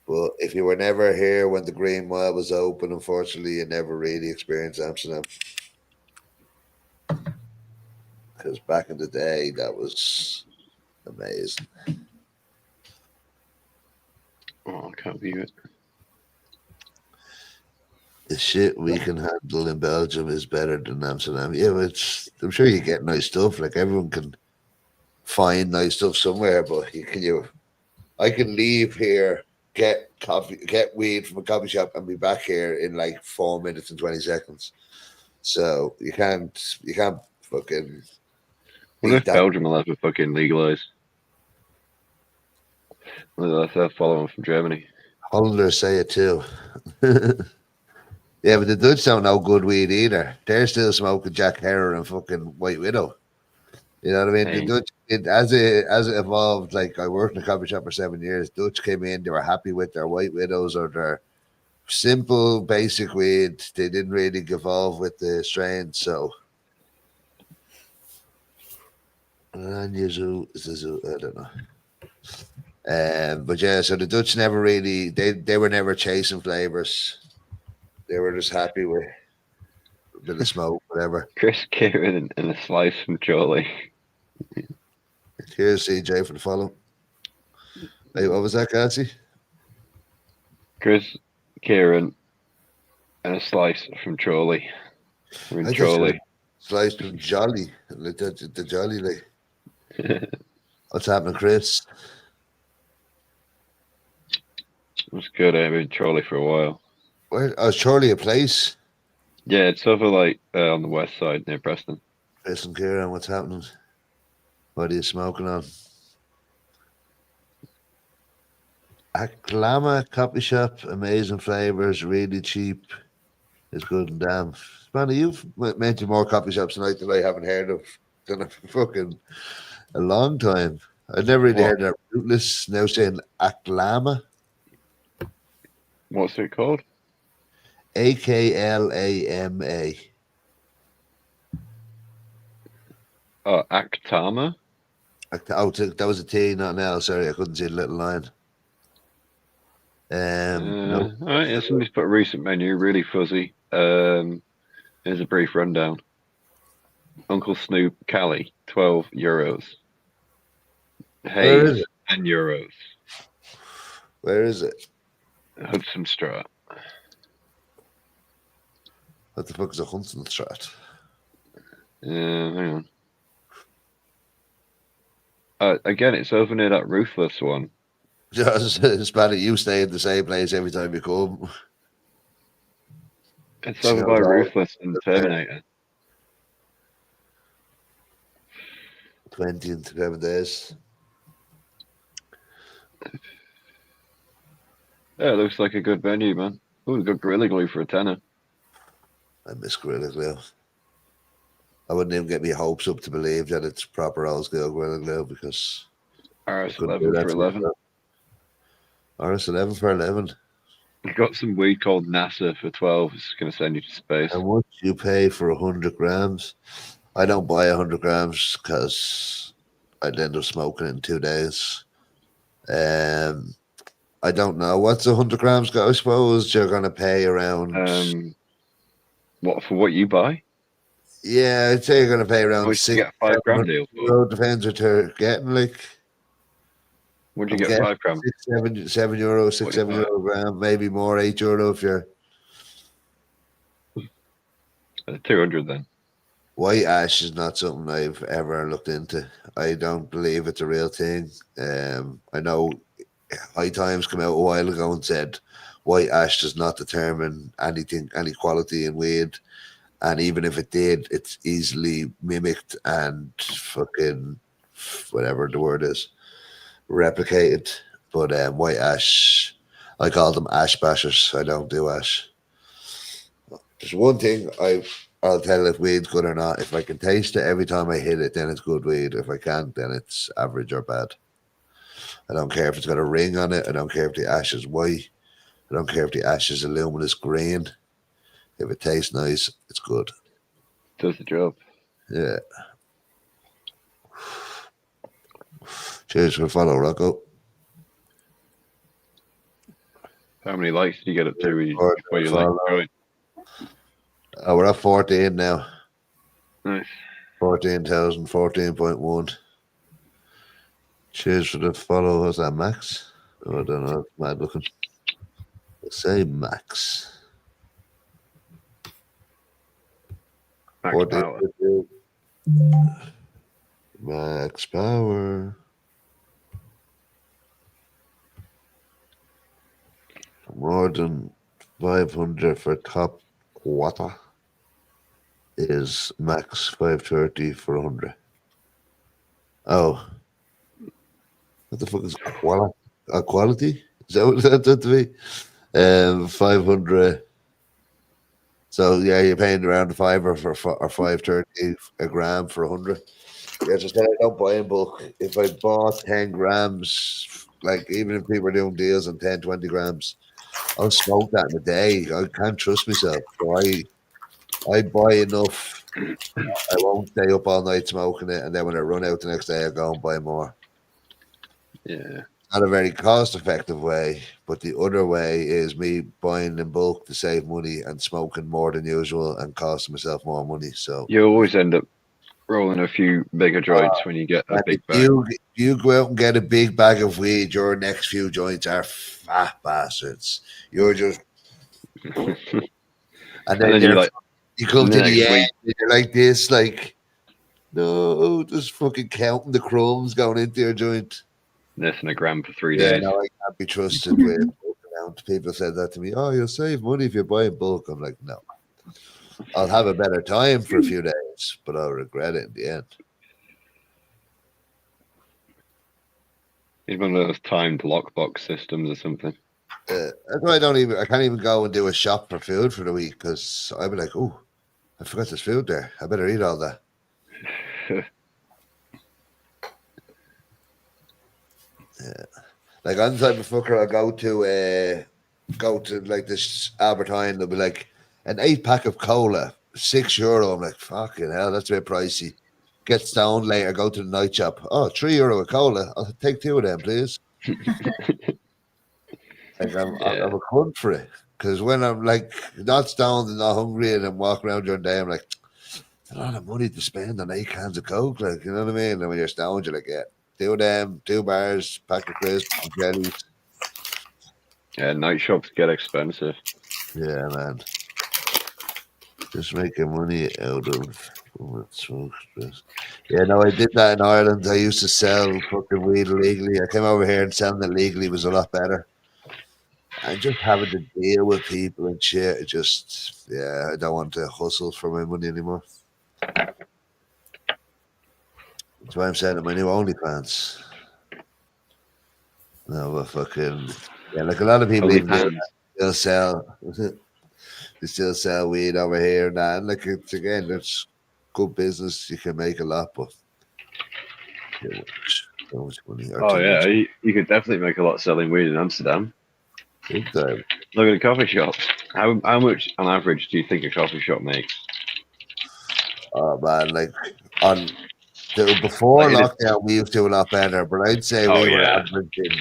But if you were never here when the Green Mile was open, unfortunately, you never really experienced Amsterdam. Because back in the day, that was amazing. Oh, I can't view it. The shit we can handle in Belgium is better than Amsterdam. Yeah, but I'm sure you get nice stuff. Like everyone can find nice stuff somewhere, but I can leave here, get weed from a coffee shop, and be back here in like 4 minutes and 20 seconds. So you can't fucking. I wonder if Belgium will ever fucking legalise. They're following from Germany. Hollanders say it too. Yeah, but the Dutch don't know good weed either. They're still smoking Jack Herrer and fucking White Widow. You know what I mean? Hey. The Dutch, as it evolved, like I worked in a coffee shop for 7 years. Dutch came in, they were happy with their White Widows or their simple, basic weed. They didn't really evolve with the strains, so. I don't know. But yeah, so the Dutch never really they were never chasing flavors. They were just happy with a bit of smoke, whatever. Chris Kieran and a slice from Charlie. Here's CJ for the follow. Hey, what was that, Cassie? Chris Kieran and a slice from Charlie. We're in Charlie. Sliced with Jolly. The Jolly, like. What's happening, Chris? It's good. I've been in Charlie for a while. Where? Oh, is Charlie a place? Yeah, it's over like on the west side near Preston. Chris and Kieran, what's happening? What are you smoking on? Aklama coffee shop, amazing flavors, really cheap. It's good and damn. Spanny, you've mentioned more coffee shops tonight that I haven't heard of than a fucking a long time. I've never really heard that. Rootless now saying Aklama. What's it called? Aklama. Oh, Aktama. Oh, that was a T, not an L. Sorry, I couldn't see the little line. No. All right, yeah, somebody's put a recent menu, really fuzzy. Here's a brief rundown. Uncle Snoop Cali, €12. Where is Hayes, it? €10. Where is it? Hudson Strat. What the fuck is a Huntsman Strat? Hang on. Again, it's over near that Ruthless one. Just Spanny, you stay in the same place every time you come. It's over by Ruthless and Terminator. 20 and 7 days. Yeah, it looks like a good venue, man. Ooh, we've got Gorilla Glue for a tenner. I miss Gorilla Glue. I wouldn't even get me hopes up to believe that it's proper old school Gorilla Glue because RS11 for 11. RS11 for 11. You've got some weed called NASA for 12. It's going to send you to space. How much you pay for 100 grams? I don't buy 100 grams because I'd end up smoking in 2 days. I don't know. What's 100 grams got? I suppose you're going to pay around. What for what you buy? Yeah, I'd say you're going to pay around What did you 6 get a 5 gram deal for? euro. Depends what you're getting. Like, What did you I'm get getting 5 gram? 7 euro, 6, 7 45. euro a gram, maybe more, 8 euro if you're. 200 then. White ash is not something I've ever looked into. I don't believe it's a real thing. I know High Times came out a while ago and said white ash does not determine anything, any quality in weed. And even if it did, it's easily mimicked and fucking whatever the word is, replicated. But white ash, I call them ash bashers. I don't do ash. There's one thing I'll tell if weed's good or not. If I can taste it every time I hit it, then it's good weed. If I can't, then it's average or bad. I don't care if it's got a ring on it. I don't care if the ash is white. I don't care if the ash is a luminous green. If it tastes nice, it's good. Does the job. Yeah. Cheers for the follow, Rocco. How many likes did you get up to before you follow. joined? Oh, we're at 14 now. Nice. 14,000, 14.1. Cheers for the follow. What's that, Max? Oh, I don't know. Mad looking. Let's say Max. Max Power. Max Power. More than 500 for top quarter is max 530 for 100. Oh. What the fuck is quality? Is that what that to be? 500. So yeah, you're paying around a $5 or 530 a gram for 100. Yeah, just I don't buy in bulk. If I bought 10 grams, like even if people are doing deals on 10, 20 grams, I'll smoke that in a day. I can't trust myself. So I buy enough. I won't stay up all night smoking it, and then when I run out the next day, I go and buy more. Yeah. Not a very cost-effective way, but the other way is me buying in bulk to save money and smoking more than usual and costing myself more money. So you always end up rolling a few bigger joints when you get a big bag. You go out and get a big bag of weed, your next few joints are fat bastards. You're just and then you come to the end and you're like this, like no, just fucking counting the crumbs going into your joint. Less than a gram for 3 days. No, I can't be trusted with bulk amount. People said that to me. Oh, you'll save money if you buy in bulk. I'm like, no. I'll have a better time for a few days, but I'll regret it in the end. It's one of those timed lockbox systems or something. That's why I can't even go and do a shop for food for the week because I'd be like, oh, I forgot there's food there. I better eat all that. Yeah. Like I'm the type of fucker I go to like this Albertine, they'll be like an 8-pack of cola, €6. I'm like, fucking hell, that's a bit pricey. Get stoned later, go to the night shop. Oh, €3 a cola. I'll take 2 of them, please. Like I'm a cunt for it. Because when I'm like not stoned and not hungry and I'm walking around during the day, I'm like, a lot of money to spend on 8 cans of Coke, like, you know what I mean? And when you're stoned, you're like, yeah, 2 of them, 2 bars, pack of crisps, and jellies. Yeah, night shops get expensive. Yeah, man. Just making money out of smoke stress. Yeah, no, I did that in Ireland. I used to sell fucking weed illegally. I came over here and selling it legally was a lot better. And just having to deal with people and shit, it just, yeah, I don't want to hustle for my money anymore. That's why I'm setting up my new OnlyFans. No, but fucking, yeah, like a lot of people even do that. They still sell weed over here and that. And like, it's again, it's good business. You can make a lot, but so much money. Oh, yeah, you could definitely make a lot selling weed in Amsterdam. Big time. Look at the coffee shops. How much on average do you think a coffee shop makes? Oh man, like on Before Like, it is- lockdown, we used to do a lot better, but I'd say Oh, we were yeah. averaging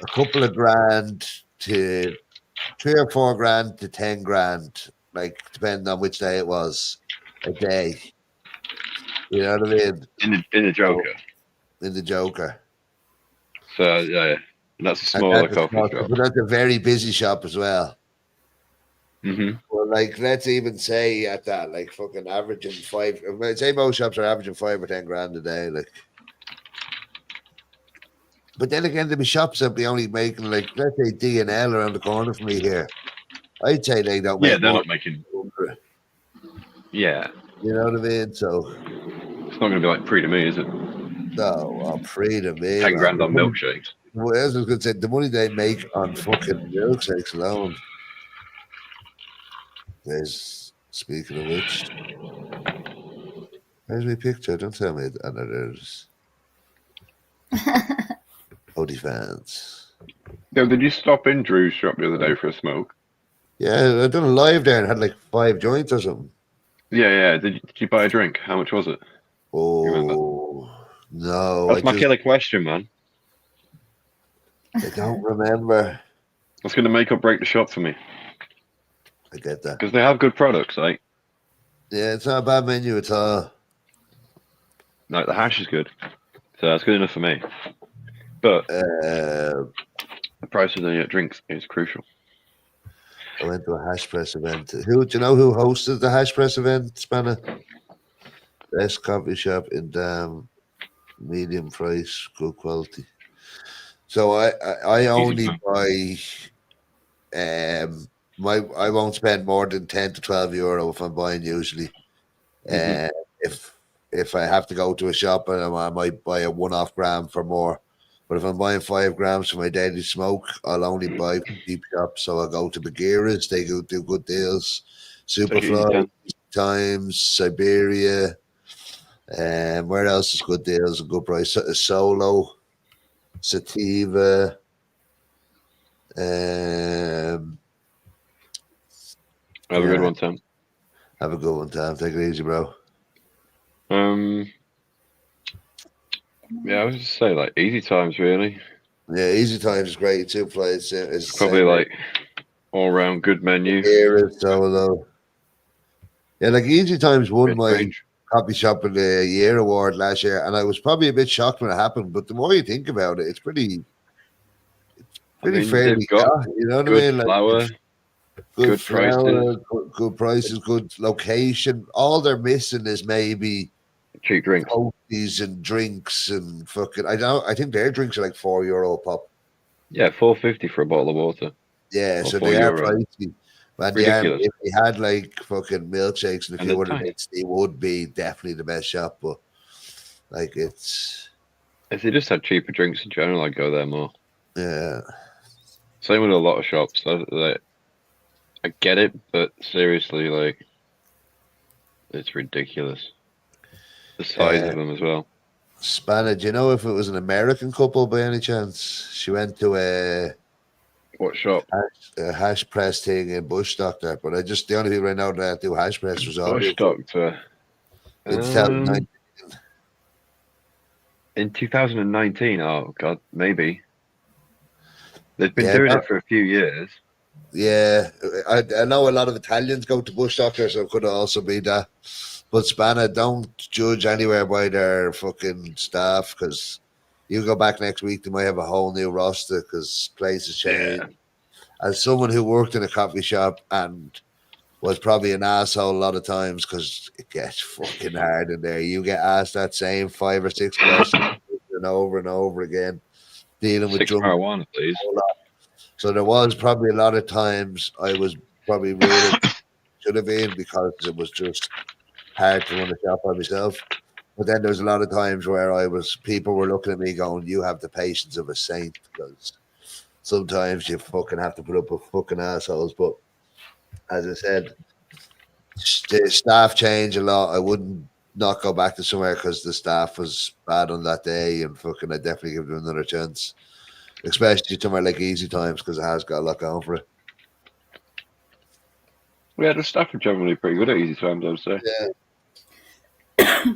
a couple of grand to 3 or 4 grand to 10 grand, like depending on which day it was, a day. You know what I mean? in the Joker. In the Joker. So yeah, and that's a And smaller that's a coffee small, shop. but that's a very busy shop as well. Mm-hmm. Well, like, let's even say at that, like, fucking averaging five. I'd say most shops are averaging 5 or 10 grand a day, like. But then again, there'd be shops that be only making, like, let's say D&L around the corner from me here. I'd say they don't Yeah, make they're more. not making. Yeah, You know what I mean? So, it's not going to be like pre to me, is it? no, I'm free to me, 10 man. grand on milkshakes. Well, as I was going to say, the money they make on fucking milkshakes alone. There's, speaking of which, where's my picture? Don't tell me. And there's Odie fans. Yo, did you stop in Drew's shop the other day for a smoke? Yeah, I done a live there and had like 5 joints or something. Yeah. Did you buy a drink? How much was it? remember? Oh, no. That's my killer question, man. I don't remember. That's going to make or break the shop for me. I get that. Because they have good products, like. Yeah, it's not a bad menu at all. Like, the hash is good. So that's good enough for me. But Uh, the price of the drinks is crucial. I went to a hash press event. Do you know who hosted the hash press event, Spanner? Best coffee shop in medium price, good quality. So I only buy I won't spend more than 10 to 12 euro if I'm buying usually. If I have to go to a shop and I might buy a one-off gram for more. But if I'm buying 5 grams for my daily smoke, I'll only buy from cheap shops. So I'll go to Bagheera's, they do good deals. Superfly, Times, Siberia, where else is good deals and good price? Solo, Sativa, Have a good one, Tom. Have a good one, Tom. Take it easy, bro. Yeah, I was just say like Easy Times, really. Yeah, Easy Times is great. Superfly is Probably like all round good menu. Solo. Yeah, like Easy Times won my Range. Coffee Shop of the Year award last year, and I was probably a bit shocked when it happened. But the more you think about it, it's pretty fairly. They've got You know what I good mean? Like, flour, good prices, good prices, good location. All they're missing is maybe cheap drinks. coffees and drinks and fucking. I think their drinks are like €4 a pop. Yeah, $4.50 for a bottle of water. Yeah, Or so they are €4. pricey. But Ridiculous. if they had like fucking milkshakes and a And few they're other tiny. things, they would be definitely the best shop. But like it's If they just had cheaper drinks in general, I'd go there more. yeah. Same with a lot of shops. I get it, but seriously, like, it's ridiculous. The size of them as well. Spanner, do you know if it was an American couple by any chance? She went to a What shop? hash press thing in Bush Doctor, but the only people I know that do hash press was all Bush Doctor. in 2019. In 2019, oh god, maybe. They've been Yeah, doing it for a few years. Yeah, I know a lot of Italians go to Bush Doctor, so it could also be that. But Spanner, don't judge anywhere by their fucking staff, because you go back next week, they might have a whole new roster because places change. Yeah. As someone who worked in a coffee shop and was probably an asshole a lot of times because it gets fucking hard in there. You get asked that same 5 or 6 questions over and over again, dealing with 6 drunk. marijuana, please. So there was probably a lot of times I was probably rude, should have been, because it was just hard to run a shop by myself. But then there's a lot of times where people were looking at me going, you have the patience of a saint, because sometimes you fucking have to put up with fucking assholes. But as I said, the staff change a lot. I wouldn't not go back to somewhere because the staff was bad on that day, and fucking I definitely give them another chance. Especially somewhere like Easy Times, because it has got a lot going for it. Yeah, the staff are generally pretty good at Easy Times, I would say. Yeah.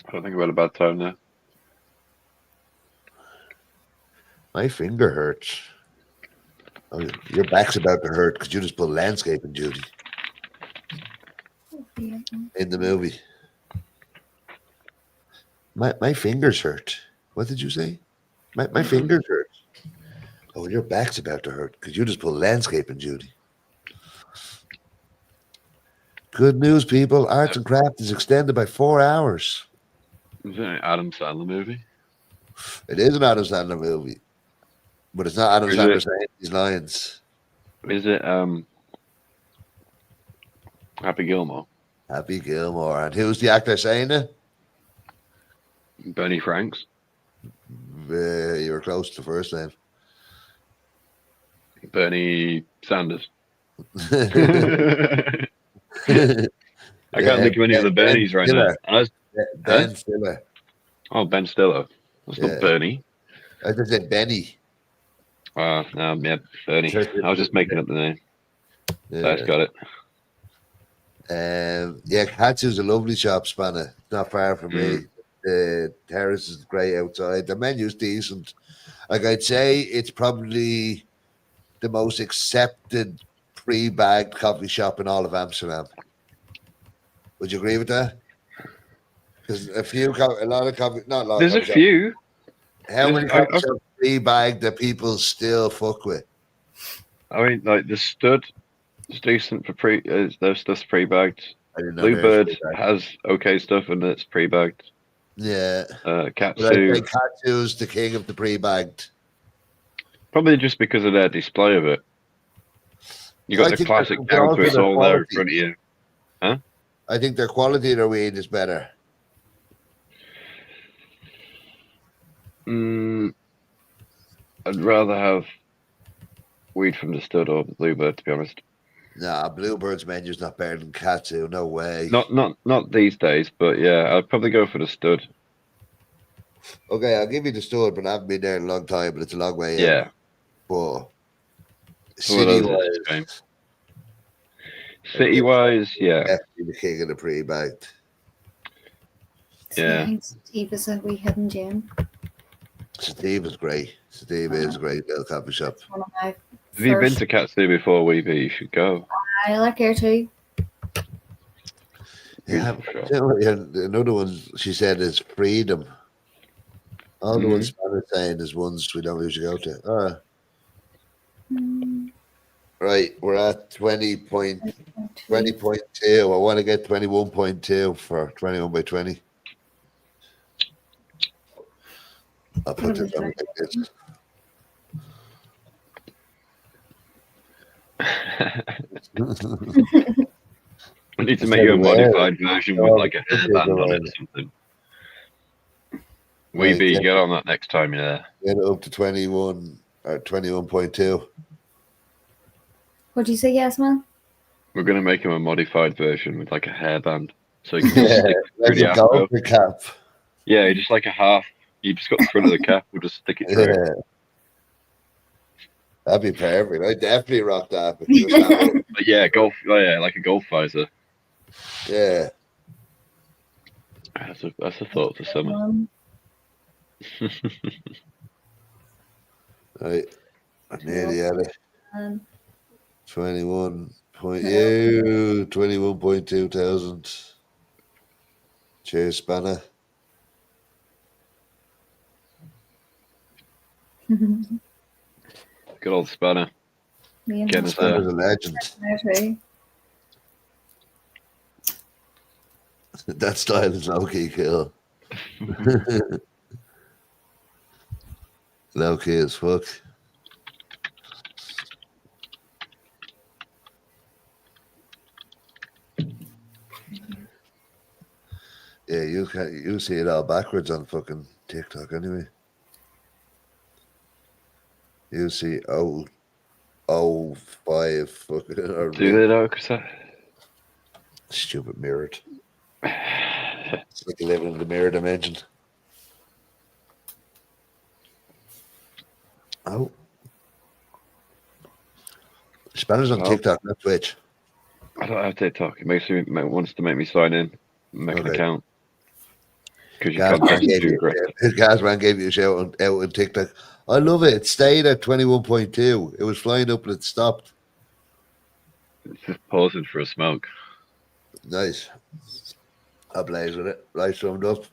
I think about a bad time now. My finger hurts. Oh, your back's about to hurt because you just pulled landscaping duty in the movie. My fingers hurt. What did you say? My fingers hurt. Oh, your back's about to hurt because you just pulled landscaping duty. Good news, people. Arts and Craft is extended by 4 hours. Is it an Adam Sandler movie? It is an Adam Sandler movie, but it's not Adam Is Sandler it? saying these lines. Is it Happy Gilmore? Happy Gilmore. And who's the actor saying it? Bernie Franks? You were close to the first name. Bernie Sanders? I I can't think of any other Bernies right now. Ben Stiller. Oh, Ben Stiller. That's Yeah. not Bernie. I just said Benny. No, yeah, Bernie. I was just making up the name. That's got it. Yeah, Katsu's a lovely shop, Spanner. Not far from me. The terrace is great outside. The menu's decent. Like I'd say, it's probably the most accepted pre-bagged coffee shop in all of Amsterdam. Would you agree with that? Because a lot of coffee, not a lot. There's of a coffee few. shops. How many coffee shops pre-bagged that people still fuck with? I mean, like the Stud is decent for their stuff's pre-bagged. I didn't know Bluebird theirs was has okay stuff and it's pre-bagged. Yeah. But I Katsu, think Katsu's the king of the pre-bagged. probably just because of their display of it. You got I the think classic they're counter, it's their all there in quality. front of you. I think their quality of their weed is better. I'd rather have weed from the Stud or Bluebird, to be honest. Nah, Bluebird's menu's not better than Katsu. No way. Not these days, but yeah, I'd probably go for the Stud. Okay, I'll give you the Stud, but I haven't been there in a long time, but it's a long way in. Yeah. But Some of those are just a shame. City-wise, yeah. definitely the king of the pre-bagged. Yeah. Steve is a wee hidden gem. Steve is great. Steve is a great little coffee shop. One of my Have you been first- to Katsu before, Weeby? You should go. I like her too. Yeah, Beautiful shop. you know, another one she said is Freedom. All the ones Spanish saying is ones we don't usually go to. Right, we're at 20.2. I want to get 21.2 for 21 by 20. I'll put this on like this. We need to make you a modified version with like a hairband on it or something. Weeby, get on that next time you're there. Get it up to 21 or 21.2. What do you say, yes, man? We're going to make him a modified version with like a hairband. So you can just stick through Like the a afro. golfer cap. Yeah, just like a half. You just got the front of the cap. We'll just stick it through. Yeah. That'd be perfect. I definitely rock that. But just have it. But yeah, golf. Oh yeah, like a golf visor. Yeah. That's a thought for summer. Right. I'm nearly at it. 21.2 thousand. Cheers, Spanner. Good old Spanner. Me and Getting us Spanner's there. a legend. her too. That style is low key cool. Low key as fuck. Yeah, you see it all backwards on fucking TikTok anyway. You see 005 fucking or Do they though? Cause stupid mirrored. It's like living in the mirror dimension. Oh. Spanish on Oh. TikTok, not Twitch. I don't have TikTok. It wants to make me sign in, make an Okay. account. Because your contest is doing great. Gasman gave you a shout out on TikTok. I love it. It stayed at 21.2. It was flying up and it stopped. It's just pausing for a smoke. Nice. I blaze with it. Right summed up.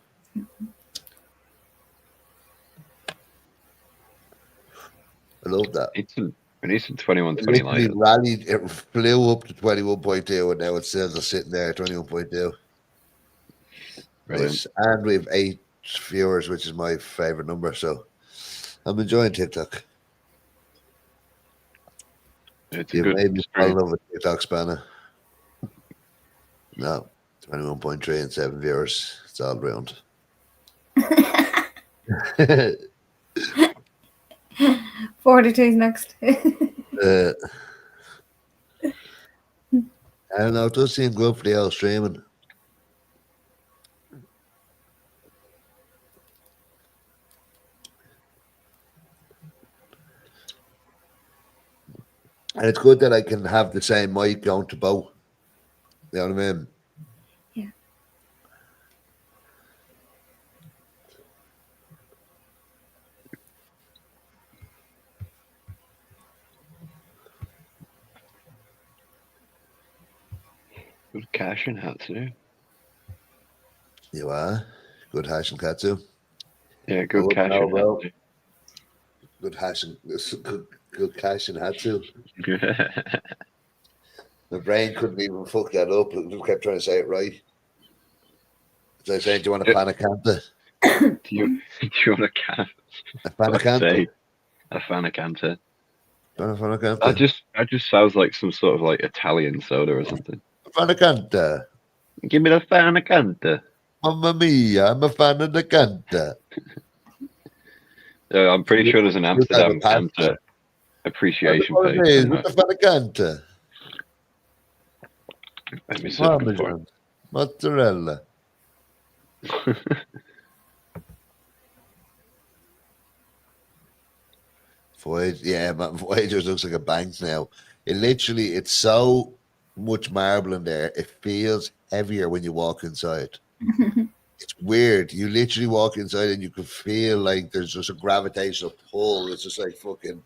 I love that. We need some 21, It 20 literally lighters. rallied. It flew up to 21.2 and now it's still just sitting there at 21.2. Brilliant. Nice. And we have 8 viewers, which is my favorite number. So I'm enjoying TikTok. It's a You good made me fall in stream. love with TikTok, Spanner. No, 21.3 and 7 viewers. It's all round. 42's next. I don't know. It does seem good for the old streaming. And it's good that I can have the same mic going to both. You know what I mean? Yeah. Good cash in Hatsu. You are. Good hash and katsu. Yeah, good cash now, in bro. Hatsu. Good hash and good cash and hatsu. My brain couldn't even fuck that up. It just kept trying to say it right. So I said, do you want a panacanta? do you want a can? A panacanta? A fanacanta. Panacanta? That just sounds like some sort of like Italian soda or something. Panacanta. Give me the fanacanta. Mamma mia, I'm a fan of the canta. I'm pretty sure there's an Amsterdam Canta appreciation page. What the panacanta? Let me search for it. Parmesan. Mozzarella. Voyagers looks like a bank now. It's so much marble in there. It feels heavier when you walk inside. It's weird. You literally walk inside and you can feel like there's just a gravitational pull. It's just like fucking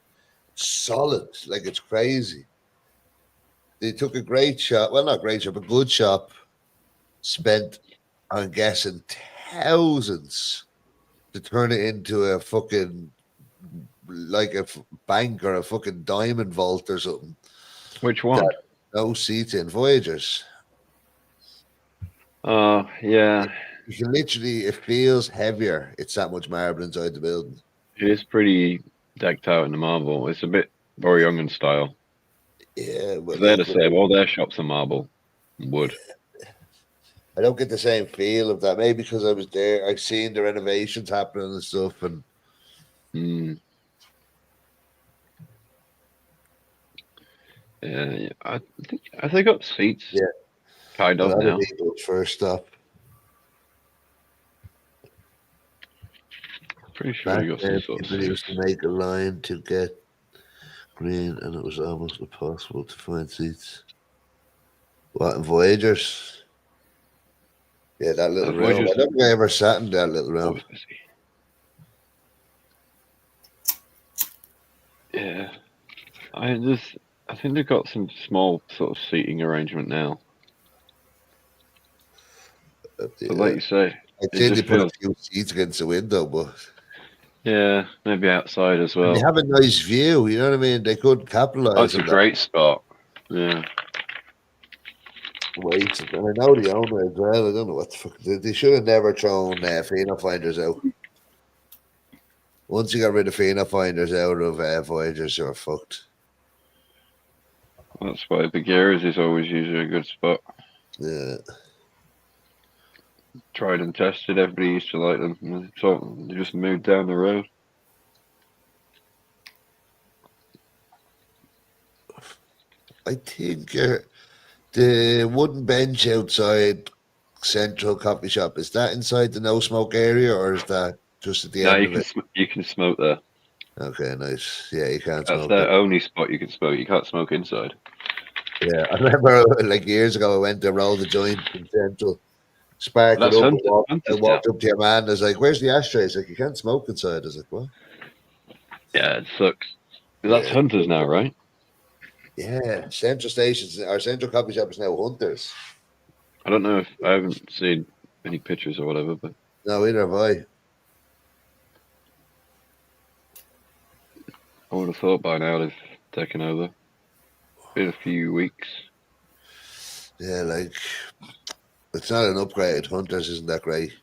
solid. Like it's crazy. They took a great shop. Well, not great shop, a good shop. Spent, I'm guessing, thousands to turn it into a fucking like a bank or a fucking diamond vault or something. Which one? No seats in Voyagers. Oh, yeah. You can literally, it feels heavier. It's that much marble inside the building. It is pretty decked out in the marble. It's a bit Boryongan style. Yeah, but they're the same. All their shops are marble and wood. I don't get the same feel of that. Maybe because I was there. I've seen the renovations happening and stuff. And yeah, I think have they got seats? Yeah, kind of now. First stop. Pretty sure they got some sort of people used to make a line to get green, and it was almost impossible to find seats. What, in Voyagers? Yeah, that little room. I don't think I ever sat in that little room. Yeah, I think they've got some small sort of seating arrangement now. But like you say, I think they put a few seats against the window, but yeah, maybe outside as well. And they have a nice view, you know what I mean? They could capitalize. Oh, it's a great spot. Yeah. Wait, and I know the owner as well. I don't know what the fuck. They should have never thrown Pheno Finders out. Once you got rid of Pheno Finders out of Voyagers, you're fucked. That's why Bagheera's is always usually a good spot. Yeah. Tried and tested. Everybody used to like them. So they just moved down the road. I think the wooden bench outside Central Coffee Shop, is that inside the no smoke area or is that just at the end of it? You can smoke there. Okay, nice. Yeah, you can't That's smoke. That's the only spot you can smoke. You can't smoke inside. Yeah, I remember like years ago I went to roll the joint in Central spark it That's up. I Hunter's walked up to your man. I was like, "Where's the ashtray?" He's like, "You can't smoke inside." I was like, "What?" Yeah, it sucks. That's Yeah. Hunters now, right? Yeah, Central Stations, our Central Coffee Shop is now Hunters. I don't know if I haven't seen any pictures or whatever, but No, either have I. I would have thought by now they've taken over. Been a few weeks. Yeah, like it's not an upgrade. Hunters isn't that great.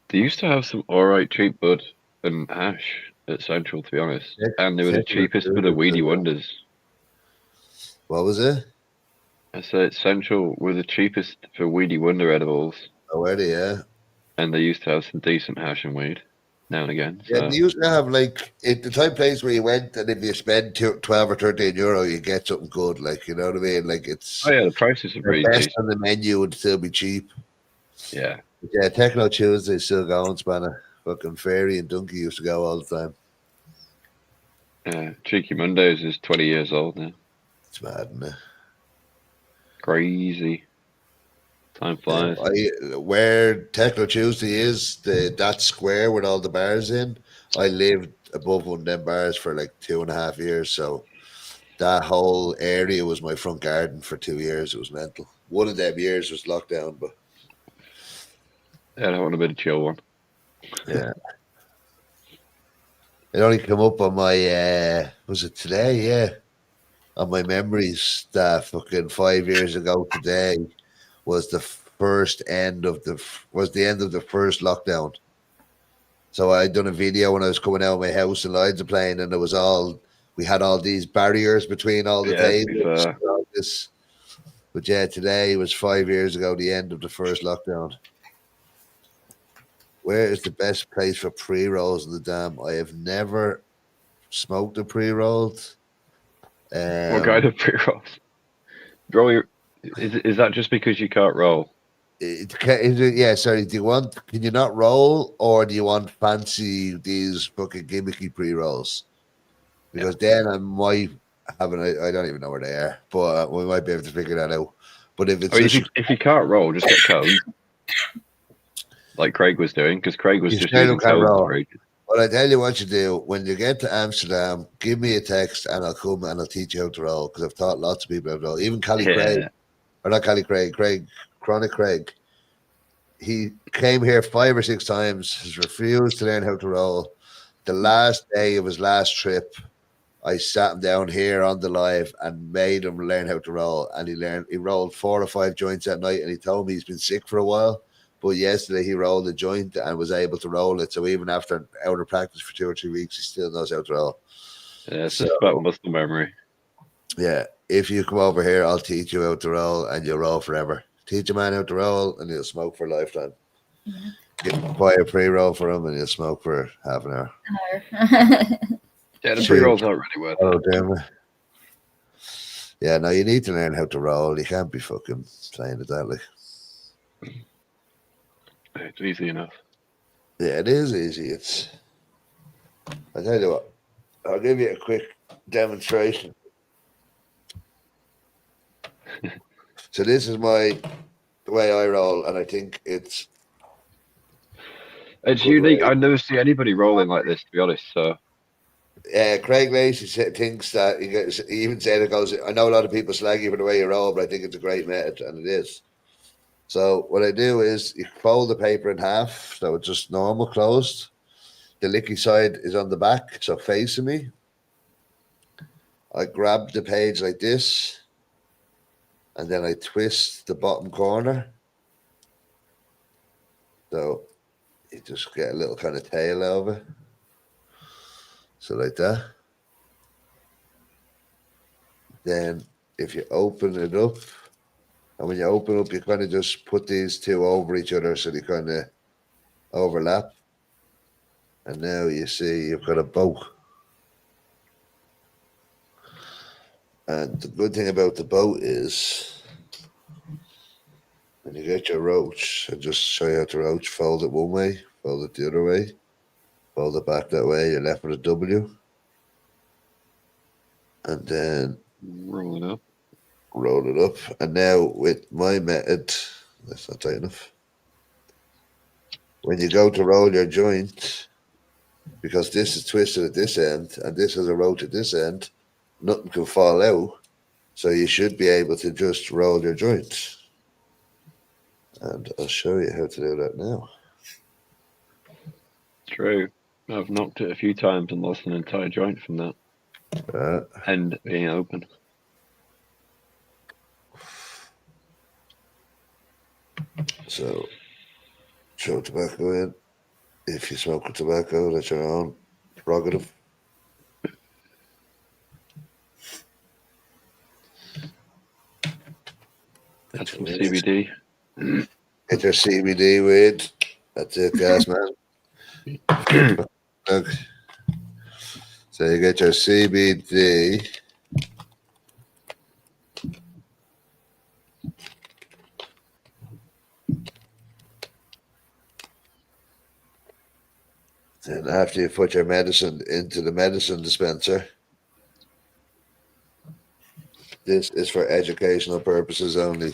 They used to have some alright cheap bud and hash at Central, to be honest, and they were the Central cheapest for Food the is weedy good. wonders. What was it? I said Central were the cheapest for weedy wonder edibles, Oh, were they? Yeah. and they used to have some decent hash and weed now and again. Yeah, So they used to have like it, the type of place where you went, and if you spend 12 or 13 euro, you get something good. Like, you know what I mean? Like, it's oh yeah, the prices are the pretty best decent. on the menu would still be cheap. Yeah, But yeah, Techno Tuesday's still going, Spanner. Fucking Fairy and Donkey used to go all the time. Cheeky Mondays is 20 years old now. It's mad, isn't it? Crazy. Time flies. Where Techno Tuesday is, that square with all the bars in, I lived above one of them bars for like 2.5 years. So that whole area was my front garden for 2 years. It was mental. One of them years was lockdown, but Yeah, I want a bit of chill one. yeah. It only came up on my, was it today? Yeah. On my memories that fucking 5 years ago today was the end of the first lockdown. So I done a video when I was coming out of my house and lights are playing, and we had all these barriers between all the Yeah, to be tables. fair. And all this. But yeah, today was 5 years ago, the end of the first lockdown. Where is the best place for pre-rolls in the dam? I have never smoked a pre-rolled. What kind of pre-rolls? Is that just because you can't roll? Yeah, sorry. Can you not roll, or do you want fancy these fucking gimmicky pre-rolls? Because then I might have I don't even know where they are, but we might be able to figure that out. But if it's I mean, if you can't roll, just get cones, like Craig was doing, because Craig was you just still using can't cones roll. for ages. Well, I tell you what you do when you get to Amsterdam, give me a text and I'll come and I'll teach you how to roll, because I've taught lots of people how to roll. Even Craig, Yeah, or not Craig, Chronic Craig. He came here 5 or 6 times, has refused to learn how to roll. The last day of his last trip, I sat him down here on the live and made him learn how to roll. And he rolled 4 or 5 joints that night, and he told me he's been sick for a while. But yesterday he rolled a joint and was able to roll it. So even after out of practice for 2 or 3 weeks, he still knows how to roll. yeah, it's just about muscle memory. Yeah, if you come over here, I'll teach you how to roll, and you'll roll forever. Teach a man how to roll, and he'll smoke for a lifetime. Yeah. Buy a pre-roll for him, and he'll smoke for half an hour. Yeah, the Sweet. pre-rolls aren't really worth Oh, it. damn it. Yeah, no, you need to learn how to roll. You can't be fucking playing it that like. It's easy enough. Yeah, it is easy. I tell you what, I'll give you a quick demonstration. So this is the way I roll, and I think it's It's good unique. way. I never see anybody rolling like this, to be honest. So Craig Lacey thinks that he even said it goes. I know a lot of people slag you for the way you roll, but I think it's a great method, and it is. So what I do is you fold the paper in half, so it's just normal closed. The licky side is on the back, so facing me. I grab the page like this, and then I twist the bottom corner. So you just get a little kind of tail over. So like that. Then if you open it up, and when you open up, you kind of just put these two over each other so they kind of overlap. And now you see you've got a boat. And the good thing about the boat is when you get your roach, I just show you how to roach, fold it one way, fold it the other way, fold it back that way, you're left with a W. And then roll it up. roll it up. And now with my method, that's not tight enough. When you go to roll your joint, because this is twisted at this end and this has a roach at this end, nothing can fall out. So you should be able to just roll your joint. And I'll show you how to do that now. True. I've knocked it a few times and lost an entire joint from that. End being open. So, throw tobacco in. If you smoke with tobacco, that's your own prerogative. That's some CBD. Get your CBD weed. That's it, guys, man. Look. So you get your CBD. Then after you put your medicine into the medicine dispenser, this is for educational purposes only.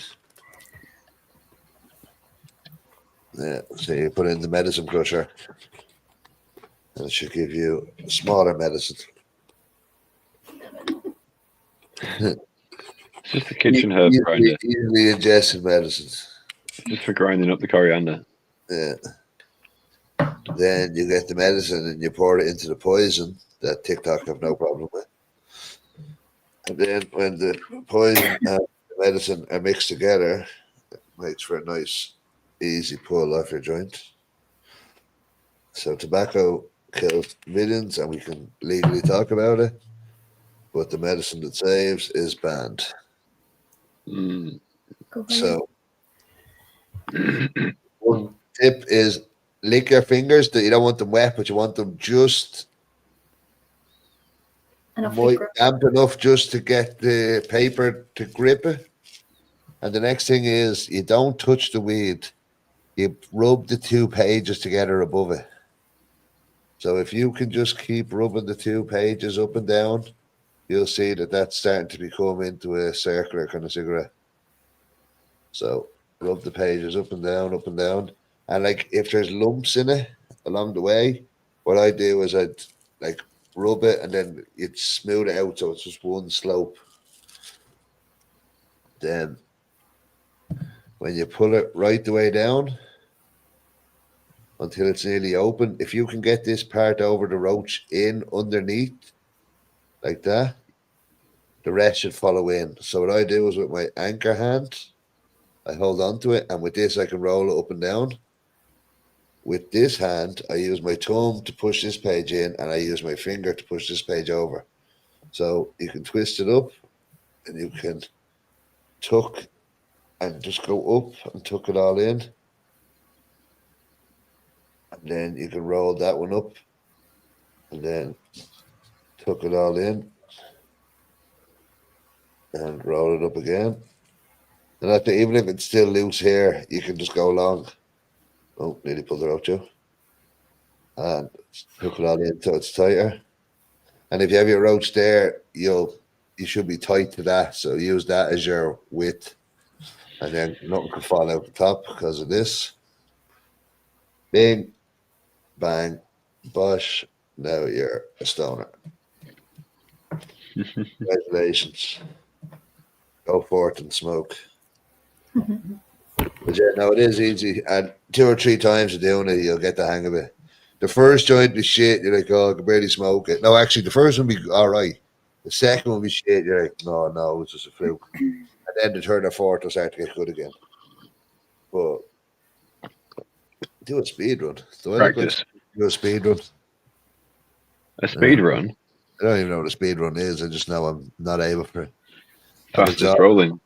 Yeah, so you put in the medicine crusher, and it should give you smaller medicine. It's just a kitchen herb grinder. Easily ingested medicines. Just for grinding up the coriander. Yeah. Then you get the medicine and you pour it into the poison that TikTok have no problem with. And then when the poison and the medicine are mixed together, it makes for a nice, easy pull off your joint. So tobacco kills millions and we can legally talk about it, but the medicine that saves is banned. Mm. So one tip is lick your fingers. That you don't want them wet, but you want them just damp enough just to get the paper to grip it. And the next thing is you don't touch the weed. You rub the 2 pages together above it. So if you can just keep rubbing the 2 pages up and down, you'll see that that's starting to become into a circular kind of cigarette. So rub the pages up and down, up and down. And like if there's lumps in it along the way, what I do is I'd like rub it and then you'd smooth it out so it's just one slope. Then when you pull it right the way down until it's nearly open, if you can get this part over the roach in underneath like that, the rest should follow in. So what I do is with my anchor hand, I hold on to it, and with this I can roll it up and down. With this hand, I use my thumb to push this page in, and I use my finger to push this page over. So you can twist it up, and you can tuck and just go up and tuck it all in. And then you can roll that one up, and then tuck it all in, and roll it up again. And after, even if it's still loose here, you can just go along. Oh, nearly pulled it out, you. And hook it all in so it's tighter. And if you have your roach there, you should be tight to that. So use that as your width. And then nothing can fall out the top because of this. Bing, bang, bosh. Now you're a stoner. Congratulations. Go forth and smoke. But yeah, no, it is easy. And 2 or 3 times of doing it, you'll get the hang of it. The first joint be shit, you're like, oh, I can barely smoke it. No, actually, the first one be all right. The second one be shit, you're like, no, it's just a fluke. And then the third or fourth will start to get good again. But do a speed run. Practice. Do a speed run. A speed run? I don't even know what a speed run is. I just know I'm not able for it. Fastest rolling.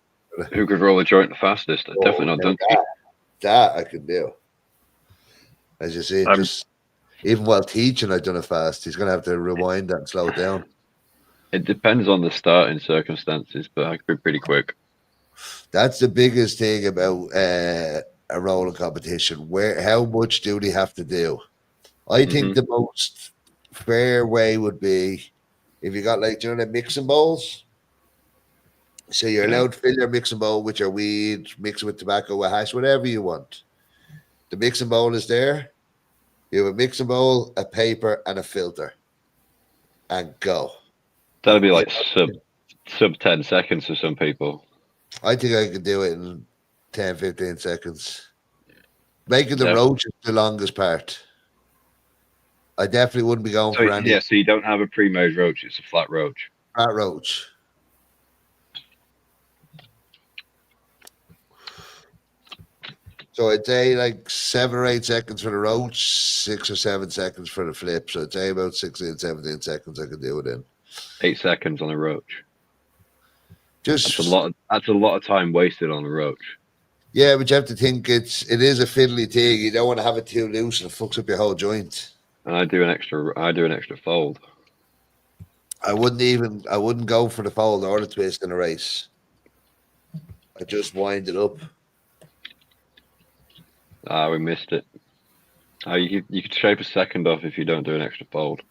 Who could roll a joint the fastest? I've definitely not done that. I could do. As you see, just even while teaching, I've done it fast. He's going to have to rewind that and slow it down. It depends on the starting circumstances, but I could be pretty quick. That's the biggest thing about a rolling competition. How much do they have to do? I think the most fair way would be if you got like, the mixing bowls? So you're Yeah. allowed to fill your mixing bowl with your weed, mix it with tobacco, with hash, whatever you want. The mixing bowl is there. You have a mixing bowl, a paper, and a filter. And go. That'll be Yeah, like sub 10 seconds for some people. I think I could do it in 10, 15 seconds. Making the Yeah. roach is the longest part. I definitely wouldn't be going So for any yeah, so you don't have a pre-made roach; it's a flat roach. fat roach. So I'd say like 7 or 8 seconds for the roach, 6 or 7 seconds for the flip. So I'd say about 16, 17 seconds I could do it in. 8 seconds on a roach. Just That's a lot. That's a lot of time wasted on a roach. yeah, but you have to think it is a fiddly thing. You don't want to have it too loose and it fucks up your whole joint. And I do an extra fold. I wouldn't go for the fold or the twist in a race. I just wind it up. Ah, we missed it. You could shave a second off if you don't do an extra fold.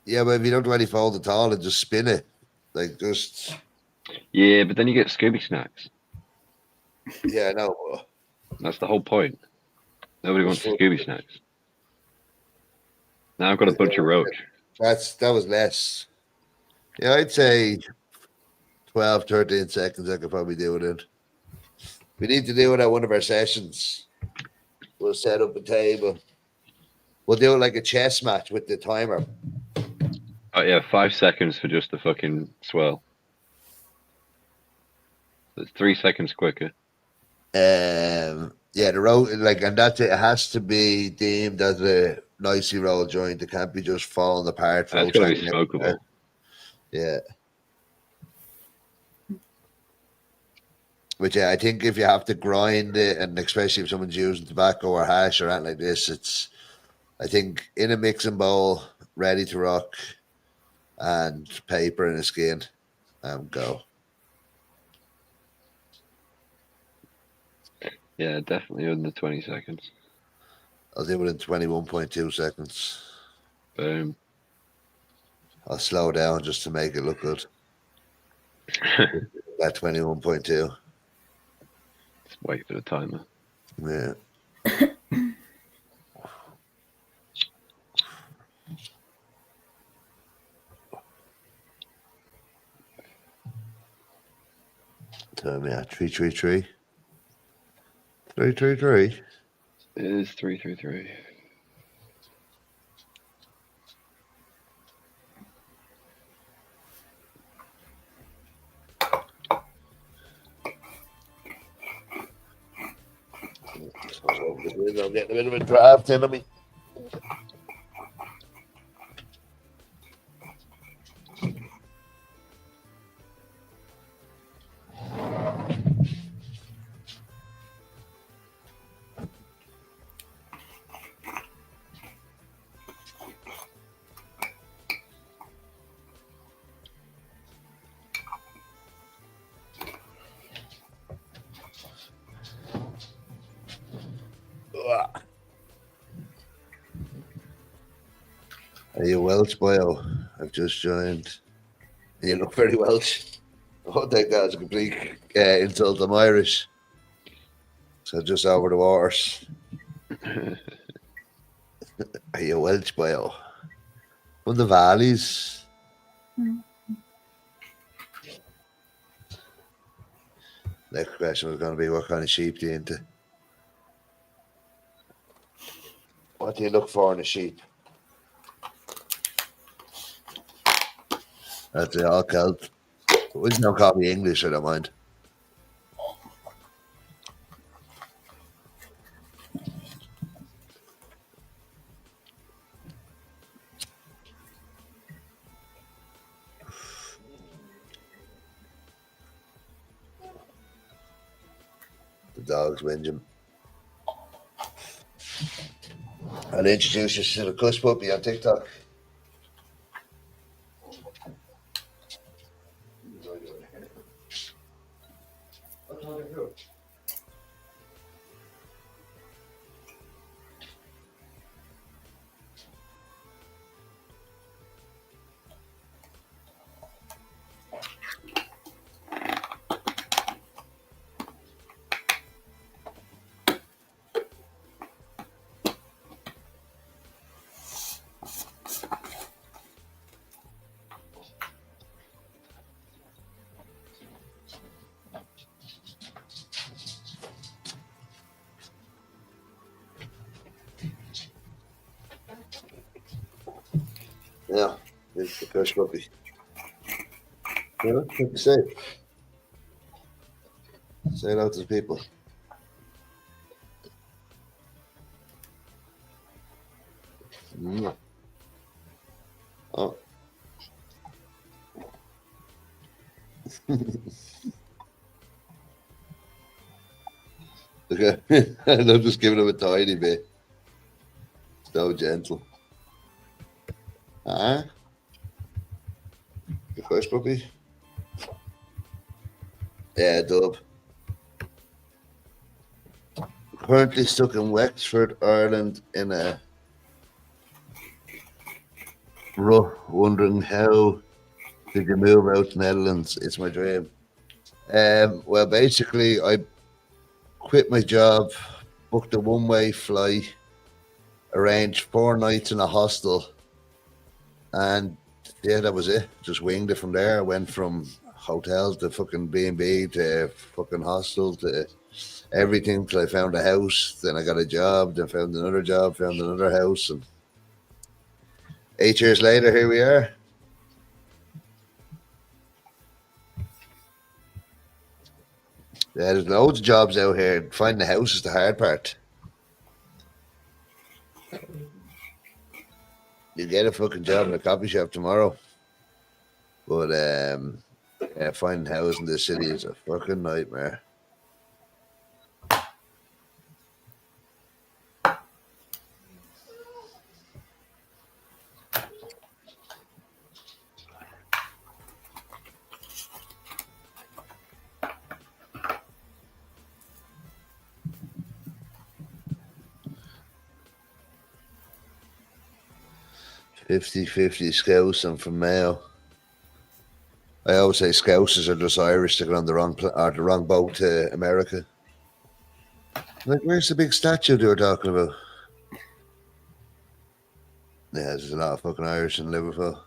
Yeah, but if you don't do any fold at all and just spin it, like just Yeah, but then you get Scooby snacks. yeah, no. That's the whole point. Nobody wants Scooby snacks. Now I've got a bunch of roach. That was less. Yeah, I'd say 12, 13 seconds I could probably do it in. We need to do it at one of our sessions. We'll set up a table. We'll do it like a chess match with the timer. Oh yeah, 5 seconds for just the fucking swirl. It's 3 seconds quicker. Yeah, the roll like, and that's it. It has to be deemed as a nicely rolled joint. It can't be just falling apart. It's got to be smokable. Yeah. But yeah, I think if you have to grind it, and especially if someone's using tobacco or hash or anything like this, I think in a mixing bowl, ready to rock, and paper and a skin, go. Yeah, definitely under 20 seconds. I'll do it in 21.2 seconds. Boom. I'll slow down just to make it look good. At 21.2. Just wait for the timer. Yeah. Tell me, 333. 333. It is 333. I'm getting a bit of a draft in me. Are you Welsh, boyo? I've just joined. You look very Welsh. I won't take that as a complete insult. I'm Irish. So just over the waters. Are you Welsh, boyo? From the valleys. Next question was going to be, what kind of sheep do you into? What do you look for in a sheep? That's it, all Celt. We don't call me English, I don't mind. The dog's whinging. I'll introduce you to the Kush puppy on TikTok. Yeah, it's the Kush puppy. You know, what you say? Say it out to the people. Mm. Oh. Okay. I'm just giving him a tiny bit. So gentle. Ah, the Kush puppy. Yeah, dub. Currently stuck in Wexford, Ireland, in a rut, wondering how did you move out to Netherlands? It's my dream. Well, basically, I quit my job, booked a one-way flight, arranged 4 nights in a hostel, and yeah, that was it. Just winged it from there. I went from hotel to fucking B&B to fucking hostel to everything till I found a house. Then I got a job, then found another job, found another house, and 8 years later, here we are. Yeah, there's loads of jobs out here. Finding a house is the hard part. You get a fucking job in a coffee shop tomorrow. But yeah, finding a house in this city is a fucking nightmare. "50-50 Scouts and from Mayo." I always say Scousers are just Irish to get on the wrong boat to America. Like, where's the big statue they were talking about? Yeah, there's a lot of fucking Irish in Liverpool.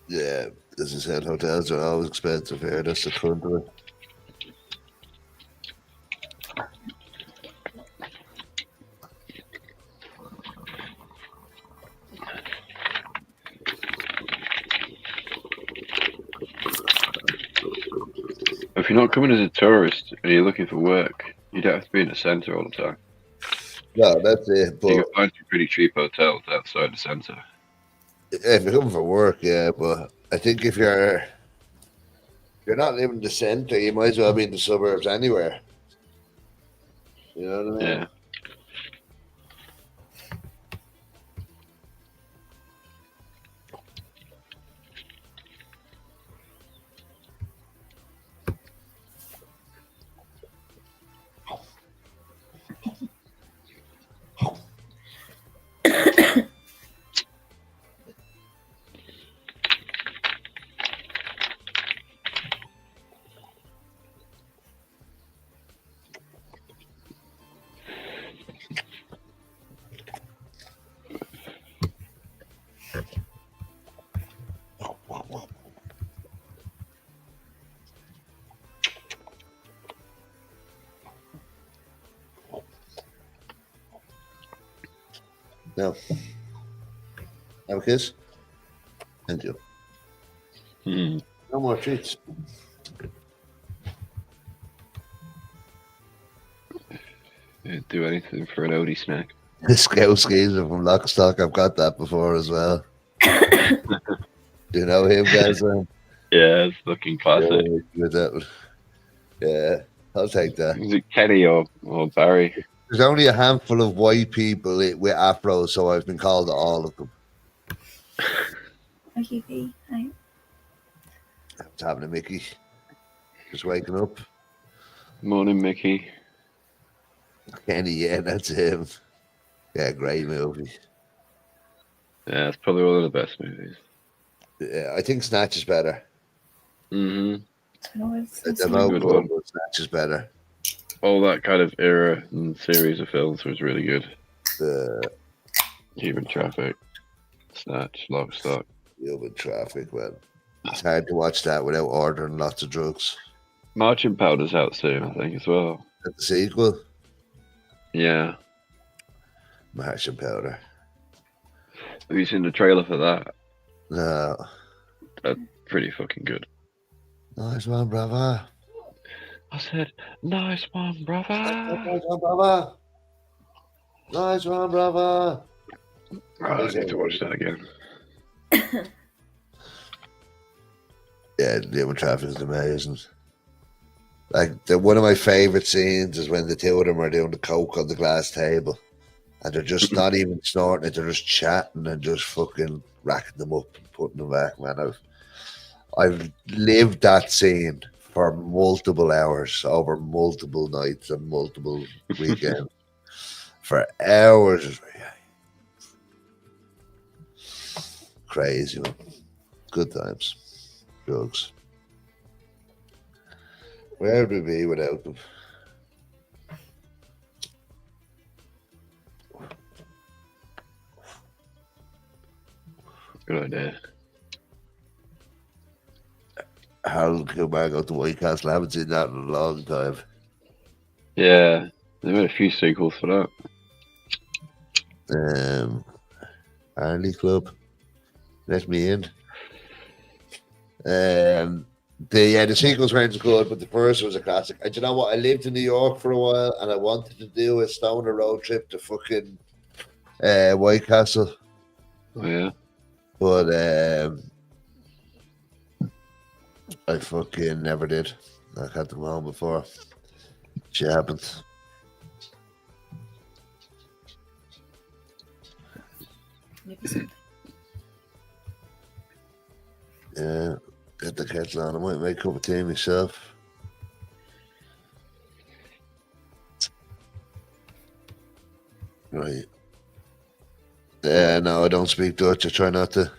Yeah, as I said, hotels are always expensive here. That's the front of it. If you're not coming as a tourist and you're looking for work, you don't have to be in the centre all the time. No, that's it. But You can find some pretty cheap hotels outside the centre. if you're coming for work, yeah, but I think if you're not living in the centre, you might as well be in the suburbs anywhere. You know what I mean? Yeah. No. Have a kiss? Thank you. Mm. No more treats. You'd do anything for an Odie snack. The Scout skis are from Lockstock. I've got that before as well. Do you know him, guys? Yeah, it's looking classic. Yeah, with that one. Yeah, I'll take that. Is it Kenny or Barry? There's only a handful of white people with afros, so I've been called all of them. Okay, B. Hi. I'm having a Mickey. Just waking up. Morning, Mickey. Kenny, yeah, that's him. Yeah, great movie. Yeah, it's probably one of the best movies. Yeah, I think Snatch is better. Mm-hmm. The good one. but Snatch is better. All that kind of era and series of films was really good. Human Traffic, Snatch, Lock, Stock. Human Traffic, well, it's hard to watch that without ordering lots of drugs. Marching Powder's out soon, I think, as well. The sequel, Yeah. Martian Powder. Have you seen the trailer for that? No. Pretty fucking good. Nice one, brother. I said, nice one, brother. Nice one, brother. Nice one, brother. Oh, I need to watch that again. Yeah, the human traffic is amazing. Like one of my favorite scenes is when the two of them are doing the coke on the glass table, and they're just not even snorting it; they're just chatting and just fucking racking them up and putting them back. Man, I've lived that scene for multiple hours, over multiple nights and multiple weekends, for hours. Crazy, man. Good times. Drugs. Where would we be without them? Good idea. Harold go back out to White Castle. I haven't seen that in a long time. Yeah, they made a few sequels for that. Arley Club. Let me in. The sequels weren't as good, but the first was a classic. And you know what? I lived in New York for a while, and I wanted to do a stoner road trip to fucking White Castle, Oh yeah. but I fucking never did. I had to go home before shit happened. Maybe something. Yeah, get the kettle on. I might make a cup of tea myself. Right. No, I don't speak Dutch. I try not to.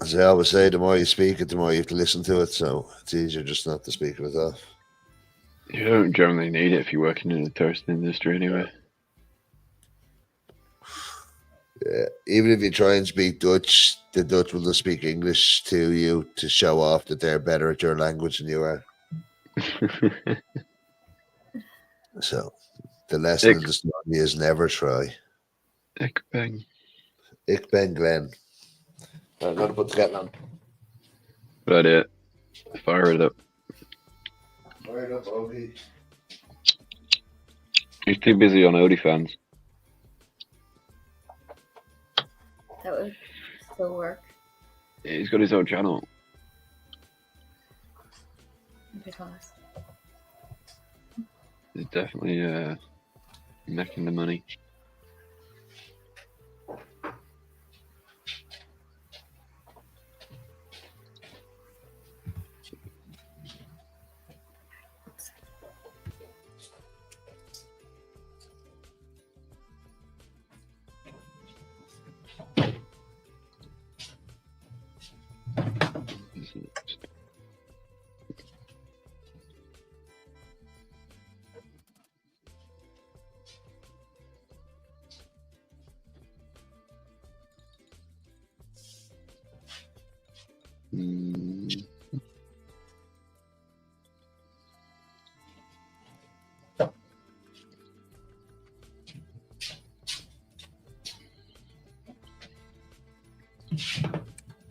As I always say, the more you speak it, the more you have to listen to it. So it's easier just not to speak it at all. You don't generally need it if you're working in the tourist industry anyway. Yeah. Even if you try and speak Dutch, the Dutch will just speak English to you to show off that they're better at your language than you are. So the lesson of the story is never try. Ik ben. Ik ben Glenn. I'm going to put the kettle on. But fire it up. Fire it up, Ogie. He's too busy on OnlyFans. That would still work. He's got his own channel. Because He's definitely making the money.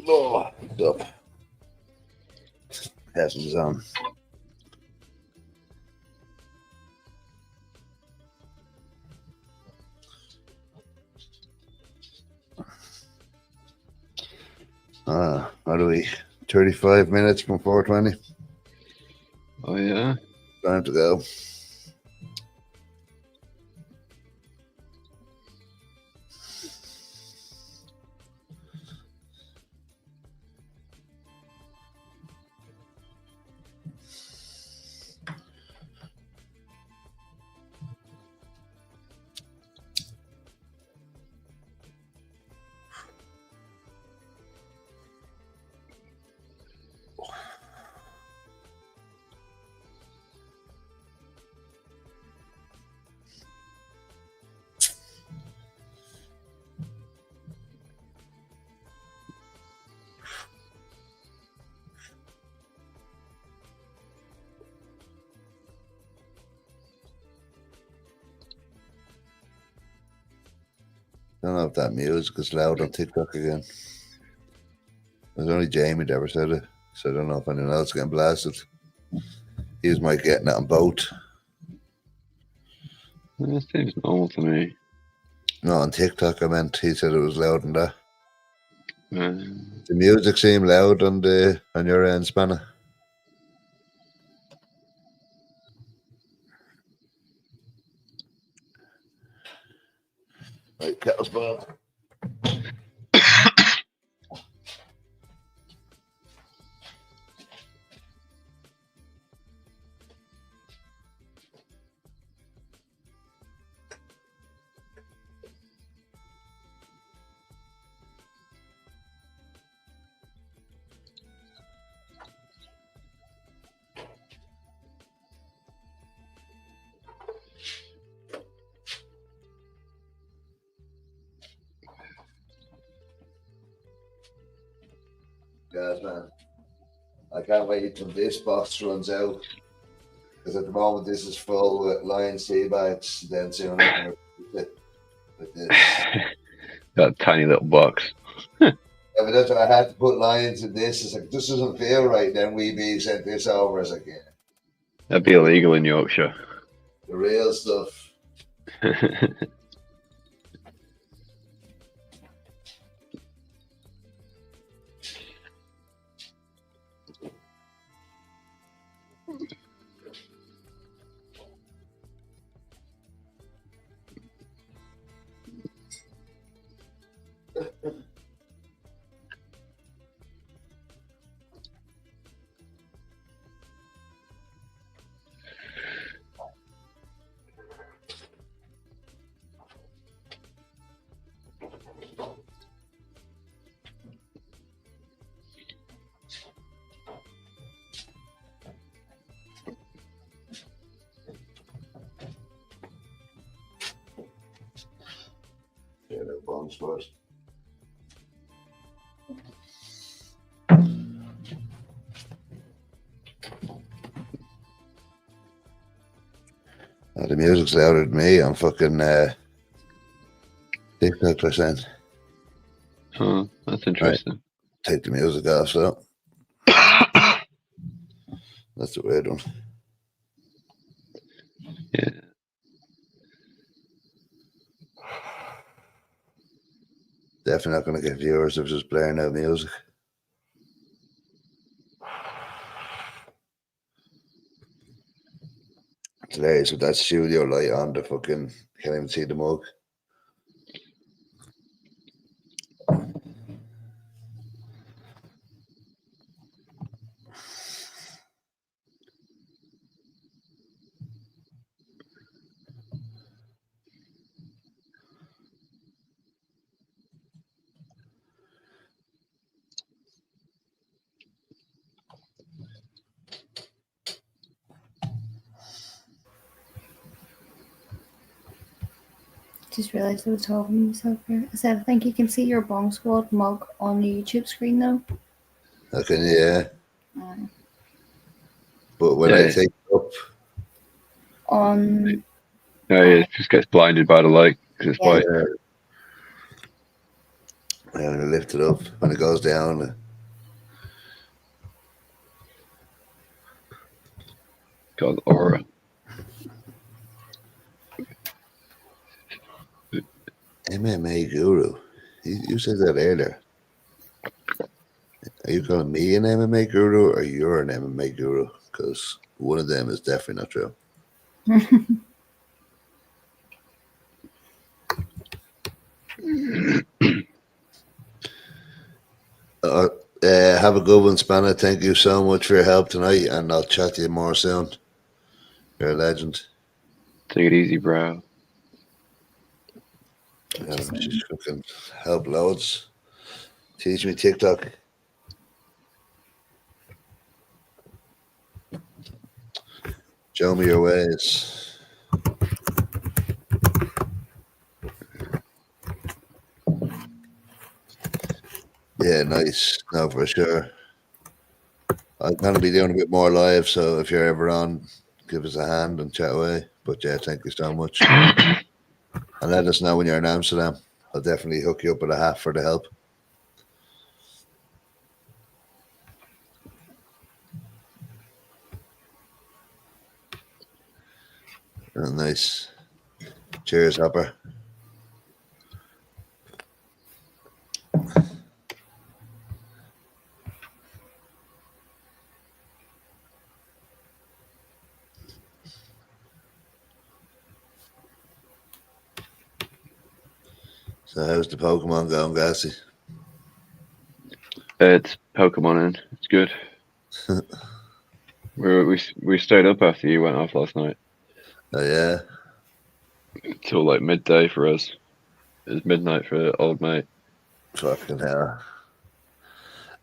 Oh, up. Kettle's on. What are we? 35 minutes from 4:20. Oh yeah. Time to go. don't know if that music is loud on TikTok again. There's only Jamie that ever said it, so I don't know if anyone else is getting blasted. He was might getting it on both. That seems normal to me. No, on TikTok I meant. He said it was loud on that. Uh, The music seemed loud on your end, Spanner. Right, kettle's boiled. Guys, man, I can't wait till this box runs out. Because at the moment, this is full with lion sea bags. Then soon I'm going to replace it with this. that tiny little box. Yeah, but that's why I had to put lions in this. It's like, this doesn't feel right. Then we sent this over. It's like, yeah, That'd be illegal in Yorkshire. the real stuff. Yeah, that bombs first. The music's louder than me on fucking TikTok percent. Huh, that's interesting. Take the music off, so that's the weird one. Yeah. Definitely not going to get viewers if just blaring out music. It's hilarious with that studio light on. The fucking can't even see the mug. Just realised I was talking to myself here. I said, I think you can see your Bong Squad mug on the YouTube screen now. Okay, yeah. But when I Yeah. take it up, On No, it just gets blinded by the light because it's Yeah. white. when I lift it up, when it goes down, Got the aura. MMA guru. You said that earlier. Are you calling me an MMA guru or you're an MMA guru? Because one of them is definitely not true. Have a good one, Spanner. Thank you so much for your help tonight, and I'll chat to you more soon. You're a legend. Take it easy, bro. She's fucking help loads. Teach me TikTok. Show me your ways. Yeah, nice. No, for sure. I'm going to be doing a bit more live, so if you're ever on, give us a hand and chat away. But yeah, thank you so much. And let us know when you're in Amsterdam. I'll definitely hook you up with a hat for the help. Oh, nice. Cheers, Hopper. So how's the Pokemon going, Gassy? It's Pokemon in. It's good. we stayed up after you went off last night Oh yeah. till like midday for us. It was midnight for old mate. Fucking hell.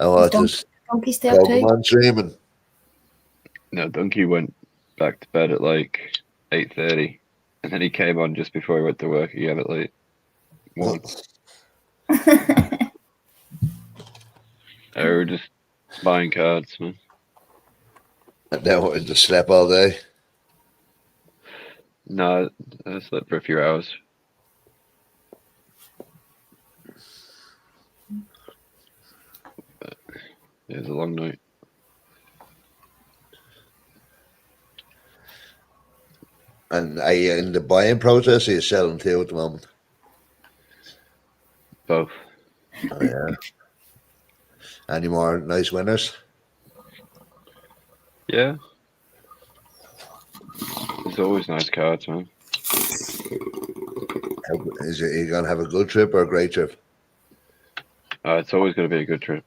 I watched this Donkey stay up too. Pokemon streaming. No, Donkey went back to bed at like 8:30, and then he came on just before he went to work again at like 1. They were just buying cards, man. And then I just slept all day. No, I slept for a few hours. But it was a long night. And are you in the buying process or are you selling too at the moment? Both. Oh yeah. Any more nice winners? Yeah. There's always nice cards, man. Are you going to have a good trip or a great trip? It's always going to be a good trip.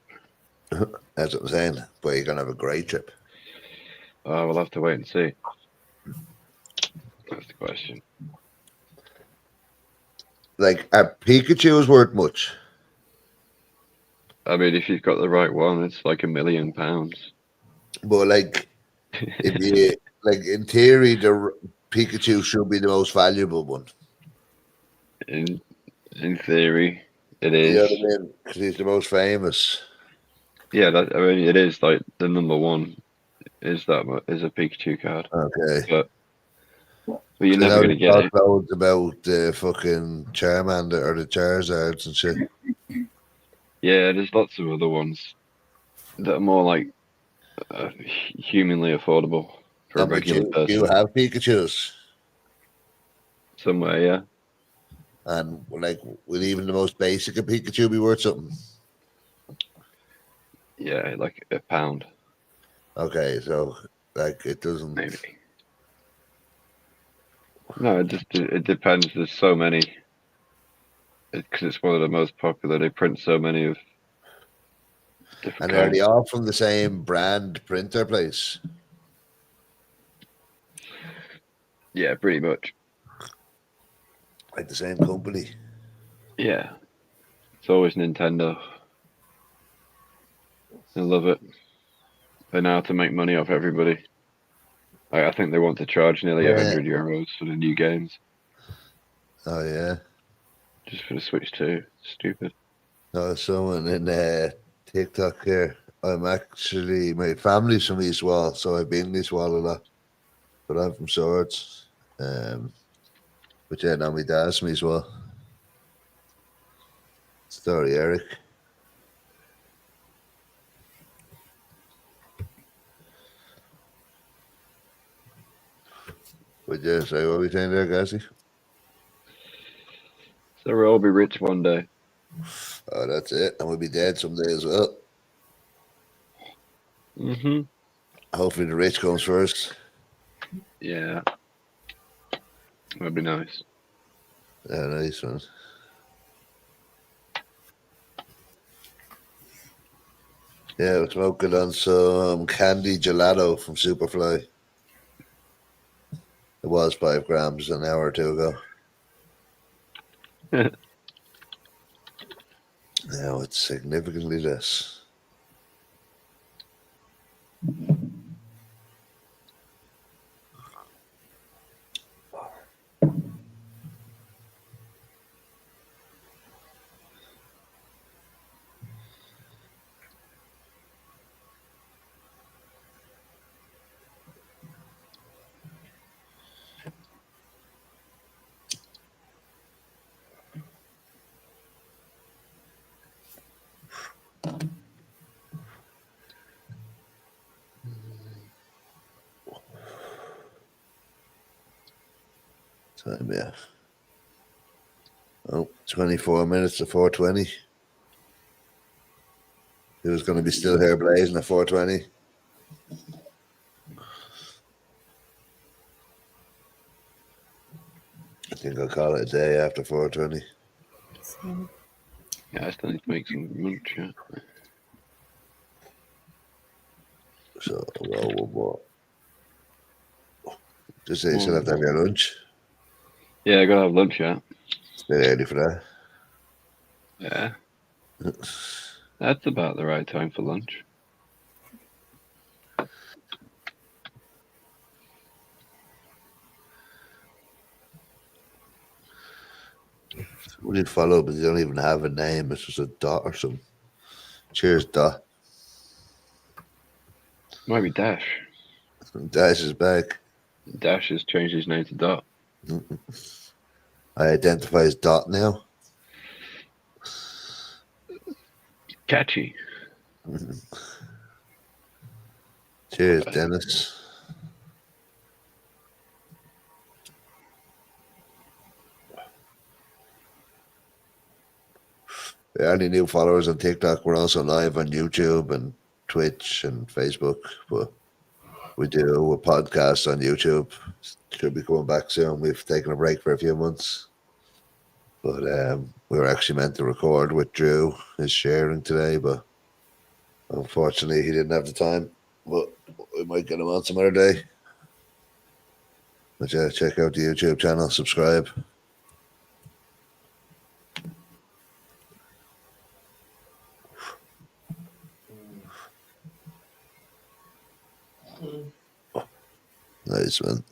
That's what I'm saying. But you're going to have a great trip. We'll have to wait and see. That's the question. Like, are Pikachu's worth much? I mean, if you've got the right one, it's like £1 million. But like, if you like, in theory, the Pikachu should be the most valuable one. In theory, it You know is. what I mean? Because he's the most famous. Yeah, I mean, it is like the number one is a Pikachu card. Okay. But you're never going to get it. Loads about the fucking Charmander or the Charizards and shit. Yeah, there's lots of other ones that are more like humanly affordable for a regular person. You have Pikachu's. Somewhere, yeah. And like, would even the most basic of Pikachu be worth something? Yeah, like £1. Okay, so like it doesn't. Maybe. No, it depends. There's so many. Because it's one of the most popular. They print so many of different And are kinds. they all from the same brand printer place? Yeah, pretty much. Like the same company? Yeah. It's always Nintendo. I love it. They know how to make money off everybody. I think they want to charge nearly €100 for the new games. Oh yeah. Just for the Switch 2. Stupid. No, someone in TikTok here. My family's from East Wall, so I've been in East Wall a lot. But I'm from Swords. But yeah, now my dad's from East Wall. Story, Eric. But yeah, so what are we saying there, Gassy? So we'll all be rich one day. Oh, that's it. And we'll be dead someday as well. Mm-hmm. Hopefully the rich comes first. Yeah. That'd be nice. Yeah, nice one. Yeah, we're smoking on some candy gelato from Superfly. It was 5 grams an hour or two ago. Now it's significantly less. Time, yeah. Oh, 24 minutes to 4:20. Who's going to be still here blazing at 4:20? I think I'll call it a day after 4:20. Same. Yeah, I still need to make some lunch. Yeah. So, well. Just say you still have to have your lunch. Yeah, I gotta have lunch. Yeah. It's a bit early for Yeah, that. that's about the right time for lunch. We did follow, but they don't even have a name. It's just a dot or something. Cheers, Dot. Might be Dash. Dash is back. Dash has changed his name to Dot. I identify as Dot now. Catchy. Cheers, Dennis. We only new followers on TikTok. We're also live on YouTube and Twitch and Facebook. But we do a podcast on YouTube. Should be coming back soon. We've taken a break for a few months. But we were actually meant to record with Drew, his sharing today, but unfortunately he didn't have the time. But we might get him on some other day. But yeah, check out the YouTube channel, subscribe. Nice, man.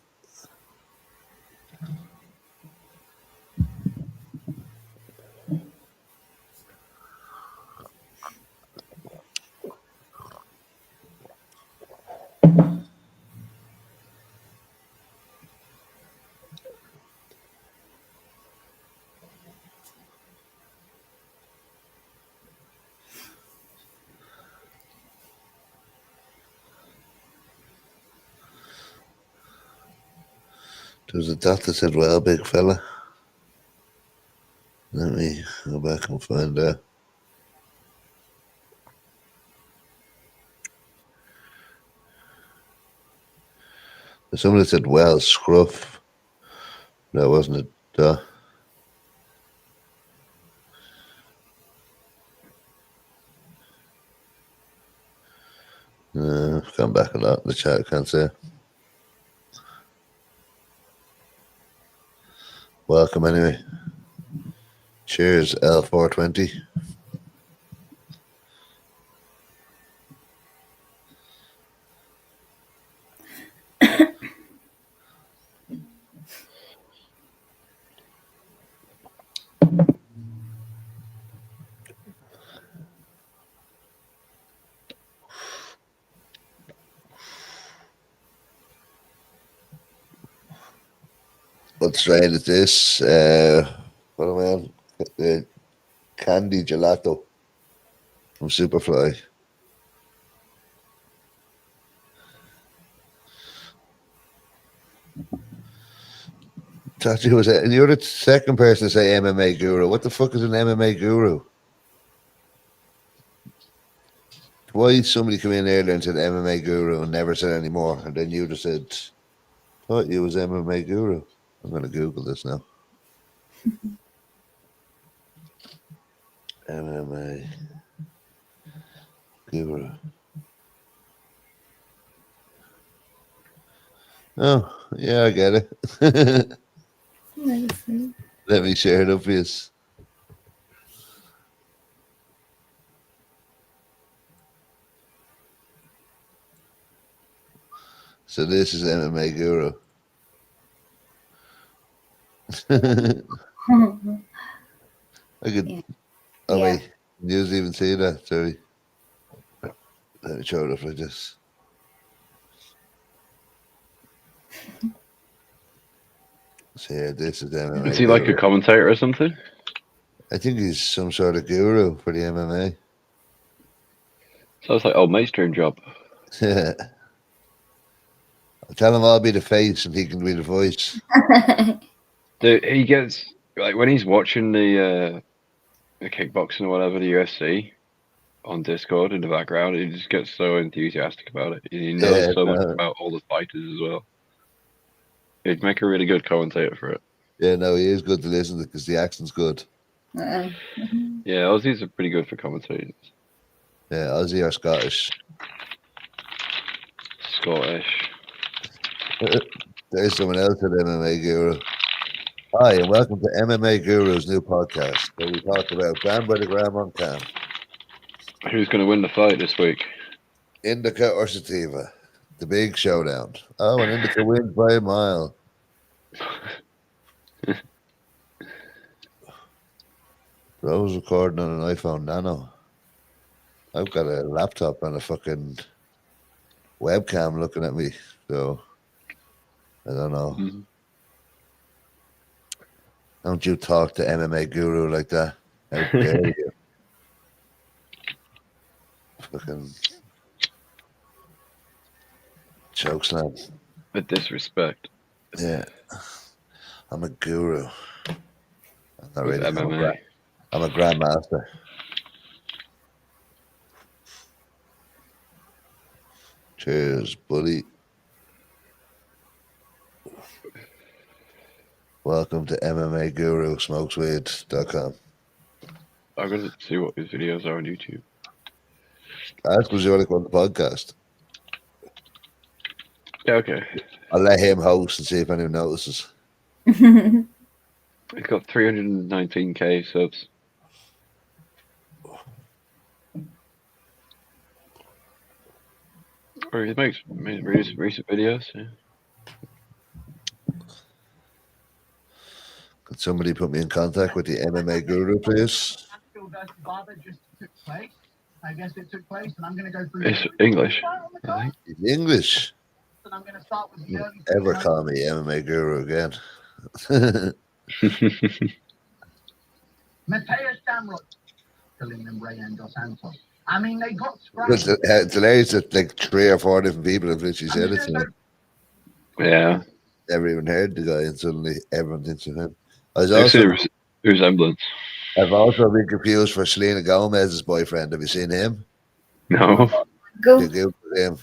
There was a dot that said, well, big fella. Let me go back and find that. There's someone that said, well, scruff. That wasn't a dot. Come back a lot in the chat, I can't say. Welcome anyway. Cheers, L420. What strain is this? What am I on? The candy gelato from Superfly. Tachi was it? And you're the second person to say MMA guru. What the fuck is an MMA guru? Why somebody come in earlier and said MMA guru and never said any more, and then you just said, thought you was MMA guru. I'm going to Google this now. MMA guru. Oh, yeah, I get it. Nice. Let me share it up for you. So this is MMA guru. I could. Yeah. Oh Yeah. wait, you didn't even see that. Sorry. Let me show it up like this. So yeah, this is MMA. Is he like a commentator or something? I think he's some sort of guru for the MMA. So it's like old mate's dream job. I'll tell him I'll be the face and he can be the voice. Dude, he gets like when he's watching the kickboxing or whatever, the UFC on Discord in the background, he just gets so enthusiastic about it. He knows Yeah, so much no, about all the fighters as well. He'd make a really good commentator for it. yeah, no, he is good to listen to because the accent's good. Uh, Yeah, Aussies are pretty good for commentators. Yeah, Aussie or Scottish. Scottish. There's someone else at MMA Guru. Hi, and welcome to MMA Guru's new podcast, where we talk about gram by the gram on cam. Who's going to win the fight this week? Indica or sativa? The big showdown. Oh, and Indica wins by a mile. Bro's recording on an iPhone Nano. I've got a laptop and a fucking webcam looking at me, so I don't know. Mm-hmm. Don't you talk to MMA Guru like that? How dare you? Fucking chokeslam. A disrespect. Yeah, I'm a guru. I'm not With really. MMA. I'm a grandmaster. Cheers, buddy. Welcome to MMA Guru smokesweed.com. I'm going to see what his videos are on YouTube. That's because you want to go on the podcast. Yeah, okay. I'll let him host and see if anyone notices. He's got 319k subs. Or he makes recent videos, yeah. Could somebody put me in contact with the MMA Guru, please? I guess it took place, and I'm going to go through. It's English, I think. He's English. And I'm going to start with the Don't early. ever call me MMA Guru again. Mateus Shamrock, and Rayan Dos Santos. I mean, they got scrapped. It's hilarious that like 3 or 4 different people have literally said it to me. Yeah. Never even heard the guy, and suddenly everyone thinks of him. I was I see also, a resemblance. I've also been confused for Selena Gomez's boyfriend. Have you seen him? No. Go. You Google him.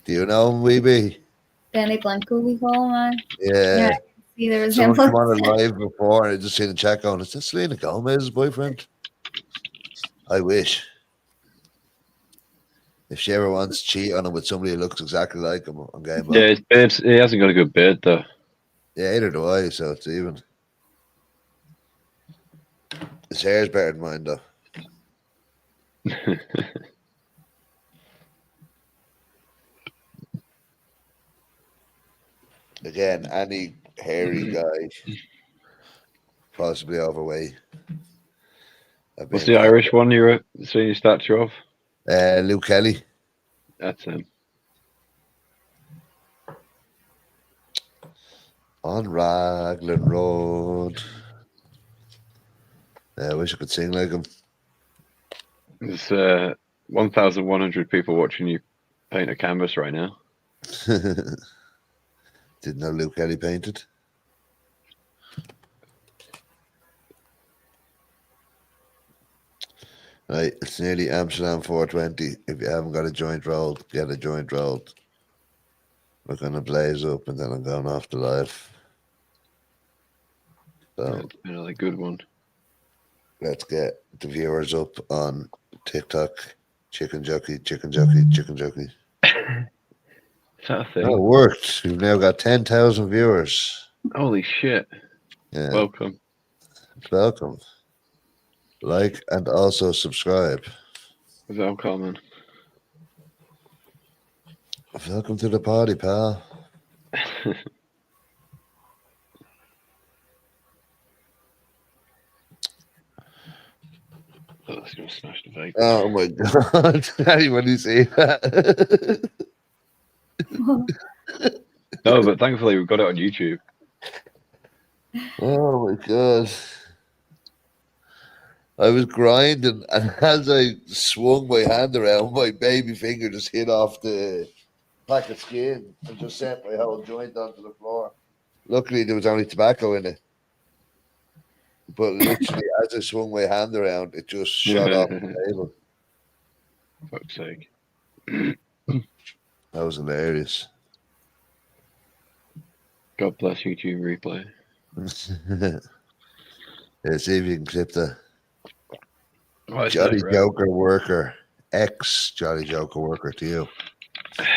Do you know him, Weeby? Danny Blanco, we call him. Yeah. See, there was Someone him. come on a live before and I just seen a chat going, is this Selena Gomez's boyfriend? I wish. If she ever wants to cheat on him with somebody who looks exactly like him, I'm game on. Yeah, his beard's, he hasn't got a good beard though. Yeah, either do I, so it's even. His hair's better than mine, though. Again, any hairy guy, possibly overweight. What's the Irish one you were seeing your statue of? Luke Kelly. That's him. On Raglan Road. I wish I could sing like him. There's 1,100 people watching you paint a canvas right now. Didn't know Luke Kelly painted. Right, it's nearly Amsterdam 420. If you haven't got a joint rolled, get a joint rolled. We're going to blaze up and then I'm going off the live. So That's another good one. let's get the viewers up on TikTok. Chicken Jockey, Chicken Jockey, Chicken Jockey. Is that a thing? Oh, it worked. We've now got 10,000 viewers. Holy shit. Yeah, Welcome. welcome. Like and also subscribe. Welcome. Welcome to the party, pal. Oh, that's going to smash the vape. Oh my god. Anybody see that? No, but thankfully we've got it on YouTube. Oh my god. I was grinding and as I swung my hand around, my baby finger just hit off the pack of skin and just sent my whole joint onto the floor. Luckily, there was only tobacco in it. But literally, as I swung my hand around, it just shot off the table. Fuck's sake. That was hilarious. God bless YouTube replay. Yeah, see if you can clip that. Why is Jolly that, right? Joker worker, ex Jolly Joker worker to you.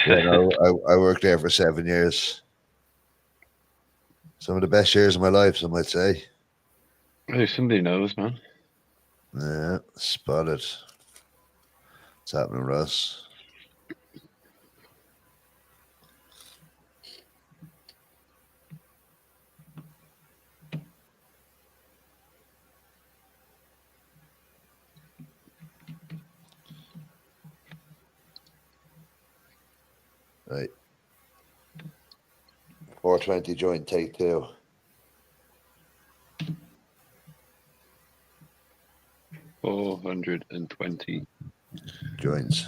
Yeah, no, I worked there for 7 years. Some of the best years of my life, some might say. Hey, somebody knows, man. Yeah, spotted. What's happening, Russ? Right. 420 joint, take two. $420. Joints.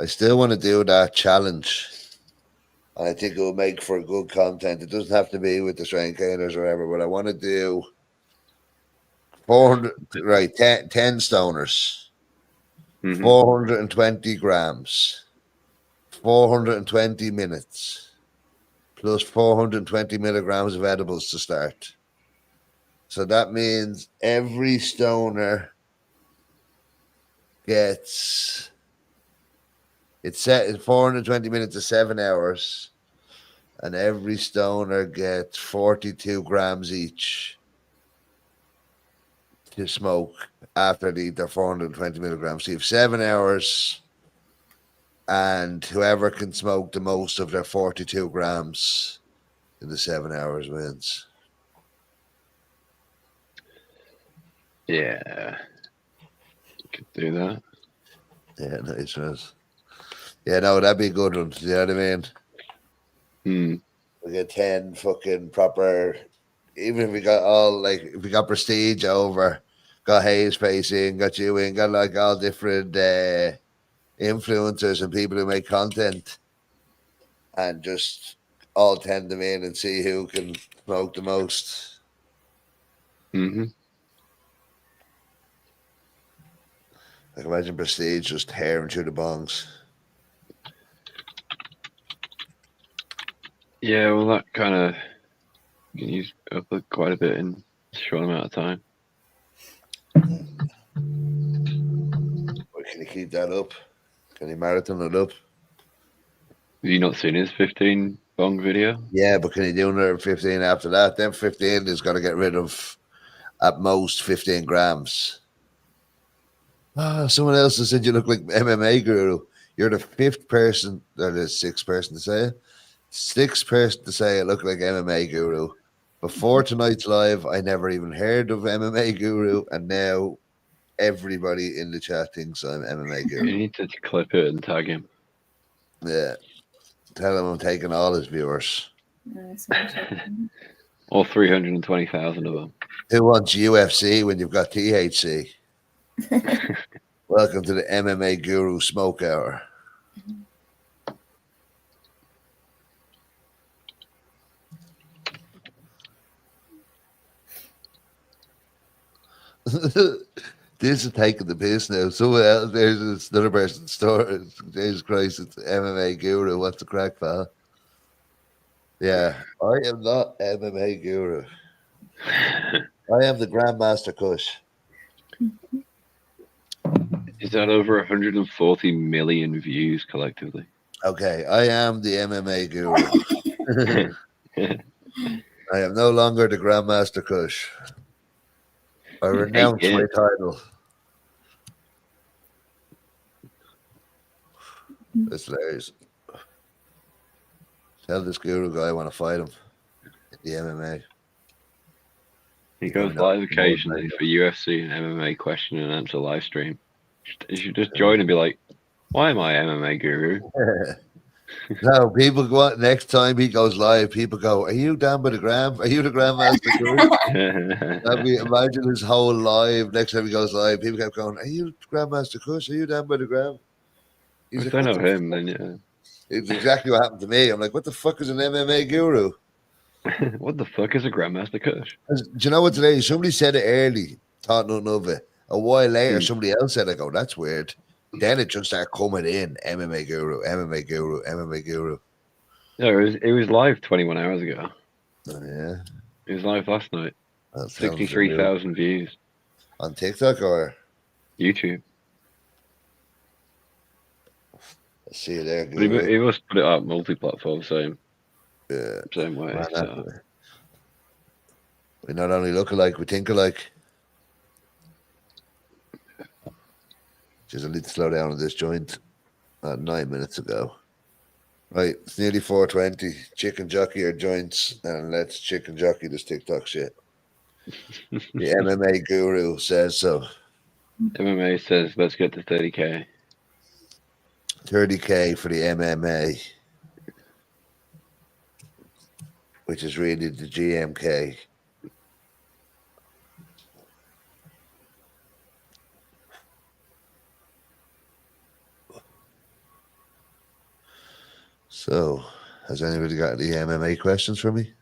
I still want to do that challenge. And I think it will make for good content. It doesn't have to be with the strain caners or whatever, but I want to do 400, right, 10 stoners, 420 grams, 420 minutes, plus 420 milligrams of edibles to start. So that means every stoner gets, it's set in 420 minutes to 7 hours, and every stoner gets 42 grams each to smoke after they eat their 420 milligrams. So you have 7 hours, and whoever can smoke the most of their 42 grams in the 7 hours wins. Yeah. You could do that. Yeah, nice, Russ. Yeah, no, that'd be a good one. You know what I mean? We get 10 fucking proper, even if we got all, like, if we got Prestige over, got Hayes Pacing, got you in, got like all different influencers and people who make content, and just all 10 them in and see who can smoke the most. Like, imagine Prestige just tearing through the bongs. Yeah, well, that kind of can use up quite a bit in a short amount of time. Can you keep that up? Can you marathon it up? Have you not seen his 15 bong video? Yeah, but can you do another 15 after that? Then 15 is going to get rid of at most 15 grams. Someone else has said you look like MMA guru. You're the fifth person, or the sixth person to say it. Sixth person to say I look like MMA guru. Before tonight's live, I never even heard of MMA guru, and now everybody in the chat thinks I'm MMA guru. You need to clip it and tag him. Yeah. Tell him I'm taking all his viewers. All 320,000 of them. Who wants UFC when you've got THC? Welcome to the MMA Guru Smoke Hour. This is taking the piss now. Someone else, there's another person's store. Jesus Christ, it's MMA Guru. What's the crack, pal? Yeah, I am not MMA Guru. I am the Grandmaster Kush. Is that over 140 million views collectively? Okay, I am the MMA Guru. I am no longer the Grandmaster Kush. I renounce my title. That's hilarious. Tell this guru guy I want to fight him in the MMA. He goes live occasionally for UFC and MMA question and answer live stream. You should just join and be like, why am I MMA guru? No, people go out, next time he goes live, people go, are you down by the gram? Are you the Grandmaster Kush? Imagine his whole live, next time he goes live, people kept going, are you Grandmaster Kush? Are you down by the gram? If they know him, then yeah. It's exactly what happened to me. I'm like, what the fuck is an MMA guru? What the fuck is a Grandmaster Kush? 'Cause do you know what today? Somebody said it early, thought nothing of it. A while later, Hmm. somebody else said, I go, that's weird. Then it just started coming in, MMA guru, MMA guru, MMA guru. Yeah, it was live 21 hours ago. Oh, yeah. It was live last night. That sounds 63,000 views. on TikTok or YouTube. I see you there, But he, guru. he must put it up multi-platform, same Yeah. way. Man, So. we not only look alike, we think alike. Just I need to slow down on this joint. 9 minutes ago. Right, it's nearly 4:20. Chicken jockey or joints, and let's chicken jockey this TikTok shit. The MMA guru says so. MMA says let's get to 30K. 30K for the MMA, which is really the GMK. So, has anybody got any MMA questions for me?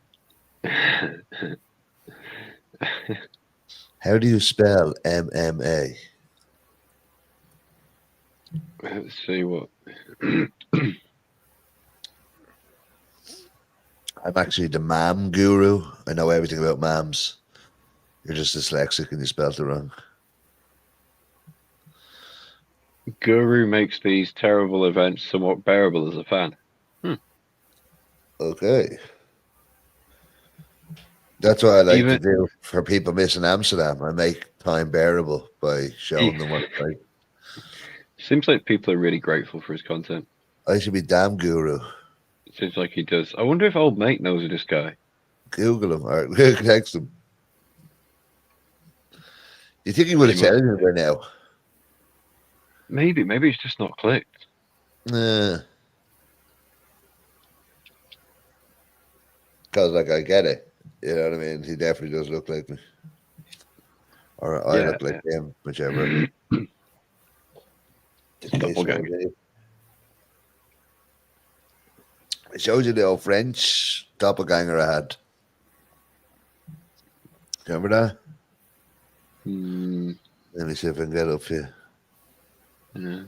How do you spell MMA? Let's see what. I'm actually the mam guru. I know everything about mams. You're just dyslexic and you spelled it wrong. Guru makes these terrible events somewhat bearable as a fan. Okay. That's what I like to Even- do for people missing Amsterdam. I make time bearable by showing them what it's like. Seems like people are really grateful for his content. I should be damn guru. Seems like he does. I wonder if old mate knows of this guy. Google him or text him. You think he would have He told you by now? Maybe it's just not clicked. Nah. Because, like, I get it. You know what I mean? He definitely does look like me. Or I Yeah, look like him, whichever. The case may Doppelganger. be. It shows you the old French doppelganger I had. Remember that? Hmm, Let me see if I can get up here. yeah.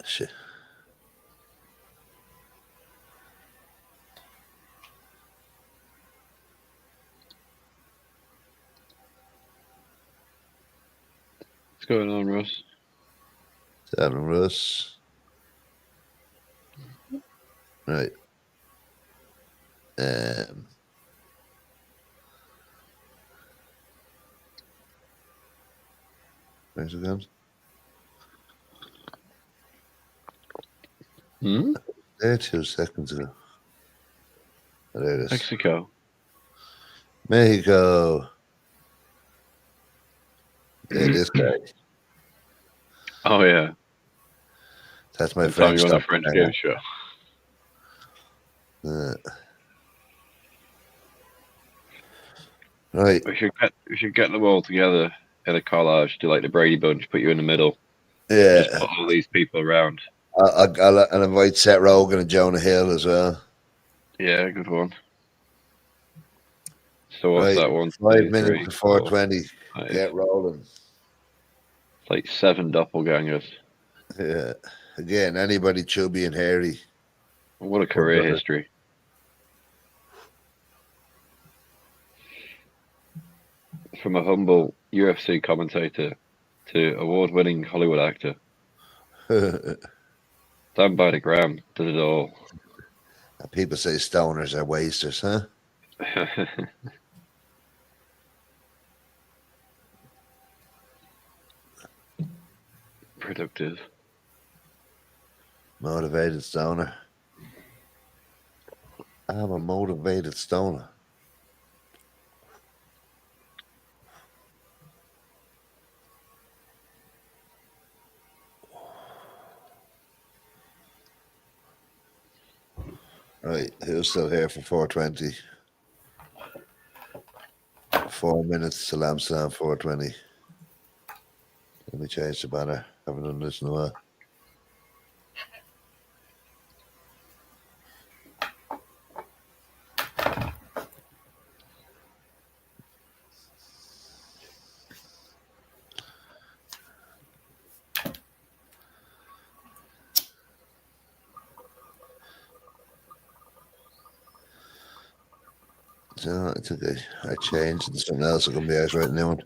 Shit. What's going on, Ross? Seven Russ. Right. Where's it gone? Hmm? There 2 seconds ago. Oh, there it is. Mexico. Mexico. Yeah, this guy. Oh yeah. That's my The time French you're on the French doppelganger. game show. Right. We should get them all together in a collage, do like the Brady Bunch, put you in the middle, Yeah. just put all these people around. I'll invite Seth Rogen and Jonah Hill as well. Yeah, good one. So what's Right. that one? 5 2, minutes 3, to 4, 4:20. 5. Get rolling. It's like 7 doppelgangers. Yeah. Again, anybody chubby and hairy. What a career history. From a humble UFC commentator to award-winning Hollywood actor. Down by the gram, does it all. People say stoners are wasters, huh? Productive. Motivated stoner. I'm a motivated stoner. Right, who's still here for 4:20? 4 minutes till Amsterdam 4:20. Let me change the banner. Haven't done this in a while. So it's okay. I changed to something else. I'm gonna be out right now.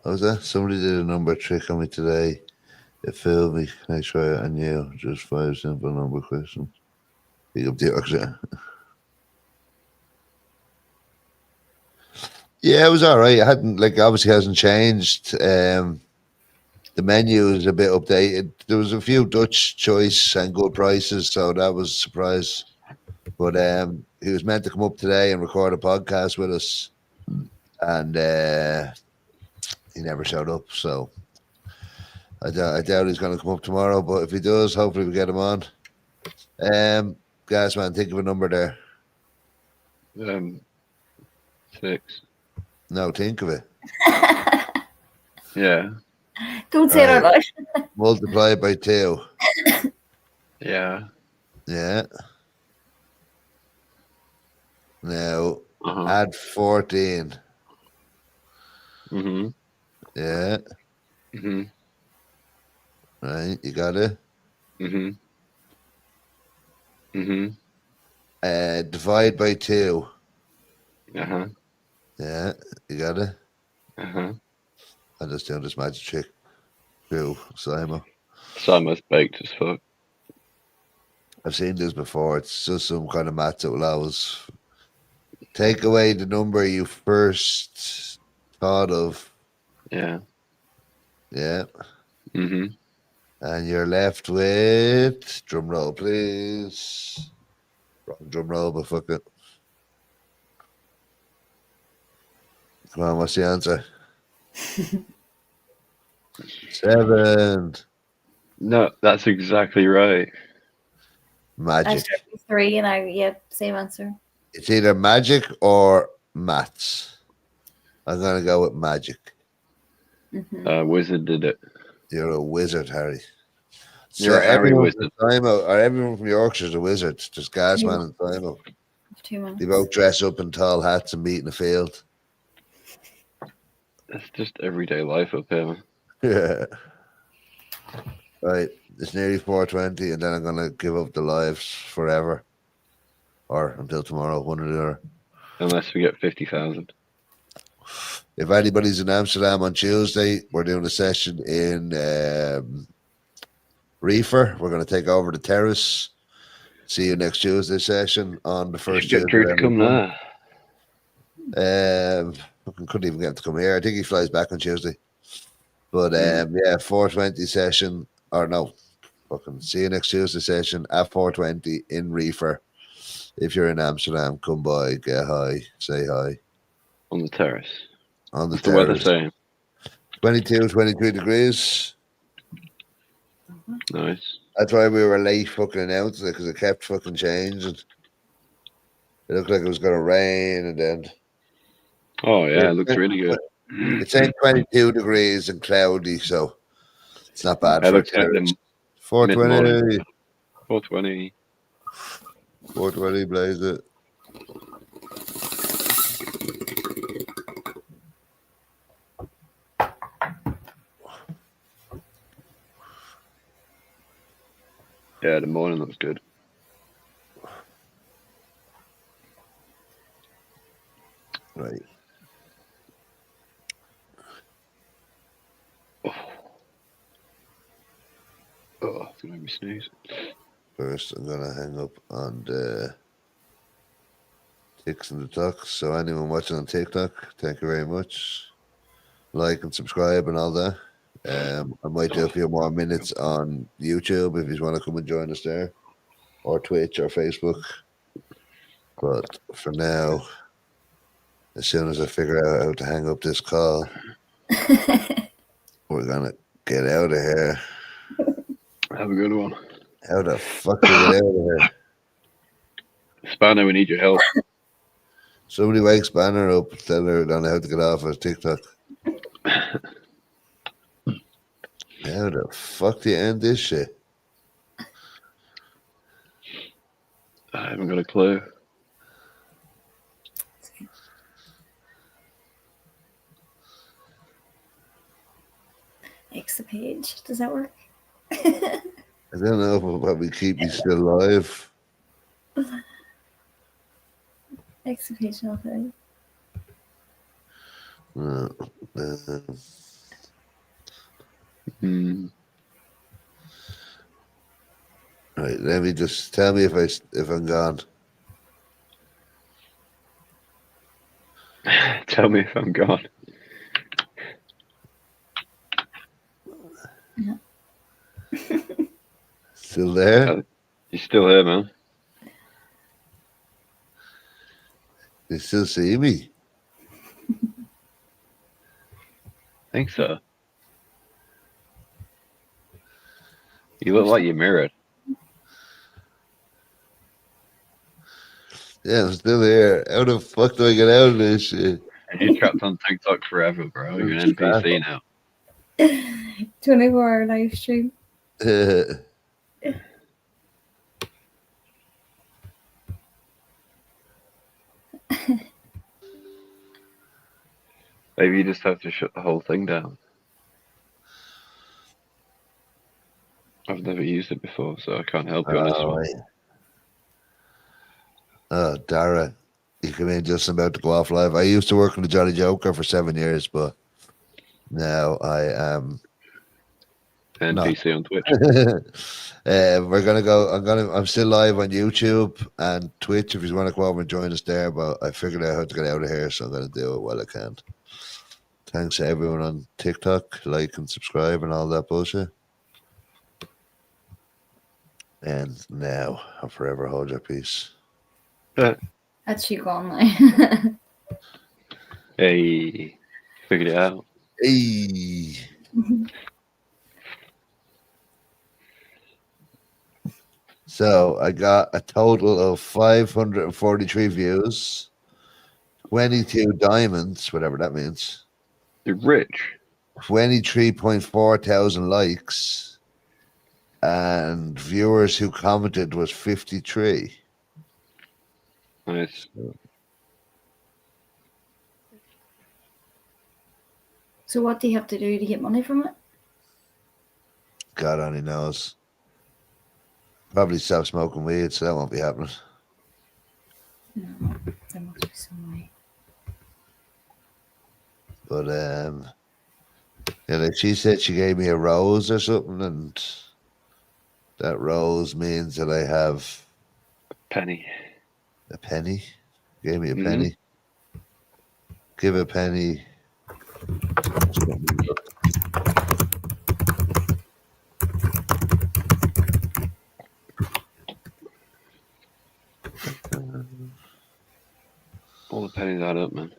What was that? Somebody did a number trick on me today. It failed me. Can I try it on you? Just 5 simple number questions. Big up the Yorkshire. Yeah, it was all right. I hadn't obviously hasn't changed. The menu is a bit updated. There was a few Dutch choice and good prices, so that was a surprise. But he was meant to come up today and record a podcast with us, and he never showed up. So I doubt he's going to come up tomorrow. But if he does, hopefully we get him on. Guys, man, think of a number there. 6. No, think of it. Yeah. Don't say it out loud. Multiply it by 2. Yeah. Yeah. Now Uh-huh. add 14. Mm-hmm. Yeah. Mm-hmm. Right, you got it. Mm-hmm. Mm-hmm. Divide by 2. Uh-huh. Yeah, you got it. Uh-huh. I'm just doing this magic trick. True, Simon. Simon's baked as fuck. I've seen this before. It's just some kind of maths that allows. Take away the number you first thought of. Yeah. Yeah. Mm-hmm. And you're left with drum roll, please. Wrong drum roll, but fuck it. Come on, what's the answer? 7. No, that's exactly right. I Magic. started with 3 and same answer. It's either magic or maths. I'm gonna go with magic. Mm-hmm. Wizard did it. You're a wizard, Harry. You're a Harry everyone wizard. from Simo, or everyone from Yorkshire is a wizard. Just Gasman and Simo. 2 months. They both dress up in tall hats and meet in the field. That's just everyday life up here, man. Yeah. Right. It's nearly 4:20, and then I'm gonna give up the lives forever, or until tomorrow, one or the other. Unless we get 50,000. If anybody's in Amsterdam on Tuesday, we're doing a session in Reefer. We're going to take over the terrace. See you next Tuesday session on the first Get Drew to come there. Couldn't even get him to come here. I think he flies back on Tuesday. But yeah, 4:20 session, or no, fucking see you next Tuesday session at 4:20 in Reefer. If you're in Amsterdam, come by, get high, say hi. On the terrace. On the What's the weather terrace. saying? 22, 23 degrees. Nice. That's why we were late fucking announcing it, because it kept fucking changing. It looked like it was going to rain, and then Oh, yeah, it looks really good. it's saying 22 degrees and cloudy, so it's not bad. It For looks like the 420. mid-morning. 420. 420, blaze it. Yeah, the morning looks good. Right. Oh, it's going to make me sneeze. First, I'm going to hang up on the ticks and the talks. So anyone watching on TikTok, thank you very much. Like and subscribe and all that. I might do a few more minutes on YouTube if you want to come and join us there, or Twitch or Facebook. But for now, as soon as I figure out how to hang up this call, we're gonna get out of here. Have a good one. How the fuck do we get out of here? Spanner, we need your help. Somebody wakes Banner up, tell her don't know how to get off of TikTok. How the fuck do you end this shit? I haven't got a clue. X the page. Does that work? I don't know if it'll probably keep me still alive. X the page, nothing. Right, let me just tell me if I'm gone. Tell me if I'm gone. Still there? You still here, man? You still see me? I think so. You look like you're mirrored. Yeah, I'm still here. How the fuck do I get out of this shit? And you're trapped on TikTok forever, bro. You're an NPC now. 24-hour live stream. Maybe you just have to shut the whole thing down. I've never used it before, so I can't help you on this one. Right. Oh, Dara, you come in just about to go off live. I used to work in the Jolly Joker for 7 years, but now I am NPC on Twitch. we're gonna go. I'm still live on YouTube and Twitch if you want to come over and join us there. But I figured out how to get out of here, so I'm gonna do it while I can. Thanks to everyone on TikTok, like and subscribe and all that bullshit. And now I'll forever hold your peace. That's you gone now. Hey, figured it out. Hey. So I got a total of 543 views, 22 diamonds, whatever that means. You're rich. 23.4 thousand likes, and viewers who commented was 53. Nice. So what do you have to do to get money from it? God only knows. Probably stop smoking weed, so that won't be happening. No, there must be some way. But yeah, like she said, she gave me a rose or something, and that rose means that I have Penny. a penny. Gave me a penny. Give a penny. All the pennies add up, man.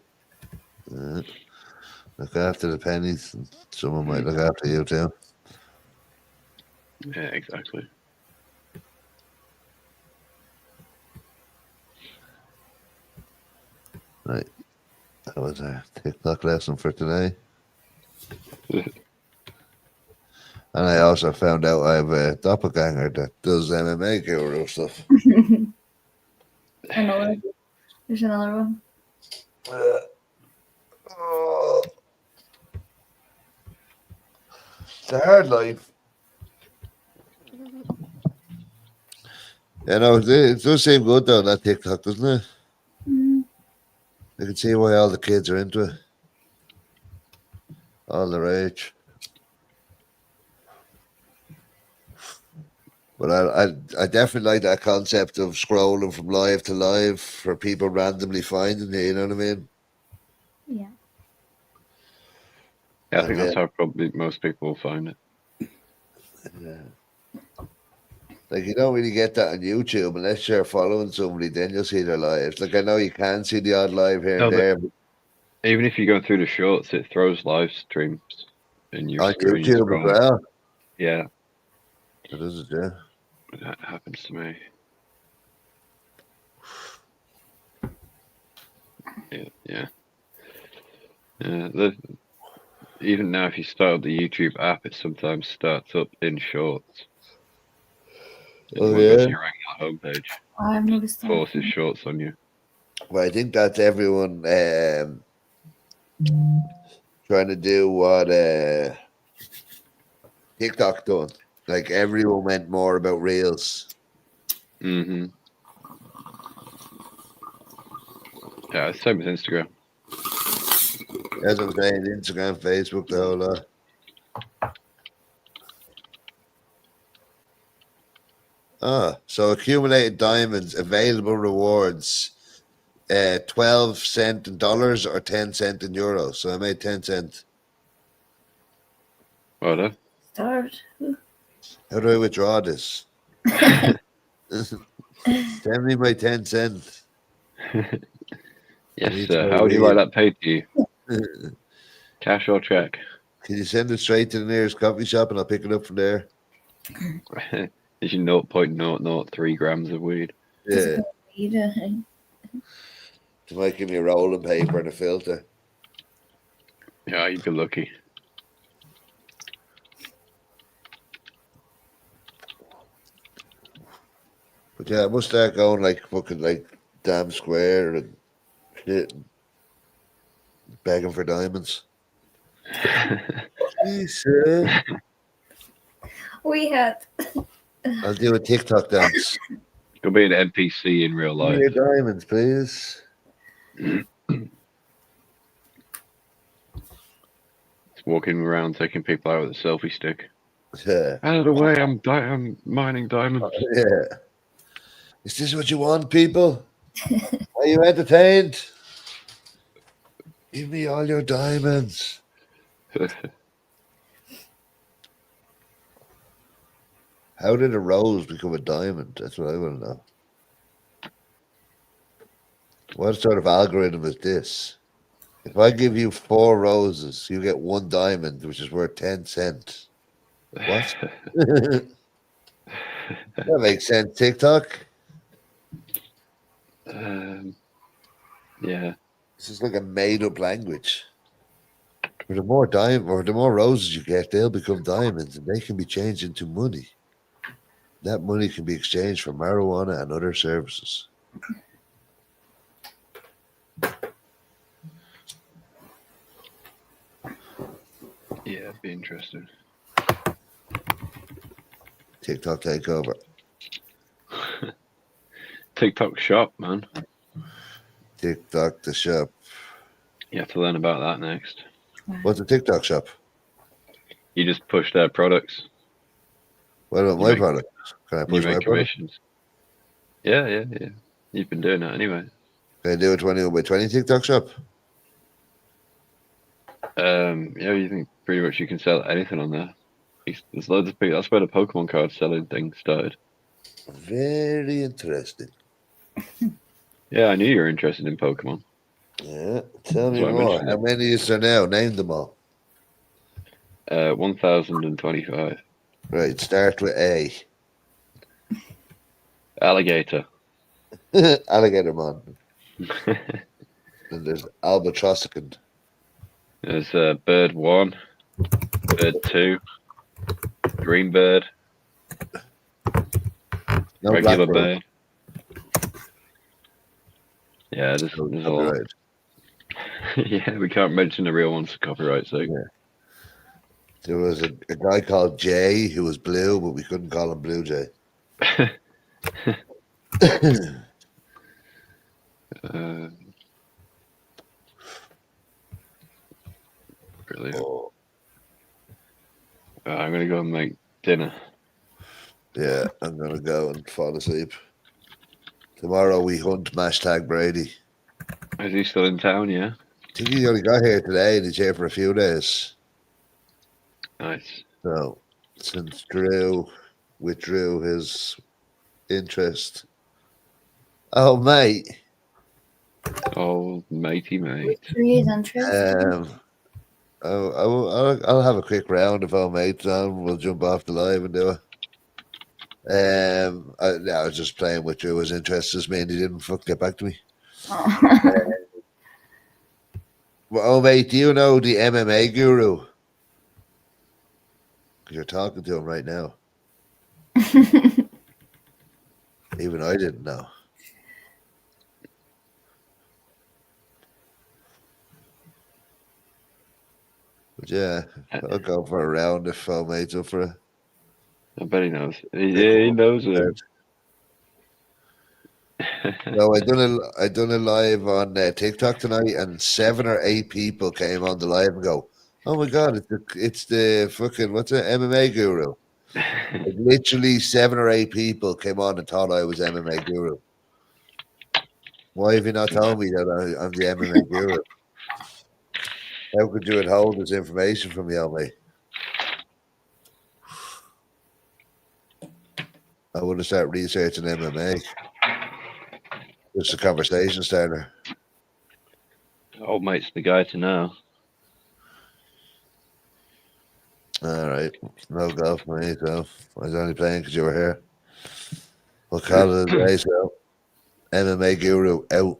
Look after the pennies, and someone might look after you too. Yeah, exactly. Right. That was our TikTok lesson for today. And I also found out I have a doppelganger that does MMA guru stuff. Another. There's another one. It's a hard life. You know, it does seem good though, that TikTok, doesn't it? I can see why all the kids are into it. All the rage. But I definitely like that concept of scrolling from live to live for people randomly finding you, you know what I mean? Yeah. Yeah, I think that's how probably most people will find it. Yeah. Like, you don't really get that on YouTube unless you're following somebody, then you'll see their lives. Like, I know you can see the odd live here and there. But even if you go through the shorts, it throws live streams in your on screen. YouTube as well. Yeah. It is, yeah. That happens to me. Yeah. Even now, if you start the YouTube app, it sometimes starts up in shorts. Oh, When it goes to yeah. your regular homepage, I've noticed that. forces shorts on you. Well, I think that's everyone trying to do what TikTok done. Like everyone went more about reels. Mm-hmm. Yeah, it's same as Instagram. As I'm saying, Instagram, Facebook, the whole lot. So accumulated diamonds, available rewards, 12 cent in dollars or 10 cent in euros. So I made 10 cent. Well, Start. How do I withdraw this? Send me my 10 cent. yes, Need sir. my How would you like reel. that paid to you? Cash or check? Can you send it straight to the nearest coffee shop and I'll pick it up from there? Is your 0.003 grams of weed? Yeah. They might give me a rolling paper and a filter. Yeah, you'd be lucky. But yeah, I must start going like fucking like Damn Square and shit and begging for diamonds. Please, sir. We had. I'll do a TikTok dance. You'll be an NPC in real Give life. me your diamonds, please. It's walking around taking people out with a selfie stick. Yeah. Out of the way, I'm mining diamonds. Yeah. Is this what you want, people? Are you entertained? Give me all your diamonds. How did a rose become a diamond? That's what I want to know. What sort of algorithm is this? If I give you 4 roses, you get 1 diamond, which is worth 10 cents. What? That makes sense, TikTok. Yeah. This is like a made-up language. But the more the more roses you get, they'll become diamonds, and they can be changed into money. That money can be exchanged for marijuana and other services. Yeah, it'd be interesting. TikTok takeover. TikTok shop, man. TikTok the shop. You have to learn about that next. What's a TikTok shop? You just push their products. What about You my make- product? Can I You push my make product? commissions. Yeah. You've been doing that anyway. Can I do a 20 by 20 TikTok shop? Yeah, you think pretty much you can sell anything on there. There's loads of people. That's where the Pokemon card selling thing started. Very interesting. Yeah, I knew you were interested in Pokemon. Yeah, tell me That's why I more. mentioned How many is there now? Name them all. 1,025. Right, start with A. Alligator. Alligator Man. And there's Albatrossicant. There's Bird 1, Bird 2, Green Bird, No regular Blackbird. bird. Yeah, there's a lot. Copyright. Yeah, we can't mention the real ones for copyright sake. Yeah. There was a guy called Jay who was blue, but we couldn't call him Blue Jay. Brilliant. Oh, I'm gonna go and make dinner. yeah, I'm gonna go and fall asleep. Tomorrow we hunt #Brady. Is he still in town? Yeah. I think he only got here today and he's here for a few days. Nice. So since Drew withdrew his interest. Oh mate. Oh, matey mate. Trees and trees. I'll have a quick round if our mate's on. We'll jump off the live and do it. I was just playing with you. It was interested as me, and he didn't fucking get back to me. Oh. Well, oh, mate, do you know the MMA guru? Because you're talking to him right now. Even I didn't know. But yeah, I'll go for a round if mate's up for it. I bet he knows. Yeah, he knows it. No, I done a live on TikTok tonight, and 7 or 8 people came on the live and go, "Oh my god, it's the fucking what's it, MMA guru." Like, literally 7 or 8 people came on and thought I was MMA guru. Why have you not told me that I'm the MMA guru? How could you withhold this information from me, on me? I want to start researching MMA. Just a conversation starter. Old mate's the guy to know. All right, no go for me. So I was only playing because you were here. We'll call it a day. So MMA guru out.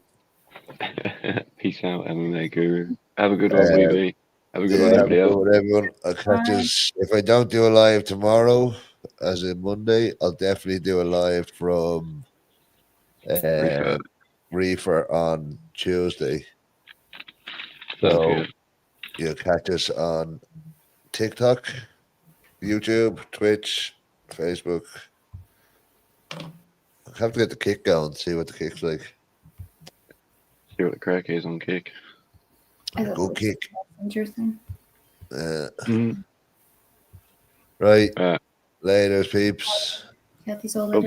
Peace out, MMA guru. Have a good one, BB. Have a good one, Yeah, have a everybody good else. one, everyone. I'll catch us. If I don't do a live tomorrow, as in Monday, I'll definitely do a live from Reefer on Tuesday. Sounds So good. you'll catch us on TikTok, YouTube, Twitch, Facebook. I'll have to get the kick going, see what the kick's like. See what the crack is on Kick. Good kick. Interesting. Right. Right. Later, peeps. Got these all later.